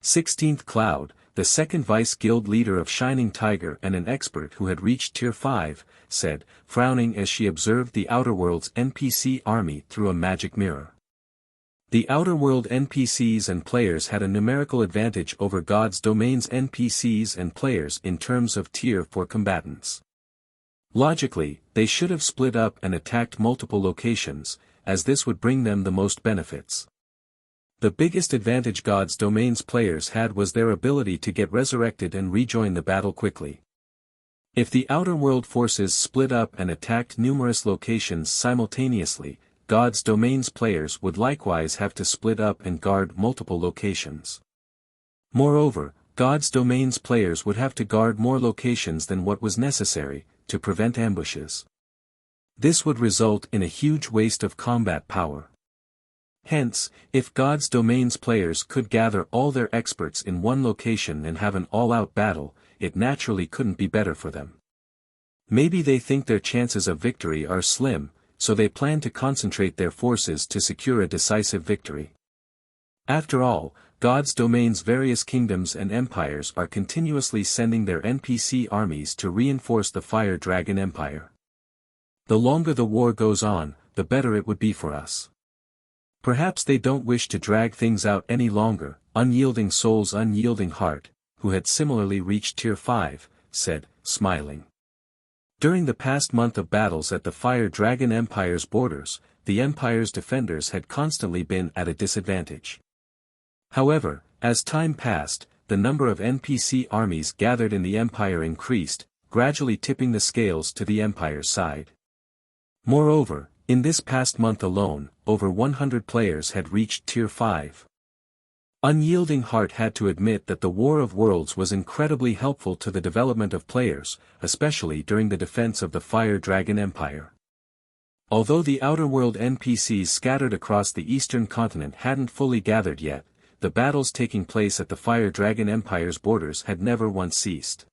16th Cloud, the second vice guild leader of Shining Tiger and an expert who had reached Tier 5, said, frowning as she observed the Outer World's NPC army through a magic mirror. The Outer World NPCs and players had a numerical advantage over God's Domain's NPCs and players in terms of Tier 4 combatants. Logically, they should have split up and attacked multiple locations, as this would bring them the most benefits. The biggest advantage God's Domain's players had was their ability to get resurrected and rejoin the battle quickly. If the Outer World forces split up and attacked numerous locations simultaneously, God's Domain's players would likewise have to split up and guard multiple locations. Moreover, God's Domain's players would have to guard more locations than what was necessary, to prevent ambushes. This would result in a huge waste of combat power. Hence, if God's Domain's players could gather all their experts in one location and have an all-out battle, it naturally couldn't be better for them. Maybe they think their chances of victory are slim, so they plan to concentrate their forces to secure a decisive victory. After all, God's Domain's various kingdoms and empires are continuously sending their NPC armies to reinforce the Fire Dragon Empire. The longer the war goes on, the better it would be for us. Perhaps they don't wish to drag things out any longer, Unyielding Soul's unyielding heart, who had similarly reached Tier 5, said, smiling. During the past month of battles at the Fire Dragon Empire's borders, the Empire's defenders had constantly been at a disadvantage. However, as time passed, the number of NPC armies gathered in the Empire increased, gradually tipping the scales to the Empire's side. Moreover, in this past month alone, over 100 players had reached Tier 5. Unyielding Heart had to admit that the War of Worlds was incredibly helpful to the development of players, especially during the defense of the Fire Dragon Empire. Although the Outer World NPCs scattered across the eastern continent hadn't fully gathered yet, the battles taking place at the Fire Dragon Empire's borders had never once ceased.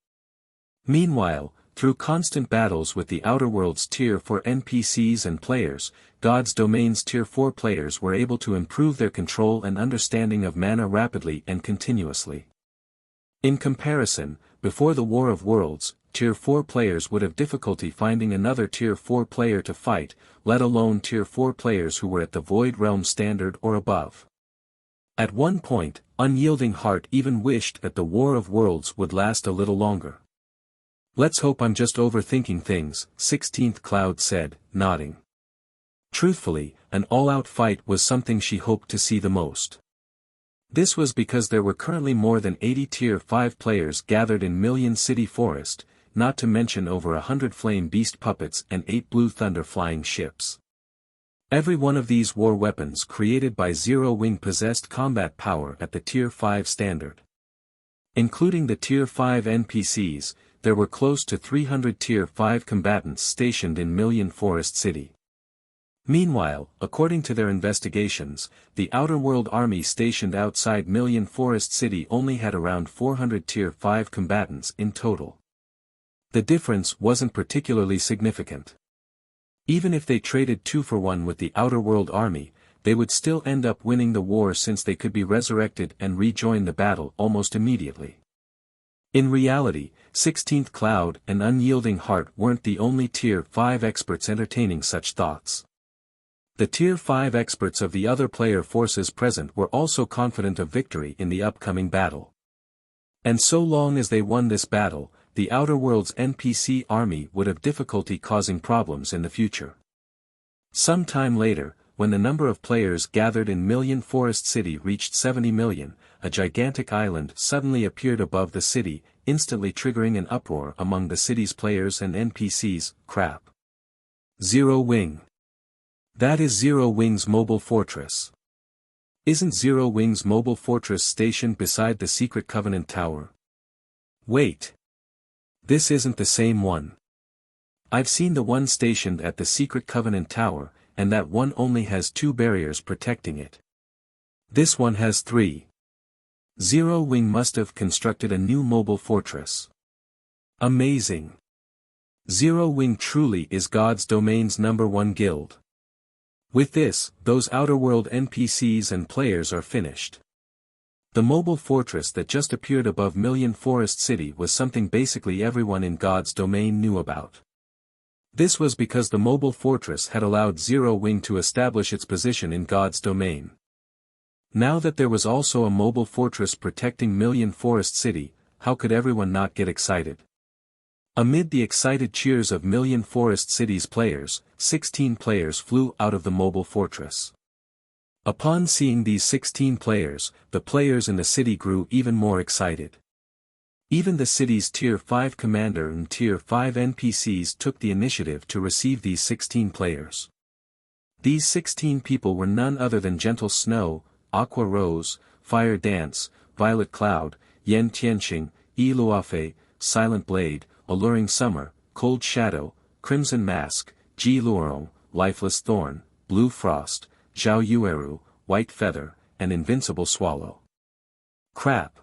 Meanwhile, through constant battles with the Outer World's Tier 4 NPCs and players, God's Domain's Tier 4 players were able to improve their control and understanding of mana rapidly and continuously. In comparison, before the War of Worlds, Tier 4 players would have difficulty finding another Tier 4 player to fight, let alone Tier 4 players who were at the Void Realm standard or above. At one point, Unyielding Heart even wished that the War of Worlds would last a little longer. Let's hope I'm just overthinking things, 16th Cloud said, nodding. Truthfully, an all-out fight was something she hoped to see the most. This was because there were currently more than 80 Tier 5 players gathered in Million City Forest, not to mention over 100 Flame Beast puppets and 8 Blue Thunder flying ships. Every one of these war weapons created by Zero Wing possessed combat power at the Tier 5 standard. Including the Tier 5 NPCs, there were close to 300 Tier 5 combatants stationed in Million Forest City. Meanwhile, according to their investigations, the Outer World Army stationed outside Million Forest City only had around 400 Tier 5 combatants in total. The difference wasn't particularly significant. Even if they traded 2-for-1 with the Outer World Army, they would still end up winning the war since they could be resurrected and rejoin the battle almost immediately. In reality, 16th Cloud and Unyielding Heart weren't the only Tier 5 experts entertaining such thoughts. The Tier 5 experts of the other player forces present were also confident of victory in the upcoming battle. And so long as they won this battle, the Outer World's NPC army would have difficulty causing problems in the future. Some time later, when the number of players gathered in Million Forest City reached 70 million, a gigantic island suddenly appeared above the city, instantly triggering an uproar among the city's players and NPCs. Crap. Zero Wing. That is Zero Wing's mobile fortress. Isn't Zero Wing's mobile fortress stationed beside the Secret Covenant Tower? Wait. This isn't the same one. I've seen the one stationed at the Secret Covenant Tower, and that one only has 2 barriers protecting it. This one has 3. Zero Wing must have constructed a new mobile fortress. Amazing. Zero Wing truly is God's Domain's #1 guild. With this, those Outer World NPCs and players are finished. The mobile fortress that just appeared above Million Forest City was something basically everyone in God's Domain knew about. This was because the mobile fortress had allowed Zero Wing to establish its position in God's Domain. Now that there was also a mobile fortress protecting Million Forest City, how could everyone not get excited? Amid the excited cheers of Million Forest City's players, 16 players flew out of the mobile fortress. Upon seeing these 16 players, the players in the city grew even more excited. Even the city's Tier 5 commander and Tier 5 NPCs took the initiative to receive these 16 players. These 16 people were none other than Gentle Snow, Aqua Rose, Fire Dance, Violet Cloud, Yen Tianxing, Yi Luofei, Silent Blade, Alluring Summer, Cold Shadow, Crimson Mask, Ji Luorong, Lifeless Thorn, Blue Frost, Zhao Yueru, White Feather, and Invincible Swallow. Crap.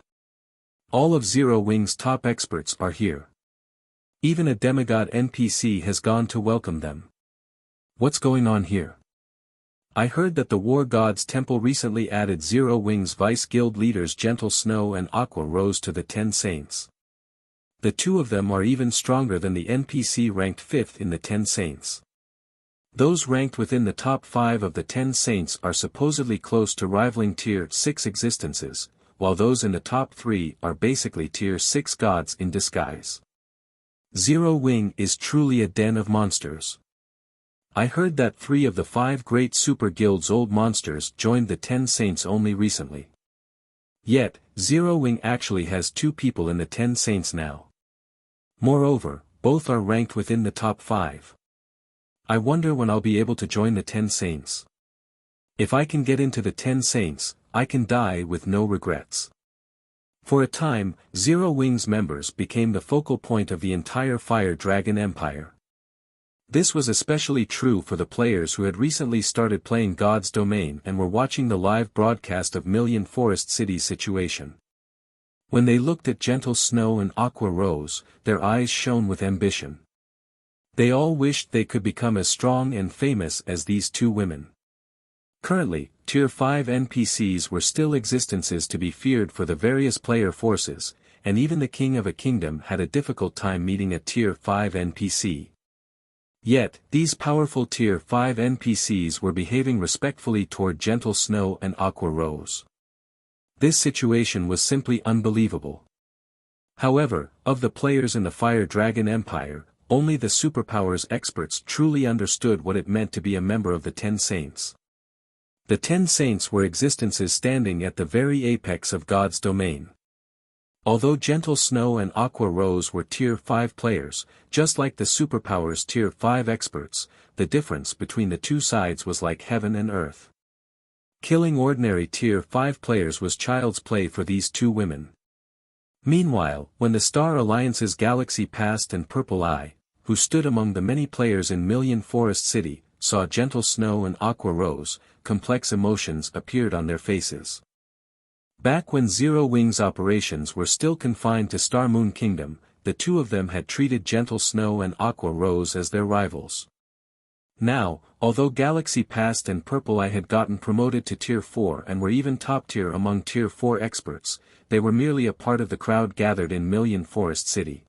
All of Zero Wing's top experts are here. Even a demigod NPC has gone to welcome them. What's going on here? I heard that the War God's Temple recently added Zero Wing's Vice Guild leaders Gentle Snow and Aqua Rose to the 10 Saints. The 2 of them are even stronger than the NPC ranked 5th in the 10 Saints. Those ranked within the top 5 of the 10 Saints are supposedly close to rivaling Tier 6 existences, while those in the top 3 are basically Tier 6 gods in disguise. Zero Wing is truly a den of monsters. I heard that 3 of the 5 great super guilds' old monsters joined the 10 Saints only recently. Yet, Zero Wing actually has 2 people in the 10 Saints now. Moreover, both are ranked within the top 5. I wonder when I'll be able to join the 10 Saints. If I can get into the 10 Saints, I can die with no regrets. For a time, Zero Wing's members became the focal point of the entire Fire Dragon Empire. This was especially true for the players who had recently started playing God's Domain and were watching the live broadcast of Million Forest City's situation. When they looked at Gentle Snow and Aqua Rose, their eyes shone with ambition. They all wished they could become as strong and famous as these 2 women. Currently, Tier 5 NPCs were still existences to be feared for the various player forces, and even the King of a Kingdom had a difficult time meeting a Tier 5 NPC. Yet, these powerful Tier 5 NPCs were behaving respectfully toward Gentle Snow and Aqua Rose. This situation was simply unbelievable. However, of the players in the Fire Dragon Empire, only the superpowers experts truly understood what it meant to be a member of the Ten Saints. The Ten Saints were existences standing at the very apex of God's domain. Although Gentle Snow and Aqua Rose were Tier 5 players, just like the superpowers Tier 5 experts, the difference between the two sides was like heaven and earth. Killing ordinary Tier 5 players was child's play for these two women. Meanwhile, when the Star Alliance's Galaxy Past and Purple Eye, who stood among the many players in Million Forest City, saw Gentle Snow and Aqua Rose, complex emotions appeared on their faces. Back when Zero Wings operations were still confined to Star Moon Kingdom, the two of them had treated Gentle Snow and Aqua Rose as their rivals. Now, although Galaxy Past and Purple Eye had gotten promoted to Tier 4 and were even top tier among Tier 4 experts, they were merely a part of the crowd gathered in Million Forest City.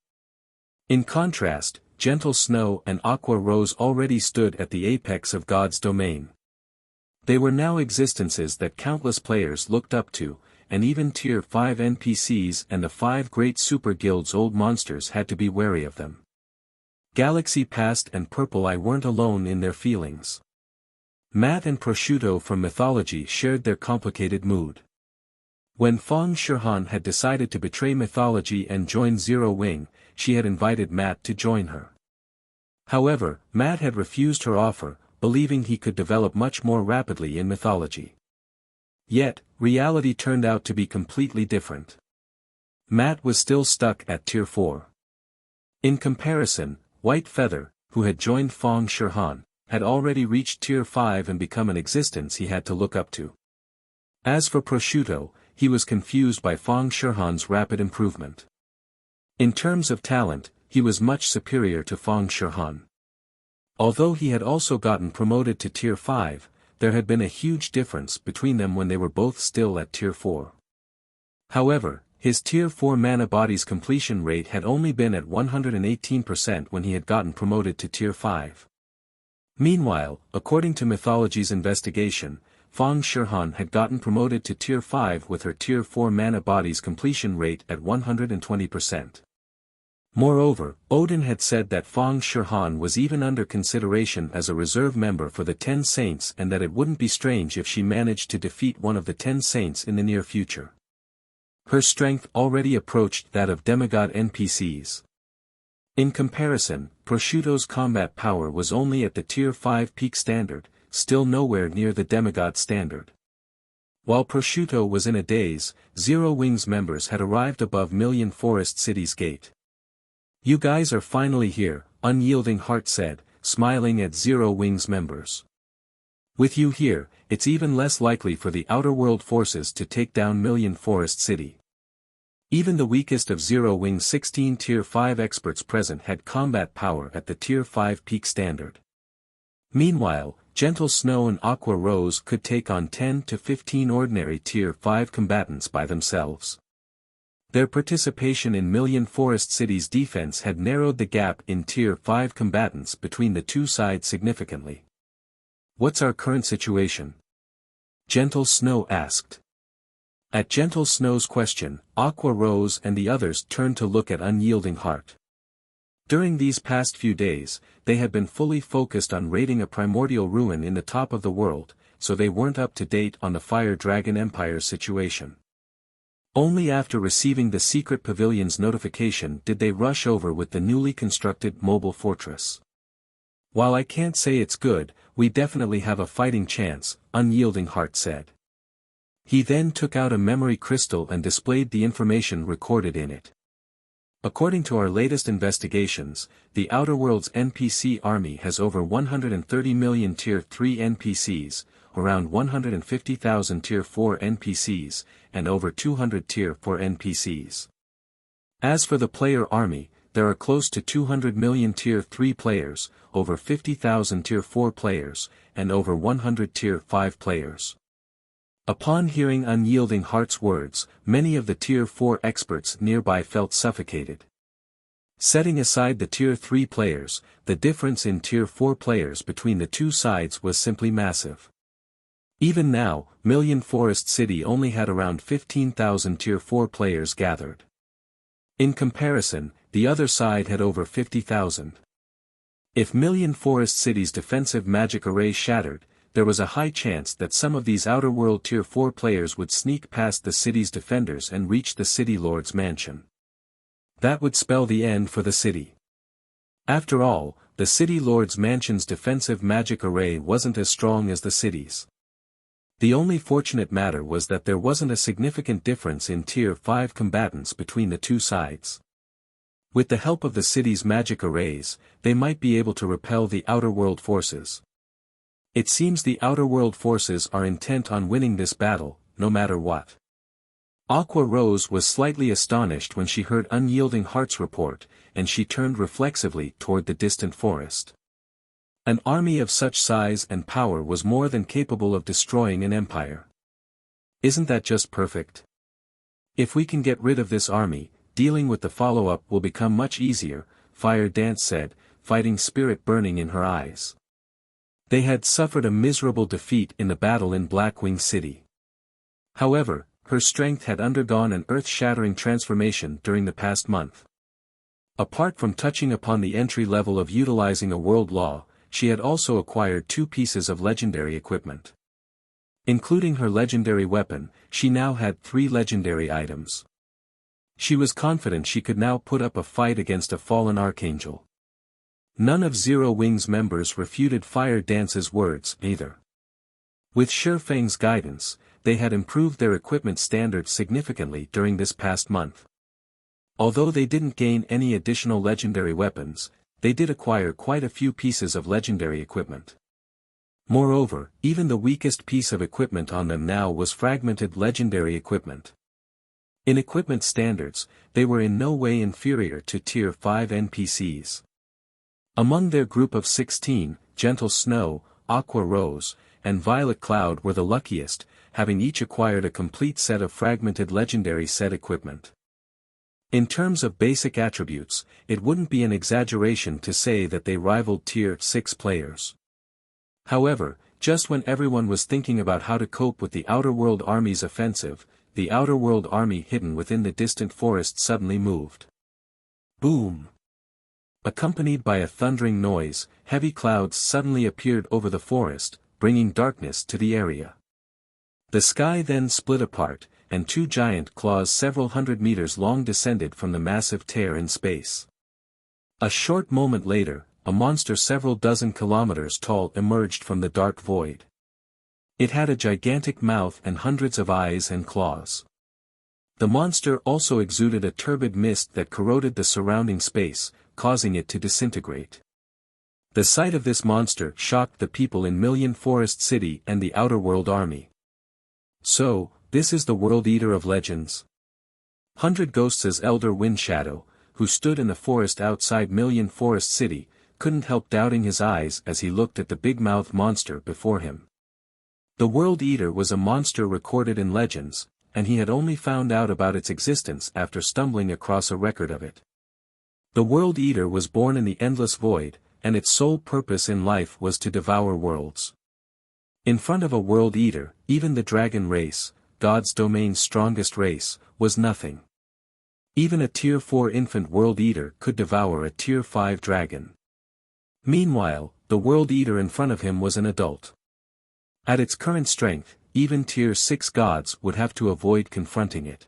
In contrast, Gentle Snow and Aqua Rose already stood at the apex of God's domain. They were now existences that countless players looked up to, and even Tier 5 NPCs and the 5 great super guilds' old monsters had to be wary of them. Galaxy Past and Purple Eye weren't alone in their feelings. Matt and Prosciutto from Mythology shared their complicated mood. When Fong Shihan had decided to betray Mythology and join Zero Wing, she had invited Matt to join her. However, Matt had refused her offer, believing he could develop much more rapidly in Mythology. Yet, reality turned out to be completely different. Matt was still stuck at Tier 4. In comparison, White Feather, who had joined Fong Shihan, had already reached Tier 5 and become an existence he had to look up to. As for Prosciutto, he was confused by Fong Shihan's rapid improvement. In terms of talent, he was much superior to Fong Shihan. Although he had also gotten promoted to Tier 5, there had been a huge difference between them when they were both still at Tier 4. However, his Tier 4 mana body's completion rate had only been at 118% when he had gotten promoted to Tier 5. Meanwhile, according to Mythology's investigation, Fong Shihan had gotten promoted to Tier 5 with her Tier 4 mana body's completion rate at 120%. Moreover, Odin had said that Fong Shihan was even under consideration as a reserve member for the Ten Saints and that it wouldn't be strange if she managed to defeat one of the Ten Saints in the near future. Her strength already approached that of demigod NPCs. In comparison, Prosciutto's combat power was only at the Tier 5 peak standard, still nowhere near the demigod standard. While Prosciutto was in a daze, Zero Wings members had arrived above Million Forest City's gate. "You guys are finally here," Unyielding Heart said, smiling at Zero Wings members. "With you here, it's even less likely for the Outer World forces to take down Million Forest City." Even the weakest of Zero Wing's 16 Tier 5 experts present had combat power at the Tier 5 peak standard. Meanwhile, Gentle Snow and Aqua Rose could take on 10 to 15 ordinary Tier 5 combatants by themselves. Their participation in Million Forest City's defense had narrowed the gap in Tier 5 combatants between the two sides significantly. "What's our current situation?" Gentle Snow asked. At Gentle Snow's question, Aqua Rose and the others turned to look at Unyielding Heart. During these past few days, they had been fully focused on raiding a primordial ruin in the top of the world, so they weren't up to date on the Fire Dragon Empire's situation. Only after receiving the secret pavilion's notification did they rush over with the newly constructed mobile fortress. "While I can't say it's good, we definitely have a fighting chance," Unyielding Heart said. He then took out a memory crystal and displayed the information recorded in it. "According to our latest investigations, the Outer World's NPC army has over 130 million Tier 3 NPCs, around 150,000 Tier 4 NPCs, and over 200 Tier 4 NPCs. As for the player army, there are close to 200 million Tier 3 players, over 50,000 Tier 4 players, and over 100 Tier 5 players." Upon hearing Unyielding Heart's words, many of the Tier 4 experts nearby felt suffocated. Setting aside the Tier 3 players, the difference in Tier 4 players between the two sides was simply massive. Even now, Million Forest City only had around 15,000 Tier 4 players gathered. In comparison, the other side had over 50,000. If Million Forest City's defensive magic array shattered, there was a high chance that some of these Outer World Tier 4 players would sneak past the city's defenders and reach the City Lord's mansion. That would spell the end for the city. After all, the City Lord's mansion's defensive magic array wasn't as strong as the city's. The only fortunate matter was that there wasn't a significant difference in Tier 5 combatants between the two sides. With the help of the city's magic arrays, they might be able to repel the Outer World forces. It seems the Outer World forces are intent on winning this battle, no matter what. Aqua Rose was slightly astonished when she heard Unyielding Heart's report, and she turned reflexively toward the distant forest. An army of such size and power was more than capable of destroying an empire. Isn't that just perfect? If we can get rid of this army, dealing with the follow-up will become much easier, Fire Dance said, fighting spirit burning in her eyes. They had suffered a miserable defeat in the battle in Blackwing City. However, her strength had undergone an earth-shattering transformation during the past month. Apart from touching upon the entry level of utilizing a world law, she had also acquired 2 pieces of legendary equipment. Including her legendary weapon, she now had 3 legendary items. She was confident she could now put up a fight against a fallen archangel. None of Zero Wing's members refuted Fire Dance's words, either. With Shifeng's guidance, they had improved their equipment standards significantly during this past month. Although they didn't gain any additional legendary weapons, they did acquire quite a few pieces of legendary equipment. Moreover, even the weakest piece of equipment on them now was fragmented legendary equipment. In equipment standards, they were in no way inferior to Tier 5 NPCs. Among their group of 16, Gentle Snow, Aqua Rose, and Violet Cloud were the luckiest, having each acquired a complete set of fragmented legendary set equipment. In terms of basic attributes, it wouldn't be an exaggeration to say that they rivaled Tier 6 players. However, just when everyone was thinking about how to cope with the Outer World Army's offensive, the Outer World Army hidden within the distant forest suddenly moved. Boom! Accompanied by a thundering noise, heavy clouds suddenly appeared over the forest, bringing darkness to the area. The sky then split apart, and 2 giant claws several hundred meters long descended from the massive tear in space. A short moment later, a monster several dozen kilometers tall emerged from the dark void. It had a gigantic mouth and hundreds of eyes and claws. The monster also exuded a turbid mist that corroded the surrounding space, causing it to disintegrate. The sight of this monster shocked the people in Million Forest City and the Outer World Army. So, this is the World Eater of Legends. 100 Ghosts' elder Windshadow, who stood in the forest outside Million Forest City, couldn't help doubting his eyes as he looked at the big-mouthed monster before him. The World Eater was a monster recorded in legends, and he had only found out about its existence after stumbling across a record of it. The World Eater was born in the endless void, and its sole purpose in life was to devour worlds. In front of a World Eater, even the dragon race, God's domain's strongest race, was nothing. Even a Tier 4 infant World Eater could devour a Tier 5 dragon. Meanwhile, the World Eater in front of him was an adult. At its current strength, even Tier 6 gods would have to avoid confronting it.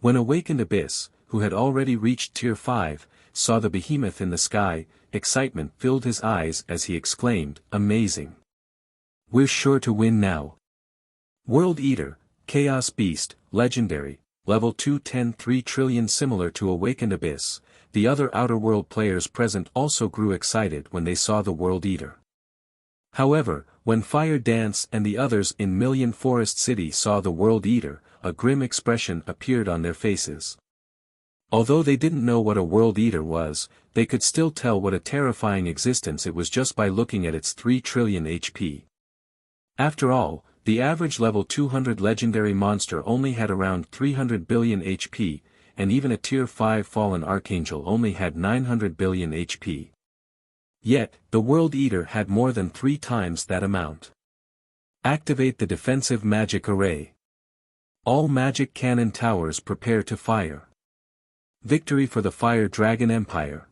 When Awakened Abyss, who had already reached Tier 5, saw the behemoth in the sky, excitement filled his eyes as he exclaimed, "Amazing! We're sure to win now." World Eater, Chaos Beast, Legendary, Level 210 3 trillion. Similar to Awakened Abyss, the other Outer World players present also grew excited when they saw the World Eater. However, when Fire Dance and the others in Million Forest City saw the World Eater, a grim expression appeared on their faces. Although they didn't know what a World Eater was, they could still tell what a terrifying existence it was just by looking at its 3 trillion HP. After all, the average level 200 legendary monster only had around 300 billion HP, and even a Tier 5 fallen archangel only had 900 billion HP. Yet, the World Eater had more than 3 times that amount. Activate the defensive magic array. All magic cannon towers prepare to fire. Victory for the Fire Dragon Empire.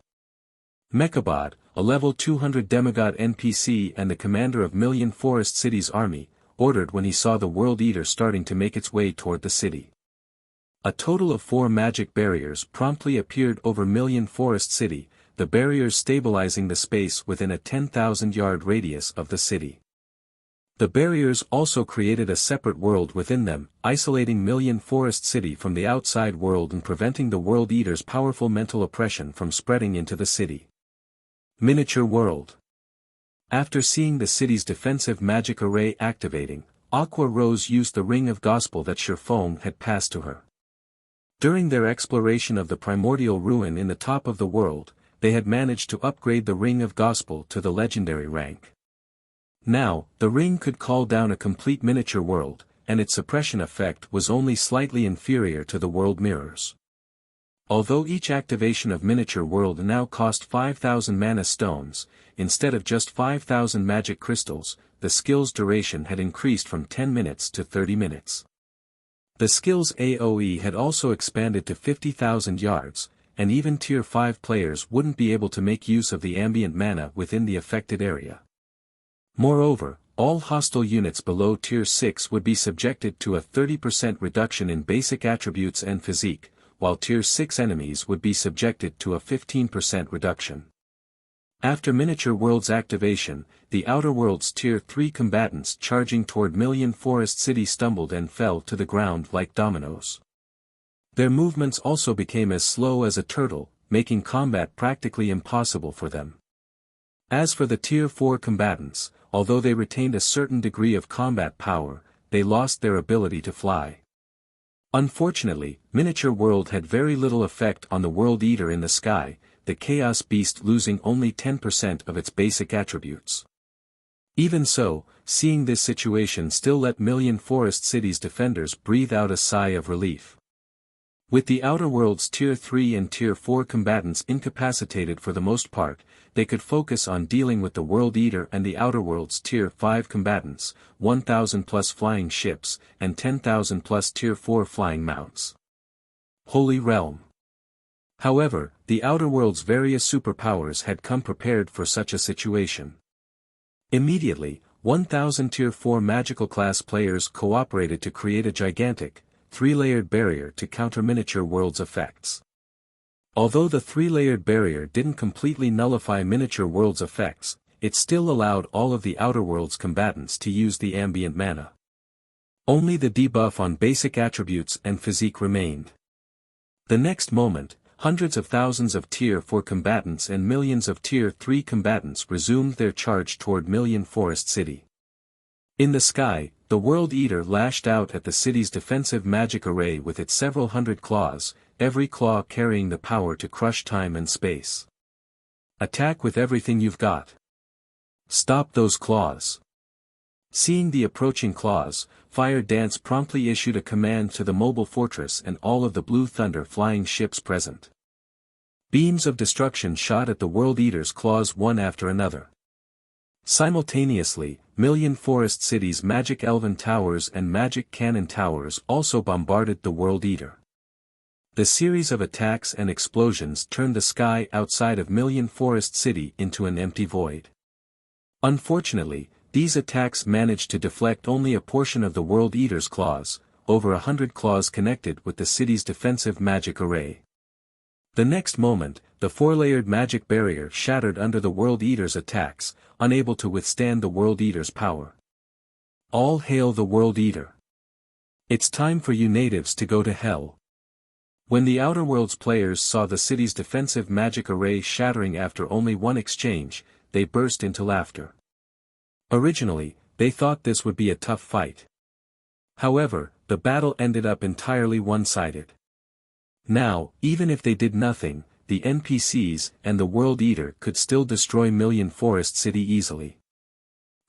Mechabot, a level 200 demigod NPC and the commander of Million Forest City's army, ordered when he saw the World Eater starting to make its way toward the city. A total of 4 magic barriers promptly appeared over Million Forest City, the barriers stabilizing the space within a 10,000-yard radius of the city. The barriers also created a separate world within them, isolating Million Forest City from the outside world and preventing the World Eater's powerful mental oppression from spreading into the city. Miniature World. After seeing the city's defensive magic array activating, Aqua Rose used the Ring of Gospel that Shifeng had passed to her. During their exploration of the primordial ruin in the top of the world, they had managed to upgrade the Ring of Gospel to the legendary rank. Now, the ring could call down a complete miniature world, and its suppression effect was only slightly inferior to the world mirrors. Although each activation of miniature world now cost 5,000 mana stones, instead of just 5,000 magic crystals, the skill's duration had increased from 10 minutes to 30 minutes. The skill's AoE had also expanded to 50,000 yards, and even Tier 5 players wouldn't be able to make use of the ambient mana within the affected area. Moreover, all hostile units below Tier 6 would be subjected to a 30% reduction in basic attributes and physique, while Tier 6 enemies would be subjected to a 15% reduction. After Miniature World's activation, the Outer World's Tier 3 combatants charging toward Million Forest City stumbled and fell to the ground like dominoes. Their movements also became as slow as a turtle, making combat practically impossible for them. As for the Tier 4 combatants, although they retained a certain degree of combat power, they lost their ability to fly. Unfortunately, Miniature World had very little effect on the World Eater in the sky, the Chaos Beast losing only 10% of its basic attributes. Even so, seeing this situation still let Million Forest City's defenders breathe out a sigh of relief. With the Outer World's Tier 3 and Tier 4 combatants incapacitated for the most part, they could focus on dealing with the World Eater and the Outer World's Tier 5 combatants, 1,000 plus flying ships, and 10,000 plus Tier 4 flying mounts. Holy Realm. However, the Outer World's various superpowers had come prepared for such a situation. Immediately, 1,000 Tier 4 magical class players cooperated to create a gigantic, 3-layered barrier to counter Miniature World's effects. Although the 3-layered barrier didn't completely nullify Miniature World's effects, it still allowed all of the Outer World's combatants to use the ambient mana. Only the debuff on basic attributes and physique remained. The next moment, hundreds of thousands of Tier 4 combatants and millions of Tier 3 combatants resumed their charge toward Million Forest City. In the sky, the World Eater lashed out at the city's defensive magic array with its several hundred claws, every claw carrying the power to crush time and space. Attack with everything you've got. Stop those claws. Seeing the approaching claws, Fire Dance promptly issued a command to the mobile fortress and all of the Blue Thunder flying ships present. Beams of destruction shot at the World Eater's claws one after another. Simultaneously, Million Forest City's magic elven towers and magic cannon towers also bombarded the World Eater. The series of attacks and explosions turned the sky outside of Million Forest City into an empty void. Unfortunately, these attacks managed to deflect only a portion of the World Eater's claws, over 100 claws connected with the city's defensive magic array. The next moment, the 4-layered magic barrier shattered under the World Eater's attacks, unable to withstand the World Eater's power. All hail the World Eater. It's time for you natives to go to hell. When the Outer World's players saw the city's defensive magic array shattering after only one exchange, they burst into laughter. Originally, they thought this would be a tough fight. However, the battle ended up entirely one-sided. Now, even if they did nothing, the NPCs and the World Eater could still destroy Million Forest City easily.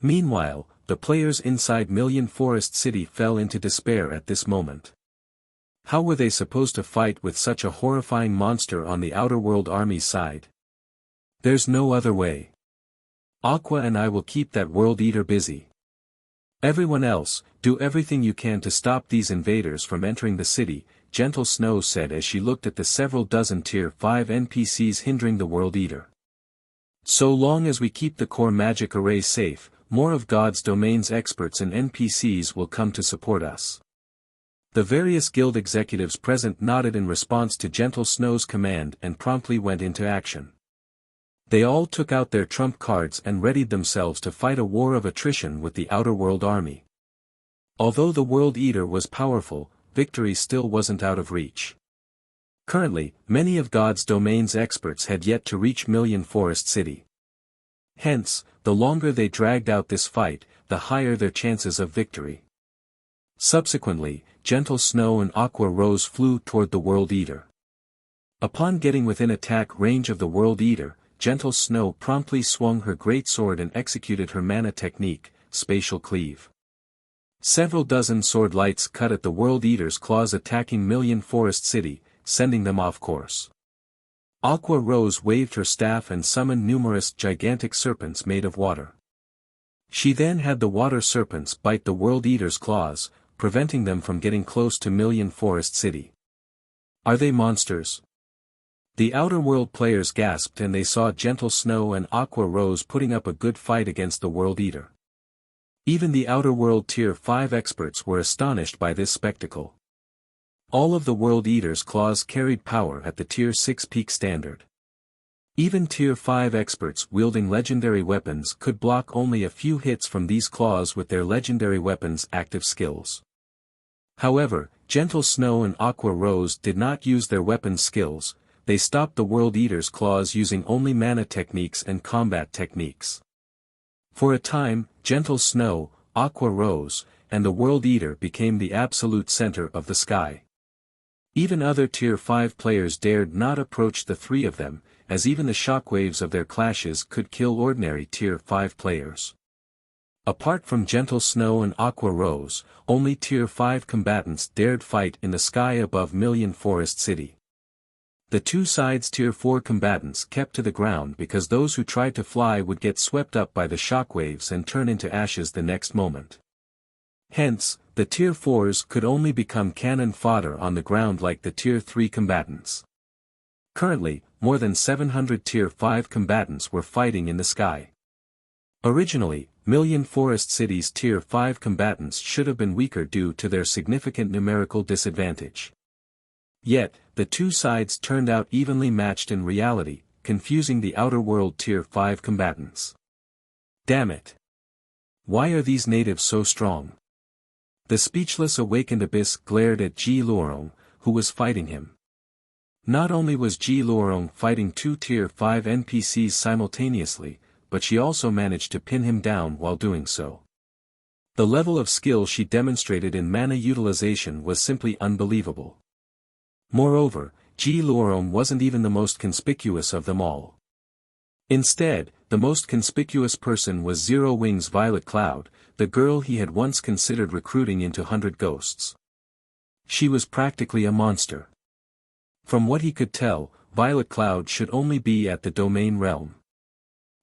Meanwhile, the players inside Million Forest City fell into despair at this moment. How were they supposed to fight with such a horrifying monster on the Outer World army's side? There's no other way. Aqua and I will keep that World Eater busy. Everyone else, do everything you can to stop these invaders from entering the city. Gentle Snow said as she looked at the several dozen Tier 5 NPCs hindering the World Eater. So long as we keep the core magic array safe, more of God's domain's experts and NPCs will come to support us. The various guild executives present nodded in response to Gentle Snow's command and promptly went into action. They all took out their trump cards and readied themselves to fight a war of attrition with the Outer World army. Although the World Eater was powerful, victory still wasn't out of reach. Currently, many of God's domain's experts had yet to reach Million Forest City. Hence, the longer they dragged out this fight, the higher their chances of victory. Subsequently, Gentle Snow and Aqua Rose flew toward the World Eater. Upon getting within attack range of the World Eater, Gentle Snow promptly swung her great sword and executed her mana technique, Spatial Cleave. Several dozen sword lights cut at the World Eater's claws, attacking Million Forest City, sending them off course. Aqua Rose waved her staff and summoned numerous gigantic serpents made of water. She then had the water serpents bite the World Eater's claws, preventing them from getting close to Million Forest City. Are they monsters? The Outer World players gasped and they saw Gentle Snow and Aqua Rose putting up a good fight against the World Eater. Even the Outer World Tier 5 experts were astonished by this spectacle. All of the World Eater's claws carried power at the Tier 6 peak standard. Even Tier 5 experts wielding legendary weapons could block only a few hits from these claws with their legendary weapons' active skills. However, Gentle Snow and Aqua Rose did not use their weapons skills, they stopped the World Eater's claws using only mana techniques and combat techniques. For a time, Gentle Snow, Aqua Rose, and the World Eater became the absolute center of the sky. Even other Tier 5 players dared not approach the three of them, as even the shockwaves of their clashes could kill ordinary Tier 5 players. Apart from Gentle Snow and Aqua Rose, only Tier 5 combatants dared fight in the sky above Million Forest City. The two sides' Tier 4 combatants kept to the ground because those who tried to fly would get swept up by the shockwaves and turn into ashes the next moment. Hence, the Tier 4s could only become cannon fodder on the ground like the Tier 3 combatants. Currently, more than 700 Tier 5 combatants were fighting in the sky. Originally, Million Forest City's Tier 5 combatants should have been weaker due to their significant numerical disadvantage. Yet, the two sides turned out evenly matched in reality, confusing the Outer World Tier 5 combatants. Damn it! Why are these natives so strong? The speechless awakened Abyss glared at Ji Luorong, who was fighting him. Not only was Ji Luorong fighting two Tier 5 NPCs simultaneously, but she also managed to pin him down while doing so. The level of skill she demonstrated in mana utilization was simply unbelievable. Moreover, Ji Luorong wasn't even the most conspicuous of them all. Instead, the most conspicuous person was Zero Wings Violet Cloud, the girl he had once considered recruiting into 100 Ghosts. She was practically a monster. From what he could tell, Violet Cloud should only be at the domain realm.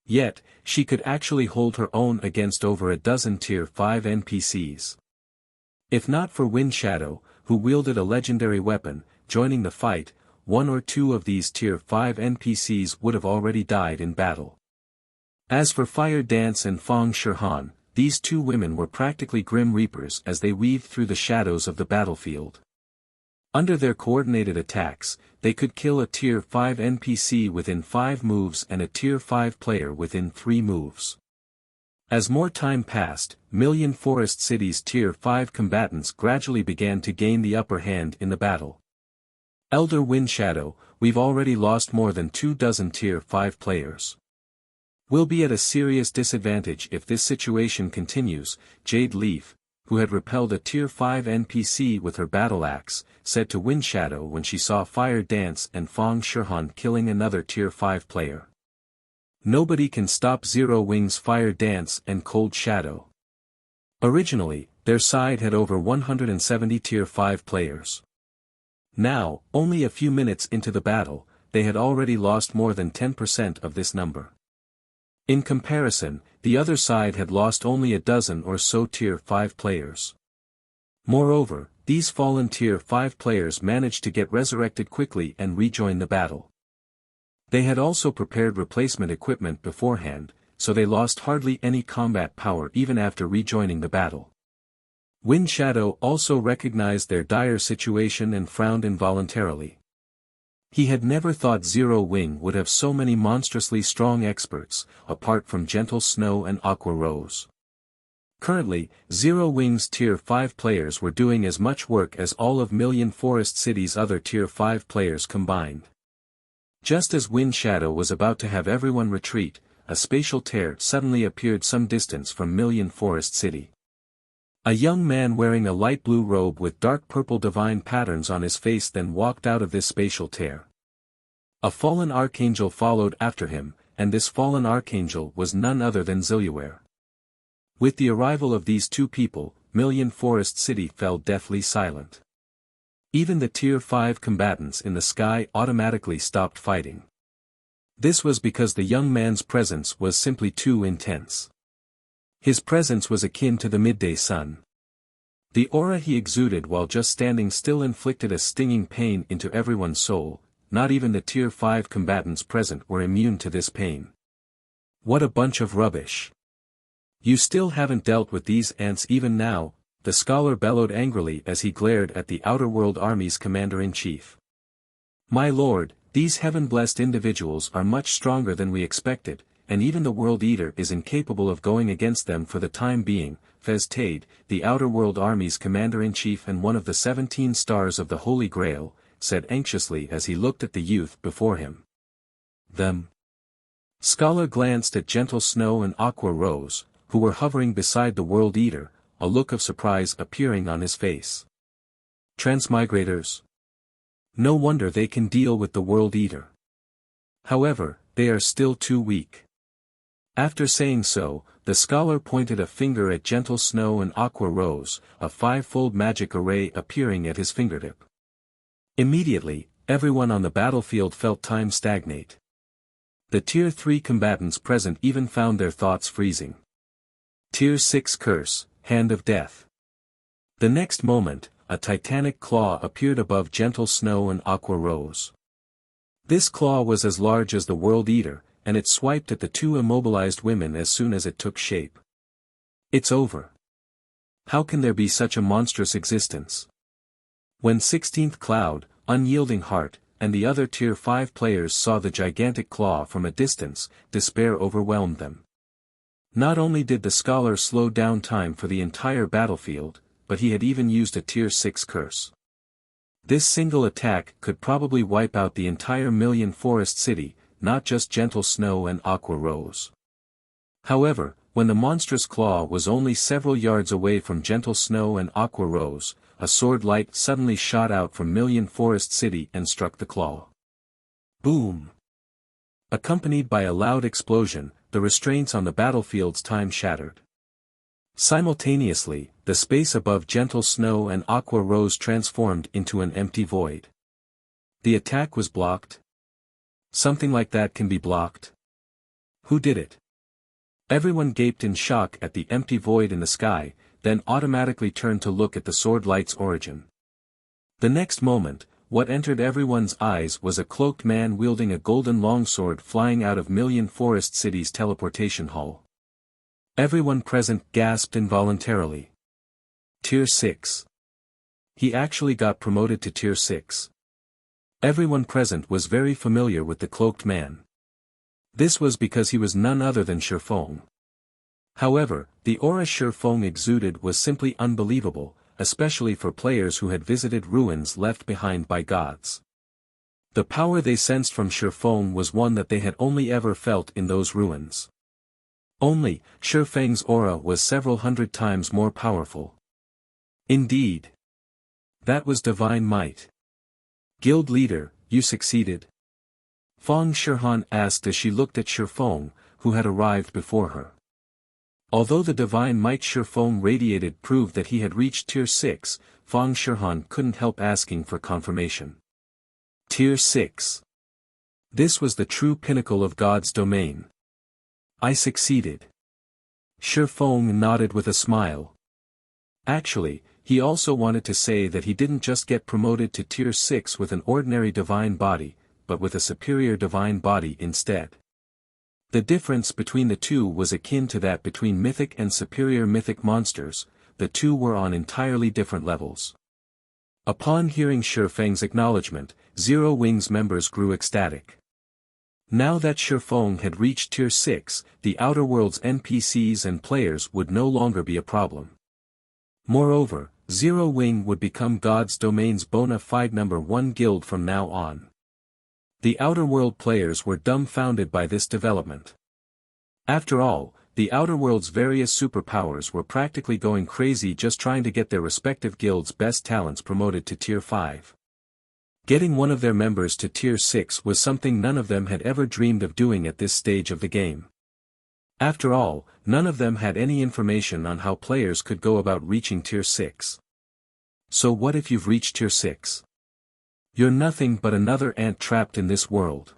Yet, she could actually hold her own against over a dozen Tier 5 NPCs. If not for Wind Shadow, who wielded a legendary weapon, joining the fight, one or two of these Tier 5 NPCs would have already died in battle. As for Fire Dance and Fong Shihan, these two women were practically Grim Reapers as they weaved through the shadows of the battlefield. Under their coordinated attacks, they could kill a Tier 5 NPC within 5 moves and a Tier 5 player within 3 moves. As more time passed, Million Forest City's Tier 5 combatants gradually began to gain the upper hand in the battle. Elder Wind Shadow, we've already lost more than 24 Tier 5 players. We'll be at a serious disadvantage if this situation continues, Jade Leaf, who had repelled a Tier 5 NPC with her battle axe, said to Wind Shadow when she saw Fire Dance and Fong Shihan killing another Tier 5 player. Nobody can stop Zero Wings Fire Dance and Cold Shadow. Originally, their side had over 170 Tier 5 players. Now, only a few minutes into the battle, they had already lost more than 10% of this number. In comparison, the other side had lost only a dozen or so Tier 5 players. Moreover, these fallen Tier 5 players managed to get resurrected quickly and rejoin the battle. They had also prepared replacement equipment beforehand, so they lost hardly any combat power even after rejoining the battle. Wind Shadow also recognized their dire situation and frowned involuntarily. He had never thought Zero Wing would have so many monstrously strong experts, apart from Gentle Snow and Aqua Rose. Currently, Zero Wing's Tier 5 players were doing as much work as all of Million Forest City's other Tier 5 players combined. Just as Wind Shadow was about to have everyone retreat, a spatial tear suddenly appeared some distance from Million Forest City. A young man wearing a light blue robe with dark purple divine patterns on his face then walked out of this spatial tear. A fallen archangel followed after him, and this fallen archangel was none other than Zilliware. With the arrival of these two people, Million Forest City fell deathly silent. Even the Tier 5 combatants in the sky automatically stopped fighting. This was because the young man's presence was simply too intense. His presence was akin to the midday sun. The aura he exuded while just standing still inflicted a stinging pain into everyone's soul. Not even the Tier 5 combatants present were immune to this pain. What a bunch of rubbish. You still haven't dealt with these ants even now, the scholar bellowed angrily as he glared at the Outer World Army's commander-in-chief. My lord, these heaven-blessed individuals are much stronger than we expected, and even the World Eater is incapable of going against them for the time being. Fez Tade, the Outer World Army's commander-in-chief and one of the 17 stars of the Holy Grail, said anxiously as he looked at the youth before him. Them. Scholar glanced at Gentle Snow and Aqua Rose, who were hovering beside the World Eater, a look of surprise appearing on his face. Transmigrators. No wonder they can deal with the World Eater. However, they are still too weak. After saying so, the scholar pointed a finger at Gentle Snow and Aqua Rose, a five-fold magic array appearing at his fingertip. Immediately, everyone on the battlefield felt time stagnate. The Tier 3 combatants present even found their thoughts freezing. Tier 6 Curse, Hand of Death. The next moment, a titanic claw appeared above Gentle Snow and Aqua Rose. This claw was as large as the World Eater, and it swiped at the two immobilized women as soon as it took shape. It's over. How can there be such a monstrous existence? When 16th Cloud, Unyielding Heart, and the other Tier 5 players saw the gigantic claw from a distance, despair overwhelmed them. Not only did the scholar slow down time for the entire battlefield, but he had even used a Tier 6 curse. This single attack could probably wipe out the entire Million Forest City, not just Gentle Snow and Aqua Rose. However, when the monstrous claw was only several yards away from Gentle Snow and Aqua Rose, a sword light suddenly shot out from Million Forest City and struck the claw. Boom! Accompanied by a loud explosion, the restraints on the battlefield's time shattered. Simultaneously, the space above Gentle Snow and Aqua Rose transformed into an empty void. The attack was blocked? Something like that can be blocked? Who did it? Everyone gaped in shock at the empty void in the sky, then automatically turned to look at the sword light's origin. The next moment, what entered everyone's eyes was a cloaked man wielding a golden longsword flying out of Million Forest City's teleportation hall. Everyone present gasped involuntarily. Tier 6. He actually got promoted to Tier 6. Everyone present was very familiar with the cloaked man. This was because he was none other than Shifeng. However, the aura Shifeng exuded was simply unbelievable, especially for players who had visited ruins left behind by gods. The power they sensed from Shifeng was one that they had only ever felt in those ruins. Only, Shifeng's aura was several hundred times more powerful. Indeed. That was divine might. Guild leader, you succeeded? Feng Shihan asked as she looked at Shifeng, who had arrived before her. Although the divine might Shifeng radiated proved that he had reached Tier 6, Feng Shihan couldn't help asking for confirmation. Tier 6. This was the true pinnacle of God's domain. I succeeded. Shifeng nodded with a smile. Actually, he also wanted to say that he didn't just get promoted to Tier 6 with an ordinary divine body, but with a superior divine body instead. The difference between the two was akin to that between mythic and superior mythic monsters. The two were on entirely different levels. Upon hearing Shifeng's acknowledgement, Zero Wing's members grew ecstatic. Now that Shifeng had reached Tier 6, the Outer World's NPCs and players would no longer be a problem. Moreover, Zero Wing would become God's Domain's bona fide #1 guild from now on. The Outer World players were dumbfounded by this development. After all, the Outer World's various superpowers were practically going crazy just trying to get their respective guilds' best talents promoted to Tier 5. Getting one of their members to Tier 6 was something none of them had ever dreamed of doing at this stage of the game. After all, none of them had any information on how players could go about reaching Tier 6. So what if you've reached Tier 6? You're nothing but another ant trapped in this world.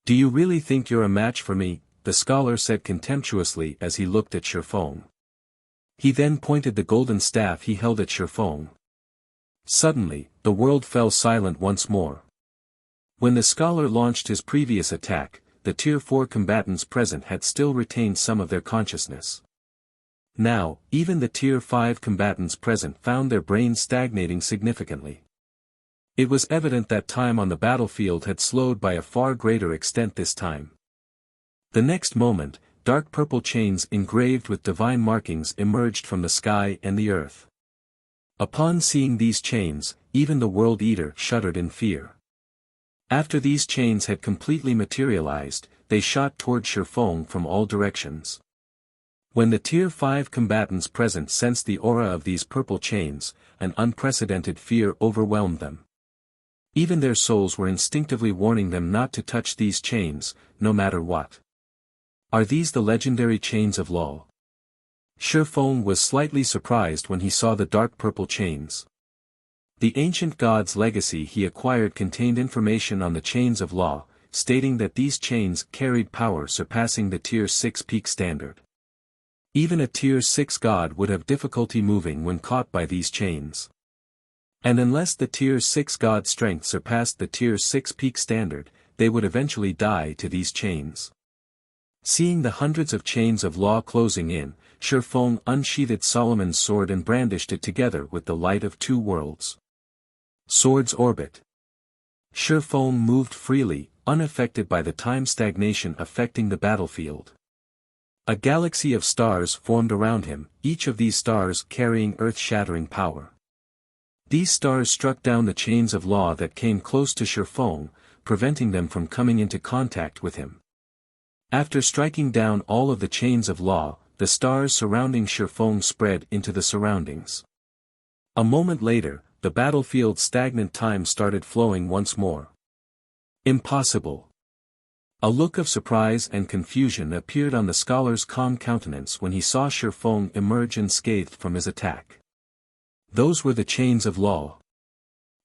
Do you really think you're a match for me? The scholar said contemptuously as he looked at Shifeng. He then pointed the golden staff he held at Shifeng. Suddenly, the world fell silent once more. When the scholar launched his previous attack, the Tier 4 combatants present had still retained some of their consciousness. Now, even the Tier 5 combatants present found their brains stagnating significantly. It was evident that time on the battlefield had slowed by a far greater extent this time. The next moment, dark purple chains engraved with divine markings emerged from the sky and the earth. Upon seeing these chains, even the World Eater shuddered in fear. After these chains had completely materialized, they shot toward Shifeng from all directions. When the Tier 5 combatants present sensed the aura of these purple chains, an unprecedented fear overwhelmed them. Even their souls were instinctively warning them not to touch these chains, no matter what. Are these the legendary chains of law? Shifeng was slightly surprised when he saw the dark purple chains. The ancient god's legacy he acquired contained information on the chains of law, stating that these chains carried power surpassing the Tier 6 peak standard. Even a Tier 6 god would have difficulty moving when caught by these chains. And unless the Tier 6 god's strength surpassed the Tier 6 peak standard, they would eventually die to these chains. Seeing the hundreds of chains of law closing in, Shifeng unsheathed Solomon's sword and brandished it together with the light of two worlds. Sword's orbit. Shifeng moved freely, unaffected by the time stagnation affecting the battlefield. A galaxy of stars formed around him, each of these stars carrying earth-shattering power. These stars struck down the chains of law that came close to Shifeng, preventing them from coming into contact with him. After striking down all of the chains of law, the stars surrounding Shifeng spread into the surroundings. A moment later, the battlefield's stagnant time started flowing once more. Impossible. A look of surprise and confusion appeared on the scholar's calm countenance when he saw Shifeng emerge unscathed from his attack. Those were the chains of law.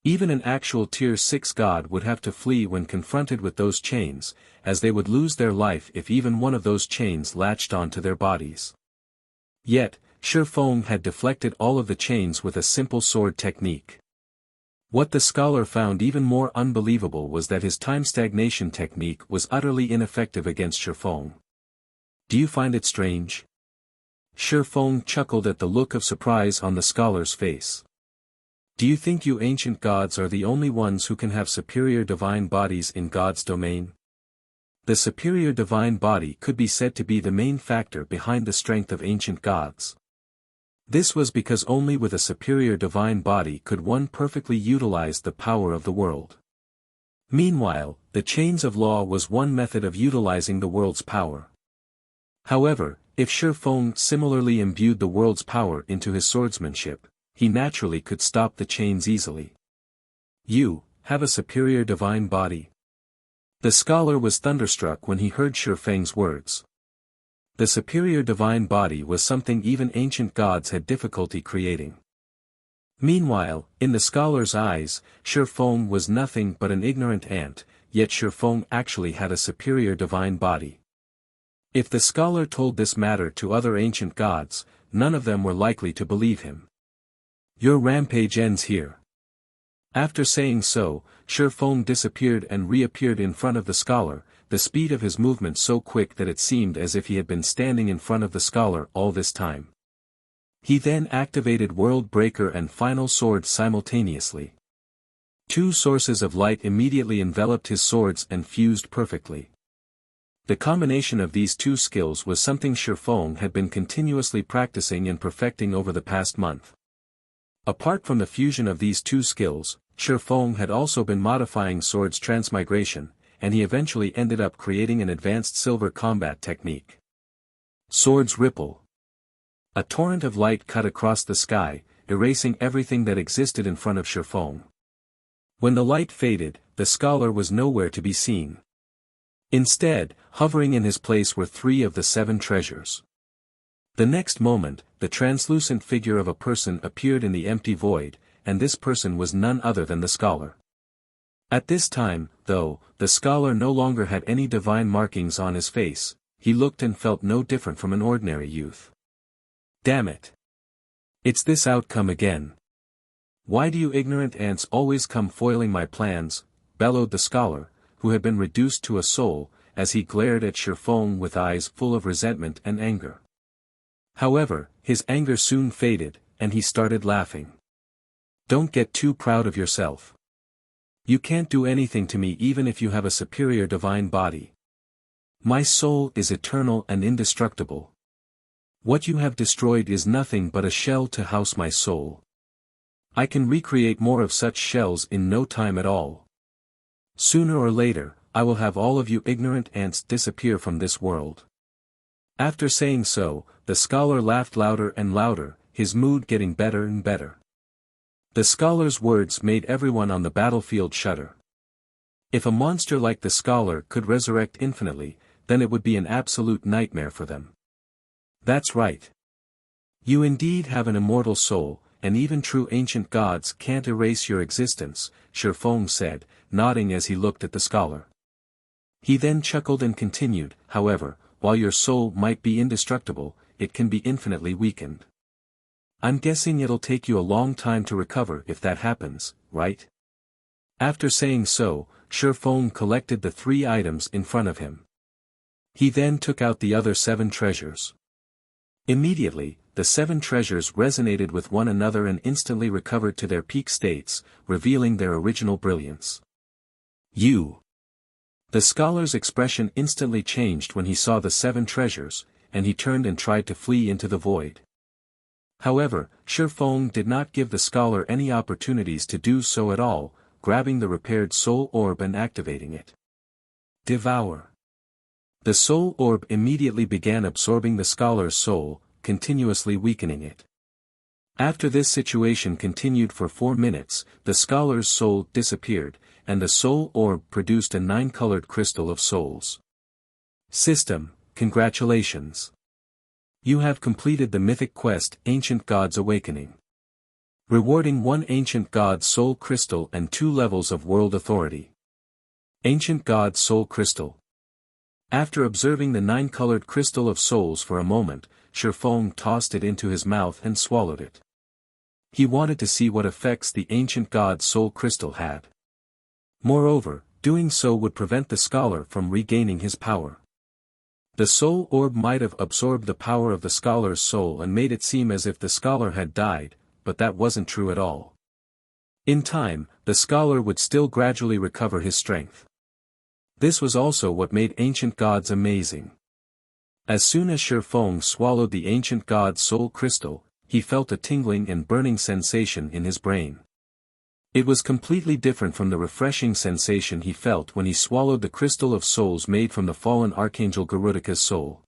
Even an actual Tier 6 god would have to flee when confronted with those chains, as they would lose their life if even one of those chains latched onto their bodies. Yet, Shifeng had deflected all of the chains with a simple sword technique. What the scholar found even more unbelievable was that his time stagnation technique was utterly ineffective against Shifeng. Do you find it strange? Shifeng chuckled at the look of surprise on the scholar's face. Do you think you ancient gods are the only ones who can have superior divine bodies in God's domain? The superior divine body could be said to be the main factor behind the strength of ancient gods. This was because only with a superior divine body could one perfectly utilize the power of the world. Meanwhile, the chains of law was one method of utilizing the world's power. However, if Shifeng similarly imbued the world's power into his swordsmanship, he naturally could stop the chains easily. You have a superior divine body. The scholar was thunderstruck when he heard Shifeng's words. The superior divine body was something even ancient gods had difficulty creating. Meanwhile, in the scholar's eyes, Shifeng was nothing but an ignorant ant, yet Shifeng actually had a superior divine body. If the scholar told this matter to other ancient gods, none of them were likely to believe him. Your rampage ends here. After saying so, Shifeng disappeared and reappeared in front of the scholar, the speed of his movement so quick that it seemed as if he had been standing in front of the scholar all this time. He then activated World Breaker and Final Sword simultaneously. Two sources of light immediately enveloped his swords and fused perfectly. The combination of these two skills was something Shifeng had been continuously practicing and perfecting over the past month. Apart from the fusion of these two skills, Shifeng had also been modifying swords transmigration, and he eventually ended up creating an advanced silver combat technique. Swords ripple. A torrent of light cut across the sky, erasing everything that existed in front of Shifeng. When the light faded, the scholar was nowhere to be seen. Instead, hovering in his place were 3 of the 7 treasures. The next moment, the translucent figure of a person appeared in the empty void, and this person was none other than the scholar. At this time, though, the scholar no longer had any divine markings on his face, he looked and felt no different from an ordinary youth. Damn it! It's this outcome again. Why do you ignorant ants always come foiling my plans, bellowed the scholar, who had been reduced to a soul, as he glared at Shifeng with eyes full of resentment and anger. However, his anger soon faded, and he started laughing. Don't get too proud of yourself. You can't do anything to me even if you have a superior divine body. My soul is eternal and indestructible. What you have destroyed is nothing but a shell to house my soul. I can recreate more of such shells in no time at all. Sooner or later, I will have all of you ignorant ants disappear from this world. After saying so, the scholar laughed louder and louder, his mood getting better and better. The scholar's words made everyone on the battlefield shudder. If a monster like the scholar could resurrect infinitely, then it would be an absolute nightmare for them. That's right. You indeed have an immortal soul, and even true ancient gods can't erase your existence, Shifeng said, nodding as he looked at the scholar. He then chuckled and continued, however, while your soul might be indestructible, it can be infinitely weakened. I'm guessing it'll take you a long time to recover if that happens, right? After saying so, Shifeng collected the 3 items in front of him. He then took out the other 7 treasures. Immediately, the 7 treasures resonated with one another and instantly recovered to their peak states, revealing their original brilliance. You! The scholar's expression instantly changed when he saw the 7 treasures, and he turned and tried to flee into the void. However, Shifeng did not give the scholar any opportunities to do so at all, grabbing the repaired soul orb and activating it. Devour. The soul orb immediately began absorbing the scholar's soul, continuously weakening it. After this situation continued for 4 minutes, the scholar's soul disappeared, and the soul orb produced a 9-colored crystal of souls. System, congratulations. You have completed the mythic quest Ancient God's Awakening. Rewarding 1 Ancient God Soul Crystal and 2 levels of World Authority. Ancient God Soul Crystal. After observing the 9-colored crystal of souls for a moment, Shifeng tossed it into his mouth and swallowed it. He wanted to see what effects the Ancient God Soul Crystal had. Moreover, doing so would prevent the scholar from regaining his power. The soul orb might have absorbed the power of the scholar's soul and made it seem as if the scholar had died, but that wasn't true at all. In time, the scholar would still gradually recover his strength. This was also what made Ancient Gods amazing. As soon as Shifeng swallowed the Ancient God's soul crystal, he felt a tingling and burning sensation in his brain. It was completely different from the refreshing sensation he felt when he swallowed the crystal of souls made from the fallen Archangel Garudika's soul.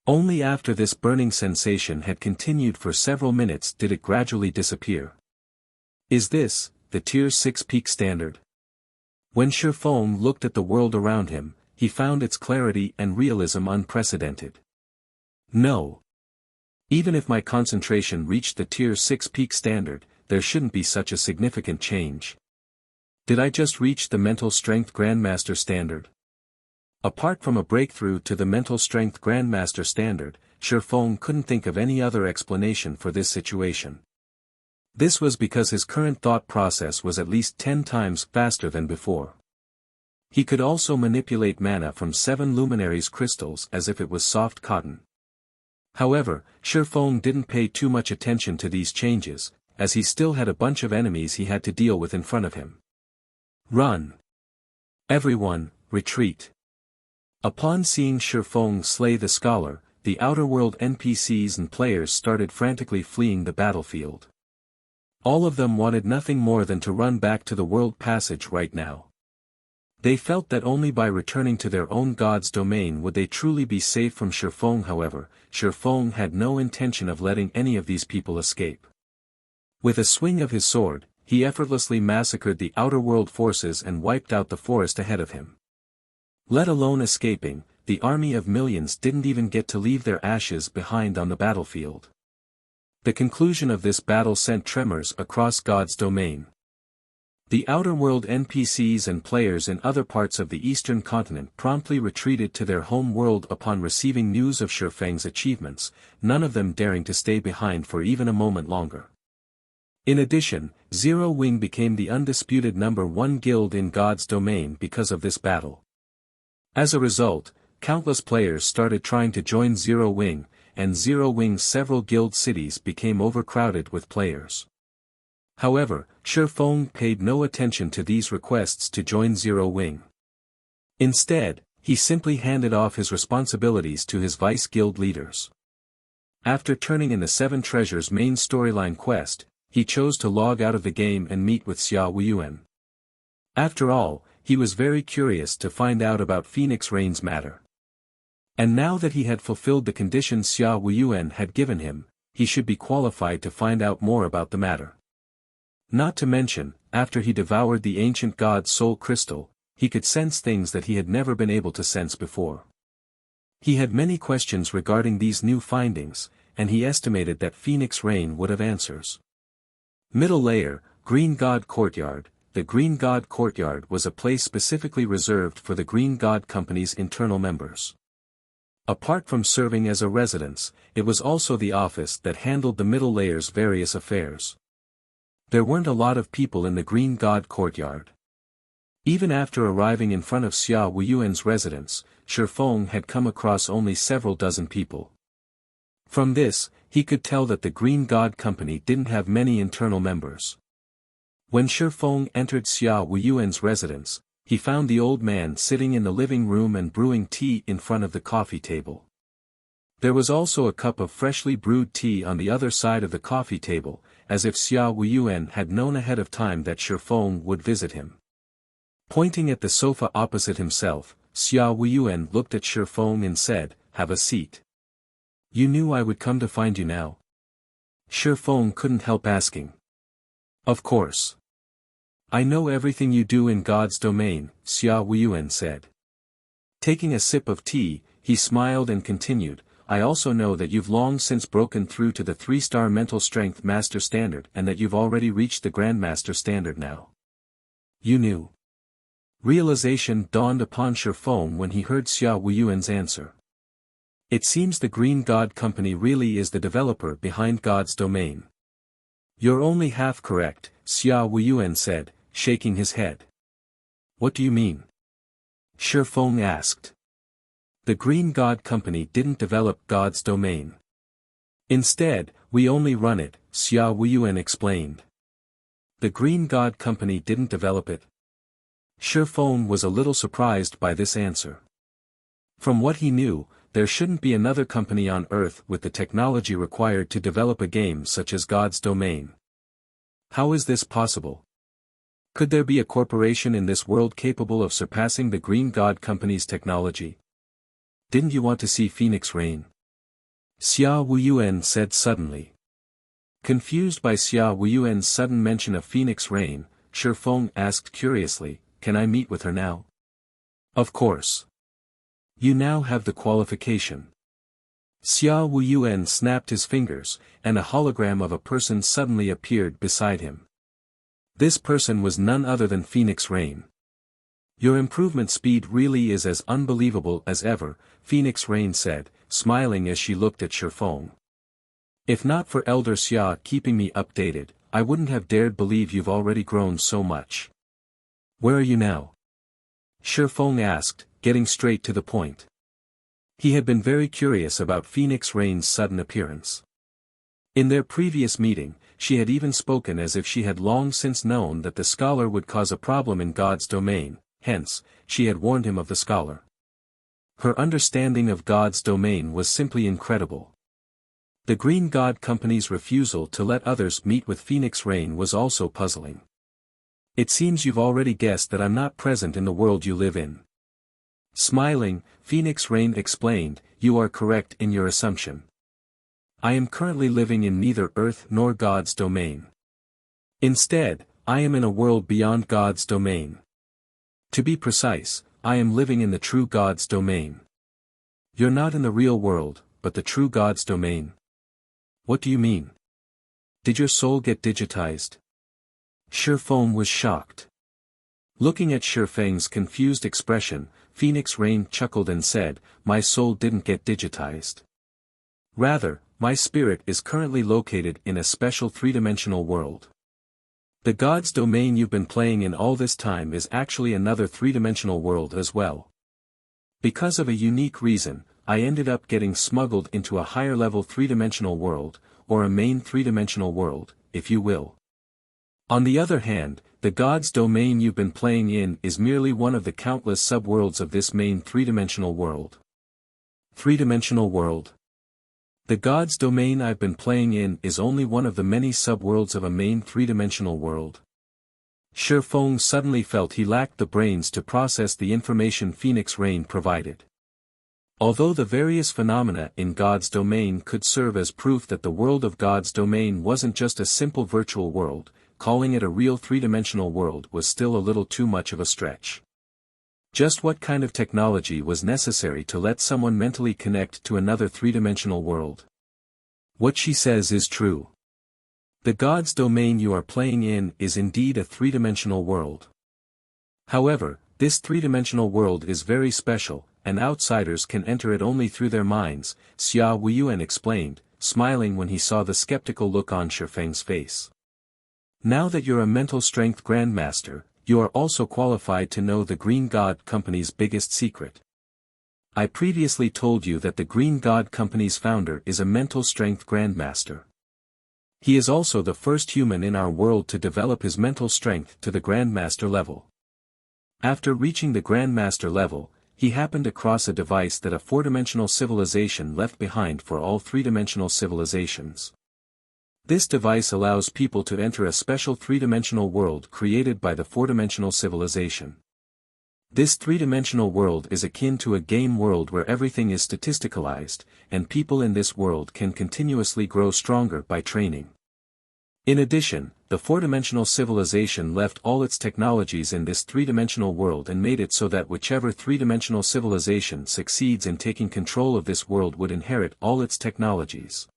Only after this burning sensation had continued for several minutes did it gradually disappear. Is this, the Tier 6 peak standard? When Shifeng looked at the world around him, he found its clarity and realism unprecedented. No. Even if my concentration reached the Tier 6 peak standard, there shouldn't be such a significant change. Did I just reach the mental strength Grandmaster standard? Apart from a breakthrough to the mental strength Grandmaster standard, Shifeng couldn't think of any other explanation for this situation. This was because his current thought process was at least 10 times faster than before. He could also manipulate mana from 7 luminaries crystals as if it was soft cotton. However, Shifeng didn't pay too much attention to these changes, as he still had a bunch of enemies he had to deal with in front of him. Run! Everyone, retreat! Upon seeing Shifeng slay the scholar, the outer world NPCs and players started frantically fleeing the battlefield. All of them wanted nothing more than to run back to the world passage right now. They felt that only by returning to their own god's domain would they truly be safe from Shifeng. However, Shifeng had no intention of letting any of these people escape. With a swing of his sword, he effortlessly massacred the outer world forces and wiped out the forest ahead of him. Let alone escaping, the army of millions didn't even get to leave their ashes behind on the battlefield. The conclusion of this battle sent tremors across God's domain. The outer world NPCs and players in other parts of the eastern continent promptly retreated to their home world upon receiving news of Shifeng's achievements, none of them daring to stay behind for even a moment longer. In addition, Zero Wing became the undisputed #1 guild in God's domain because of this battle. As a result, countless players started trying to join Zero Wing, and Zero Wing's several guild cities became overcrowded with players. However, Shifeng paid no attention to these requests to join Zero Wing. Instead, he simply handed off his responsibilities to his vice guild leaders. After turning in the 7 Treasures main storyline quest, he chose to log out of the game and meet with Xia Wuyuan. After all, he was very curious to find out about Phoenix Rain's matter. And now that he had fulfilled the conditions Xia Wuyuan had given him, he should be qualified to find out more about the matter. Not to mention, after he devoured the ancient god's soul crystal, he could sense things that he had never been able to sense before. He had many questions regarding these new findings, and he estimated that Phoenix Rain would have answers. Middle layer, Green God Courtyard. The Green God Courtyard was a place specifically reserved for the Green God Company's internal members. Apart from serving as a residence, it was also the office that handled the middle layer's various affairs. There weren't a lot of people in the Green God Courtyard. Even after arriving in front of Xia Wuyuan's residence, Shifeng had come across only several dozen people. From this, he could tell that the Green God Company didn't have many internal members. When Shifeng entered Xia Wuyuan's residence, he found the old man sitting in the living room and brewing tea in front of the coffee table. There was also a cup of freshly brewed tea on the other side of the coffee table, as if Xia Wuyuan had known ahead of time that Shifeng would visit him. Pointing at the sofa opposite himself, Xia Wuyuan looked at Shifeng and said, "Have a seat." "You knew I would come to find you now?" Shifeng couldn't help asking. "Of course. I know everything you do in God's domain," Xia Wuyuan said. Taking a sip of tea, he smiled and continued, "I also know that you've long since broken through to the 3-star mental strength master standard and that you've already reached the grandmaster standard now." "You knew?" Realization dawned upon Shifeng when he heard Xia Wuyuan's answer. It seems the Green God Company really is the developer behind God's domain. "You're only half correct," Xia Wuyuan said, shaking his head. "What do you mean?" Shifeng asked. "The Green God Company didn't develop God's domain. Instead, we only run it," Xia Wuyuan explained. "The Green God Company didn't develop it?" Shifeng was a little surprised by this answer. From what he knew, there shouldn't be another company on Earth with the technology required to develop a game such as God's domain. How is this possible? Could there be a corporation in this world capable of surpassing the Green God Company's technology? "Didn't you want to see Phoenix Rain?" Xia Wuyuan said suddenly. Confused by Xia Wuyuan's sudden mention of Phoenix Rain, Shifeng asked curiously, "Can I meet with her now?" "Of course. You now have the qualification." Xia Wuyuan snapped his fingers, and a hologram of a person suddenly appeared beside him. This person was none other than Phoenix Rain. "Your improvement speed really is as unbelievable as ever," Phoenix Rain said, smiling as she looked at Shifeng. "If not for Elder Xia keeping me updated, I wouldn't have dared believe you've already grown so much. Where are you now? Shifeng asked, getting straight to the point. He had been very curious about Phoenix Rain's sudden appearance. In their previous meeting, she had even spoken as if she had long since known that the scholar would cause a problem in God's domain, hence, she had warned him of the scholar. Her understanding of God's domain was simply incredible. The Green God Company's refusal to let others meet with Phoenix Rain was also puzzling. It seems you've already guessed that I'm not present in the world you live in. Smiling, Phoenix Rain explained, you are correct in your assumption. I am currently living in neither Earth nor God's domain. Instead, I am in a world beyond God's domain. To be precise, I am living in the true God's domain. You're not in the real world, but the true God's domain. What do you mean? Did your soul get digitized? Shifeng was shocked. Looking at Shifeng's confused expression, Phoenix Rain chuckled and said, my soul didn't get digitized. Rather, my spirit is currently located in a special three-dimensional world. The God's domain you've been playing in all this time is actually another three-dimensional world as well. Because of a unique reason, I ended up getting smuggled into a higher-level three-dimensional world, or a main three-dimensional world, if you will. On the other hand, the God's domain you've been playing in is merely one of the countless subworlds of this main three-dimensional world. Three-dimensional world. The God's domain I've been playing in is only one of the many subworlds of a main three-dimensional world. Shifeng suddenly felt he lacked the brains to process the information Phoenix Rain provided. Although the various phenomena in God's domain could serve as proof that the world of God's domain wasn't just a simple virtual world, calling it a real three-dimensional world was still a little too much of a stretch. Just what kind of technology was necessary to let someone mentally connect to another three-dimensional world? What she says is true. The God's domain you are playing in is indeed a three-dimensional world. However, this three-dimensional world is very special, and outsiders can enter it only through their minds, Xia Wuyuan explained, smiling when he saw the skeptical look on Shifeng's face. Now that you're a mental strength grandmaster, you are also qualified to know the Green God Company's biggest secret. I previously told you that the Green God Company's founder is a mental strength grandmaster. He is also the first human in our world to develop his mental strength to the grandmaster level. After reaching the grandmaster level, he happened across a device that a four-dimensional civilization left behind for all three-dimensional civilizations. This device allows people to enter a special three-dimensional world created by the four-dimensional civilization. This three-dimensional world is akin to a game world where everything is statisticalized, and people in this world can continuously grow stronger by training. In addition, the four-dimensional civilization left all its technologies in this three-dimensional world and made it so that whichever three-dimensional civilization succeeds in taking control of this world would inherit all its technologies.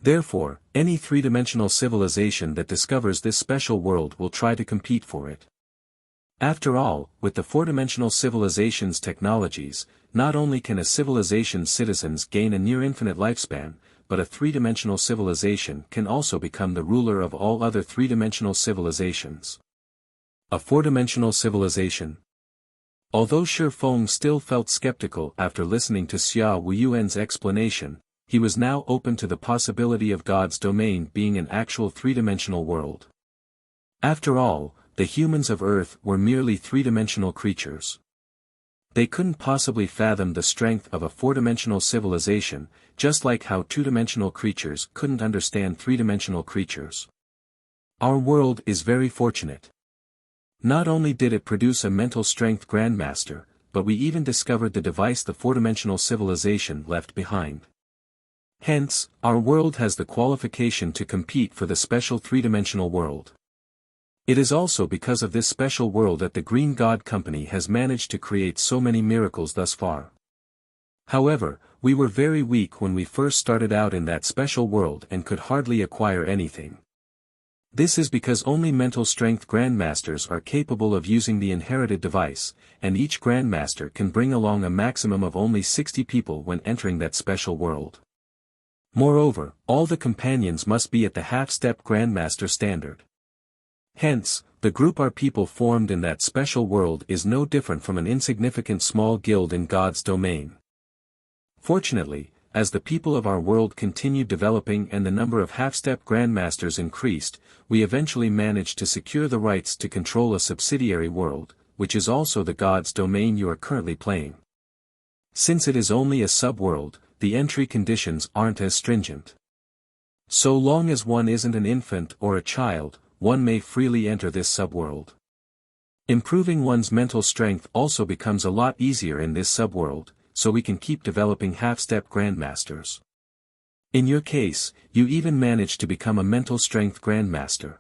Therefore, any three-dimensional civilization that discovers this special world will try to compete for it. After all, with the four-dimensional civilization's technologies, not only can a civilization's citizens gain a near-infinite lifespan, but a three-dimensional civilization can also become the ruler of all other three-dimensional civilizations. A four-dimensional civilization. Although Shifeng still felt skeptical after listening to Xia Wuyuan's explanation, he was now open to the possibility of God's domain being an actual three-dimensional world. After all, the humans of Earth were merely three-dimensional creatures. They couldn't possibly fathom the strength of a four-dimensional civilization, just like how two-dimensional creatures couldn't understand three-dimensional creatures. Our world is very fortunate. Not only did it produce a mental strength grandmaster, but we even discovered the device the four-dimensional civilization left behind. Hence, our world has the qualification to compete for the special three-dimensional world. It is also because of this special world that the Green God Company has managed to create so many miracles thus far. However, we were very weak when we first started out in that special world and could hardly acquire anything. This is because only mental strength grandmasters are capable of using the inherited device, and each grandmaster can bring along a maximum of only 60 people when entering that special world. Moreover, all the companions must be at the half-step Grandmaster standard. Hence, the group our people formed in that special world is no different from an insignificant small guild in God's domain. Fortunately, as the people of our world continued developing and the number of half-step Grandmasters increased, we eventually managed to secure the rights to control a subsidiary world, which is also the God's domain you are currently playing. Since it is only a sub-world, the entry conditions aren't as stringent. So long as one isn't an infant or a child, one may freely enter this subworld. Improving one's mental strength also becomes a lot easier in this subworld, so we can keep developing half-step Grandmasters. In your case, you even managed to become a mental strength Grandmaster.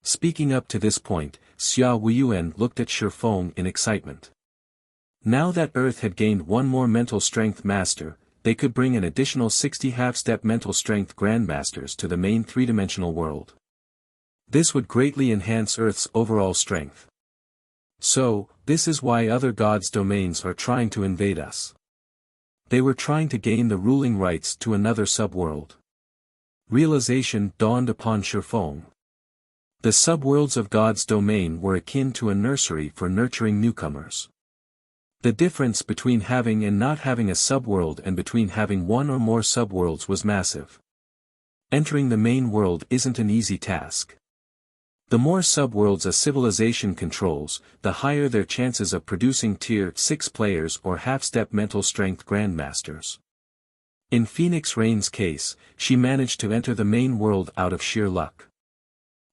Speaking up to this point, Xia Wuyuan looked at Shifeng in excitement. Now that Earth had gained one more mental strength master, they could bring an additional 60 half-step mental strength Grandmasters to the main three-dimensional world. This would greatly enhance Earth's overall strength. So, this is why other gods' domains are trying to invade us. They were trying to gain the ruling rights to another subworld. Realization dawned upon Shifeng. The subworlds of God's domain were akin to a nursery for nurturing newcomers. The difference between having and not having a subworld and between having one or more subworlds was massive. Entering the main world isn't an easy task. The more subworlds a civilization controls, the higher their chances of producing Tier 6 players or half-step mental strength Grandmasters. In Phoenix Rain's case, she managed to enter the main world out of sheer luck.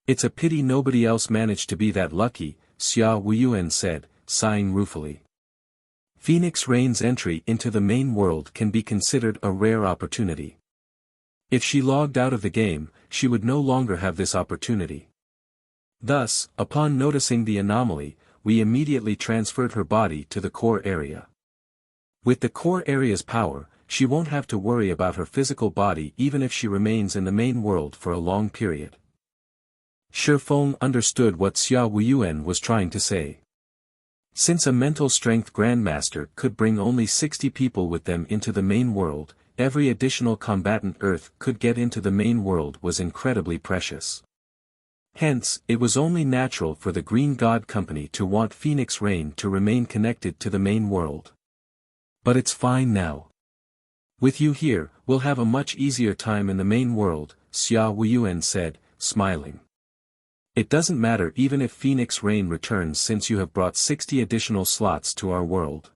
It's a pity nobody else managed to be that lucky, Xia Wuyuan said, sighing ruefully. Phoenix Rain's entry into the main world can be considered a rare opportunity. If she logged out of the game, she would no longer have this opportunity. Thus, upon noticing the anomaly, we immediately transferred her body to the core area. With the core area's power, she won't have to worry about her physical body even if she remains in the main world for a long period. Shifeng understood what Xia Wuyuan was trying to say. Since a mental strength Grandmaster could bring only 60 people with them into the main world, every additional combatant Earth could get into the main world was incredibly precious. Hence, it was only natural for the Green God Company to want Phoenix Rain to remain connected to the main world. But it's fine now. With you here, we'll have a much easier time in the main world, Xia Wuyuan said, smiling. It doesn't matter even if Phoenix Rain returns since you have brought 60 additional slots to our world.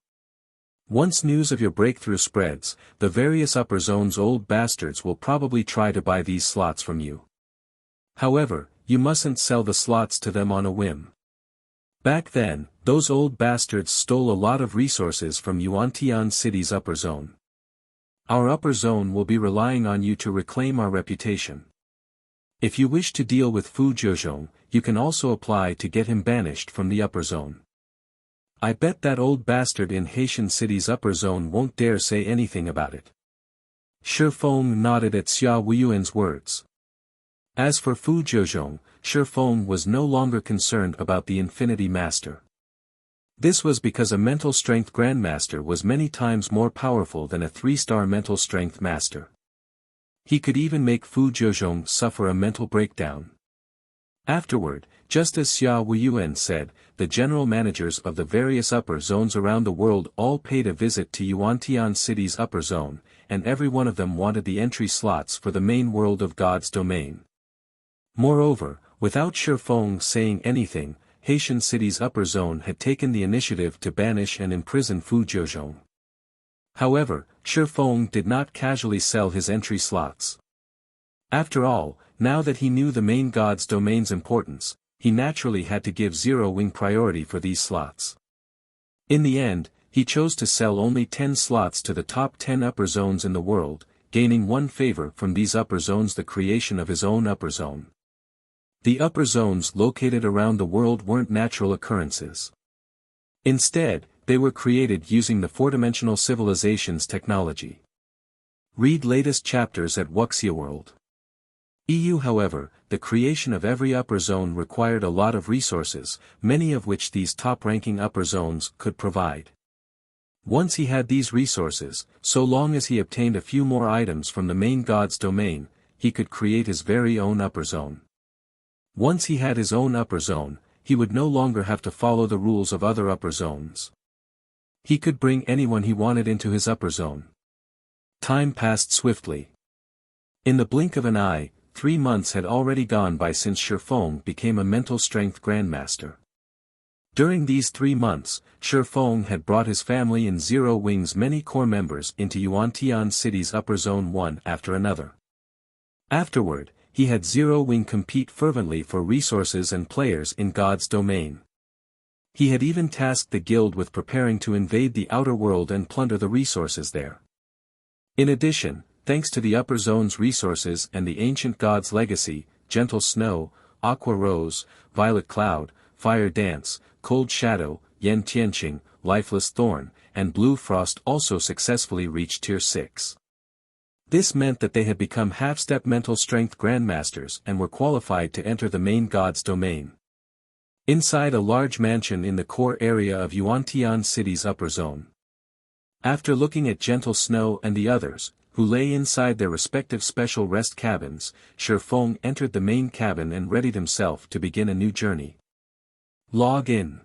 Once news of your breakthrough spreads, the various upper zones' old bastards will probably try to buy these slots from you. However, you mustn't sell the slots to them on a whim. Back then, those old bastards stole a lot of resources from Yuantian City's upper zone. Our upper zone will be relying on you to reclaim our reputation. If you wish to deal with Fu Jiuzhong, you can also apply to get him banished from the upper zone. I bet that old bastard in Haitian City's upper zone won't dare say anything about it. Shifeng nodded at Xia Wuyuan's words. As for Fu Jiuzhong, Shifeng was no longer concerned about the Infinity Master. This was because a mental strength Grandmaster was many times more powerful than a 3-star mental strength master. He could even make Fu Jiuzhong suffer a mental breakdown. Afterward, just as Xia Wuyuan said, the general managers of the various upper zones around the world all paid a visit to Yuantian City's upper zone, and every one of them wanted the entry slots for the main world of God's domain. Moreover, without Shifeng saying anything, Haitian City's upper zone had taken the initiative to banish and imprison Fu Jiuzhong. However, Shifeng did not casually sell his entry slots. After all, now that he knew the main god's domain's importance, he naturally had to give zero-wing priority for these slots. In the end, he chose to sell only 10 slots to the top 10 upper zones in the world, gaining one favor from these upper zones: the creation of his own upper zone. The upper zones located around the world weren't natural occurrences. Instead, they were created using the four-dimensional civilization's technology. Read latest chapters at Wuxia World. EU. However, the creation of every upper zone required a lot of resources, many of which these top-ranking upper zones could provide. Once he had these resources, so long as he obtained a few more items from the main god's domain, he could create his very own upper zone. Once he had his own upper zone, he would no longer have to follow the rules of other upper zones. He could bring anyone he wanted into his upper zone. Time passed swiftly. In the blink of an eye, 3 months had already gone by since Shifeng became a mental strength grandmaster. During these 3 months, Shifeng had brought his family and Zero Wing's many core members into Yuantian City's upper zone one after another. Afterward, he had Zero Wing compete fervently for resources and players in God's domain. He had even tasked the guild with preparing to invade the outer world and plunder the resources there. In addition, thanks to the upper zone's resources and the ancient god's legacy, Gentle Snow, Aqua Rose, Violet Cloud, Fire Dance, Cold Shadow, Yen Tianqing, Lifeless Thorn, and Blue Frost also successfully reached Tier 6. This meant that they had become half-step mental strength grandmasters and were qualified to enter the main god's domain. Inside a large mansion in the core area of Yuantian City's upper zone. After looking at Gentle Snow and the others, who lay inside their respective special rest cabins, Shifeng entered the main cabin and readied himself to begin a new journey. Log in.